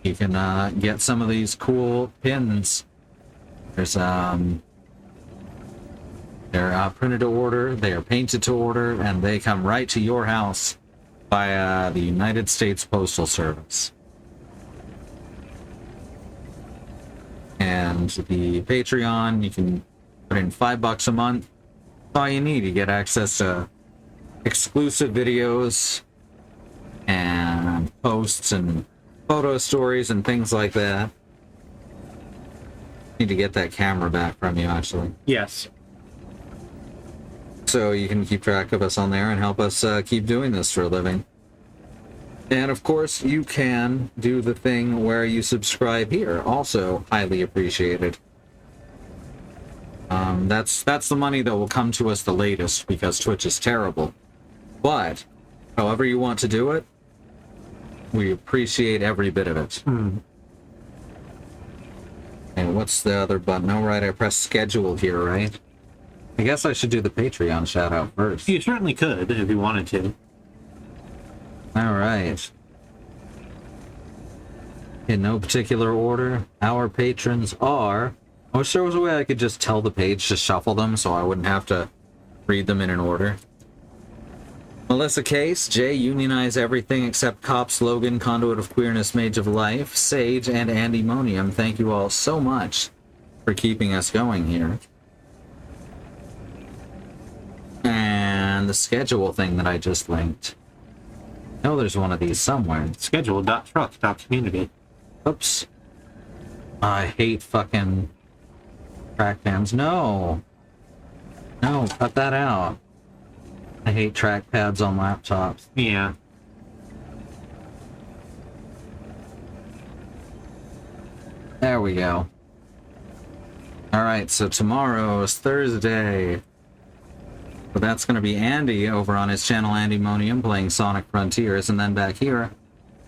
you can get some of these cool pins. There's they're printed to order, they are painted to order, and they come right to your house via the United States Postal Service. And the Patreon, you can put in $5 a month. That's all you need. You get access to exclusive videos and posts and photo stories and things like that. Need to get that camera back from you, actually. Yes. So you can keep track of us on there and help us keep doing this for a living. And of course, you can do the thing where you subscribe here. Also highly appreciated. That's the money that will come to us the latest because Twitch is terrible. But however you want to do it, we appreciate every bit of it. And what's the other button? Oh, right, I press schedule here, right? I guess I should do the Patreon shout out first. You certainly could if you wanted to. All right. In no particular order, our patrons are... I wish there was a way I could just tell the page to shuffle them so I wouldn't have to read them in an order. Melissa Case, Jay, Unionize Everything Except Cop Slogan, Conduit of Queerness, Mage of Life, Sage, and Andymonium. Thank you all so much for keeping us going here. And the schedule thing that I just linked. I know there's one of these somewhere. Schedule.truck.community. Oops. I hate fucking trackpads. No. No, cut that out. I hate trackpads on laptops. Yeah. There we go. Alright, so tomorrow is Thursday. So that's going to be Andy over on his channel, Andymonium, playing Sonic Frontiers. And then back here,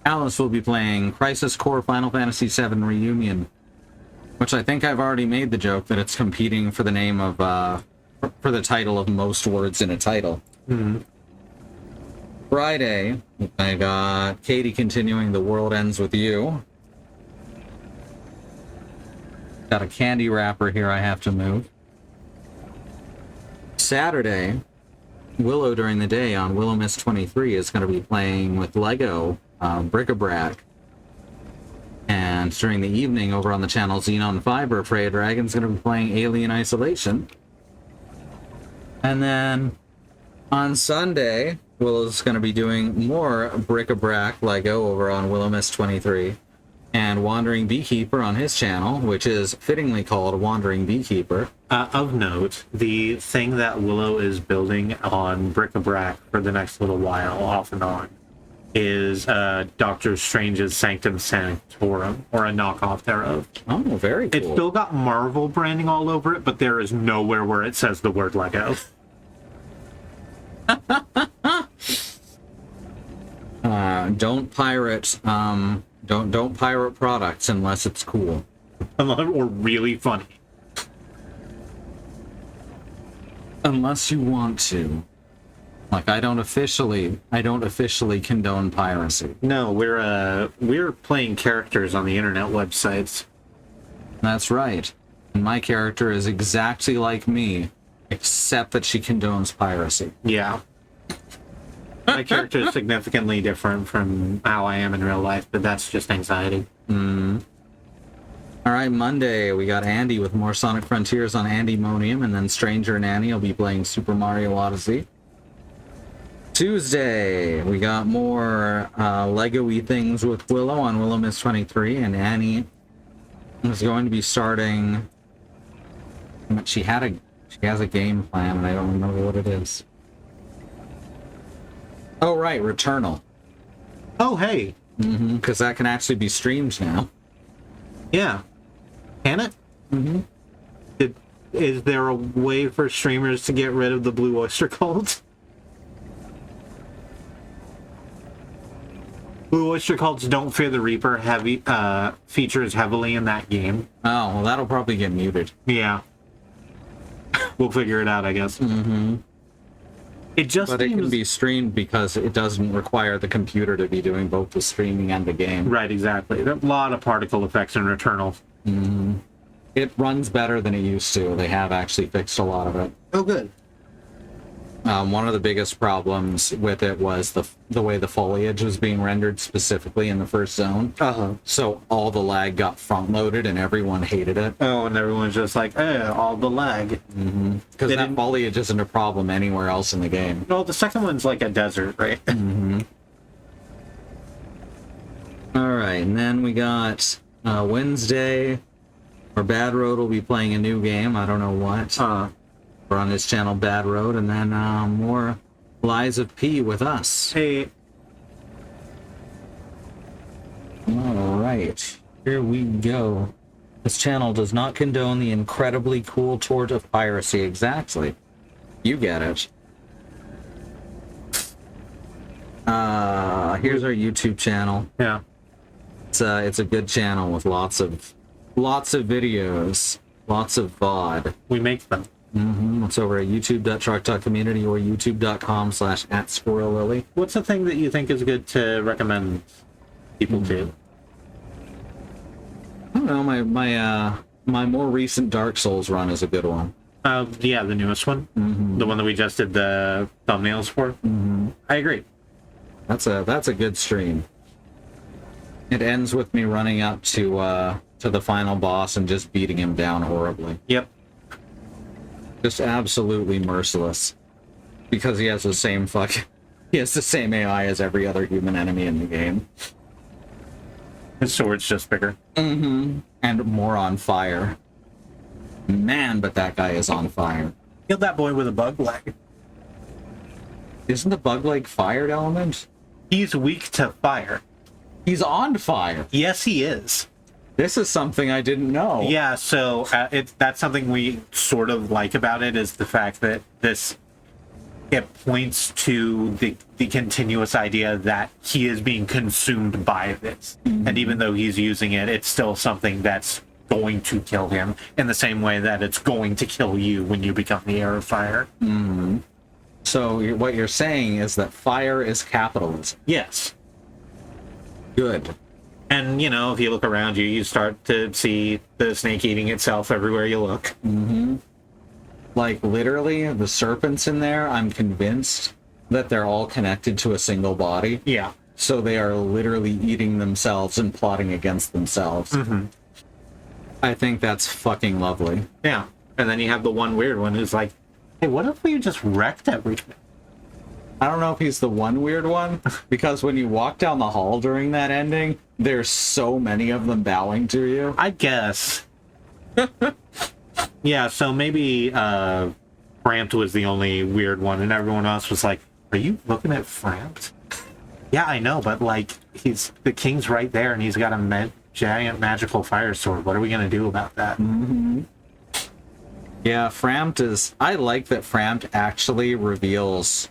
Alice will be playing Crisis Core Final Fantasy VII Reunion. Which I think I've already made the joke that it's competing for the name of, for the title of most words in a title. Mm-hmm. Friday, I got Katie continuing The World Ends With You. Got a candy wrapper here I have to move. Saturday, Willow during the day on Willow Mist 23 is going to be playing with Lego Bric-a-Brac. And during the evening over on the channel Xenon Fiber, Freya Dragon's going to be playing Alien Isolation. And then on Sunday, Willow's going to be doing more Bric-a-Brac Lego over on Willow Mist 23. And Wandering Beekeeper on his channel, which is fittingly called Wandering Beekeeper. Of note, the thing that Willow is building on Bric-a-Brac for the next little while, off and on, is Doctor Strange's Sanctum Sanctorum, or a knockoff thereof. Oh, very cool. It's still got Marvel branding all over it, but there is nowhere where it says the word Lego. Don't pirate, don't pirate products unless it's cool. Or really funny. Unless you want to. Like, I don't officially condone piracy. No, we're playing characters on the internet websites. That's right. And my character is exactly like me, except that she condones piracy. Yeah. My character is significantly different from how I am in real life, but that's just anxiety. Alright, Monday, we got Andy with more Sonic Frontiers on Andymonium, and then Stranger and Annie will be playing Super Mario Odyssey. Tuesday, we got more Lego-y things with Willow on Willow Mist 23, and Annie is going to be starting... She has a game plan, and I don't remember what it is. Oh, right, Returnal. Oh, hey. Because that can actually be streamed now. Yeah. Can it? Is there a way for streamers to get rid of the Blue Oyster Cult? Blue Oyster Cult's Don't Fear the Reaper features heavily in that game. Oh, well, that'll probably get muted. Yeah. We'll figure it out, I guess. It just But it can be streamed because it doesn't require the computer to be doing both the streaming and the game. Right, exactly. There are a lot of particle effects in Returnal. It runs better than it used to. They have actually fixed a lot of it. Oh, good. One of the biggest problems with it was the way the foliage was being rendered specifically in the first zone. So all the lag got front-loaded and everyone hated it. Oh, and everyone's just like, all the lag. Because that foliage isn't a problem anywhere else in the game. No, the second one's like a desert, right? Alright, and then we got Wednesday, where Bad Road will be playing a new game. I don't know what. We're on his channel, Bad Road, and then more Lies of P with us. Hey. Alright, here we go. This channel does not condone the incredibly cool tort of piracy. Exactly. You get it. Here's our YouTube channel. Yeah. It's a good channel with lots of videos, lots of VOD. We make them. It's over at youtube.truck.community or youtube.com/@squirrellily. What's the thing that you think is good to recommend people to? I don't know, my more recent Dark Souls run is a good one. Yeah, the newest one. The one that we just did the thumbnails for. I agree. That's a good stream. It ends with me running up to the final boss and just beating him down horribly. Yep. Just absolutely merciless. Because he has the same AI as every other human enemy in the game. His sword's just bigger. And more on fire. Man, but that guy is on fire. Killed that boy with a bug leg. Isn't the bug leg fired element? He's weak to fire. He's on fire. Yes, he is. This is something I didn't know. Yeah, so that's something we sort of like about it, is the fact that it points to the continuous idea that he is being consumed by this. And even though he's using it, it's still something that's going to kill him in the same way that it's going to kill you when you become the heir of fire. So what you're saying is that fire is capitalism. Yes. Good. And, you know, if you look around you, you start to see the snake eating itself everywhere you look. Like, literally, the serpents in there, I'm convinced that they're all connected to a single body. Yeah. So they are literally eating themselves and plotting against themselves. I think that's fucking lovely. Yeah. And then you have the one weird one who's like, hey, what if we just wrecked everything? I don't know if he's the one weird one, because when you walk down the hall during that ending, there's so many of them bowing to you. I guess. Yeah, so maybe Frampt was the only weird one, and everyone else was like, are you looking at Frampt? Yeah, I know, but, like, the king's right there, and he's got a giant magical fire sword. What are we going to do about that? Yeah, Frampt is... I like that Frampt actually reveals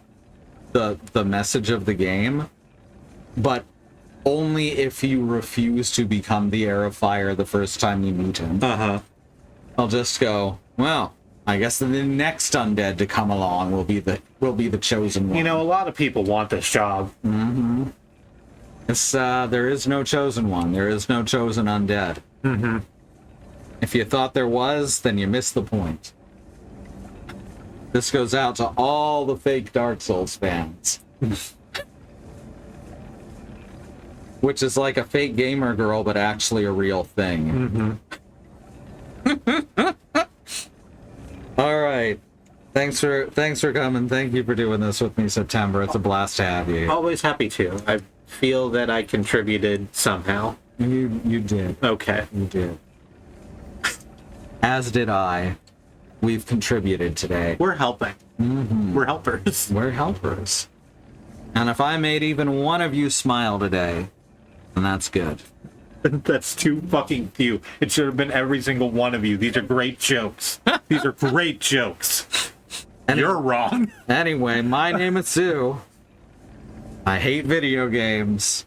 the message of the game, but only if you refuse to become the heir of fire the first time you meet him. I'll just go, well, I guess the next undead to come along will be the chosen one. You know, a lot of people want this job. It's, there is no chosen one. There is no chosen undead. If you thought there was, then you missed the point. This goes out to all the fake Dark Souls fans. Which is like a fake gamer girl, but actually a real thing. All right. Thanks for coming. Thank you for doing this with me, September. It's a blast to have you. Always happy to. I feel that I contributed somehow. You did. Okay. You did. As did I. We've contributed today. We're helping. We're helpers. We're helpers. And if I made even one of you smile today, then that's good. That's too fucking few. It should have been every single one of you. These are great jokes. These are great jokes. And you're wrong. Anyway, my name is Sue. I hate video games.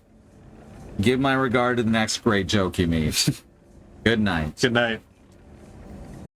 Give my regard to the next great joke you meet. Good night. Good night.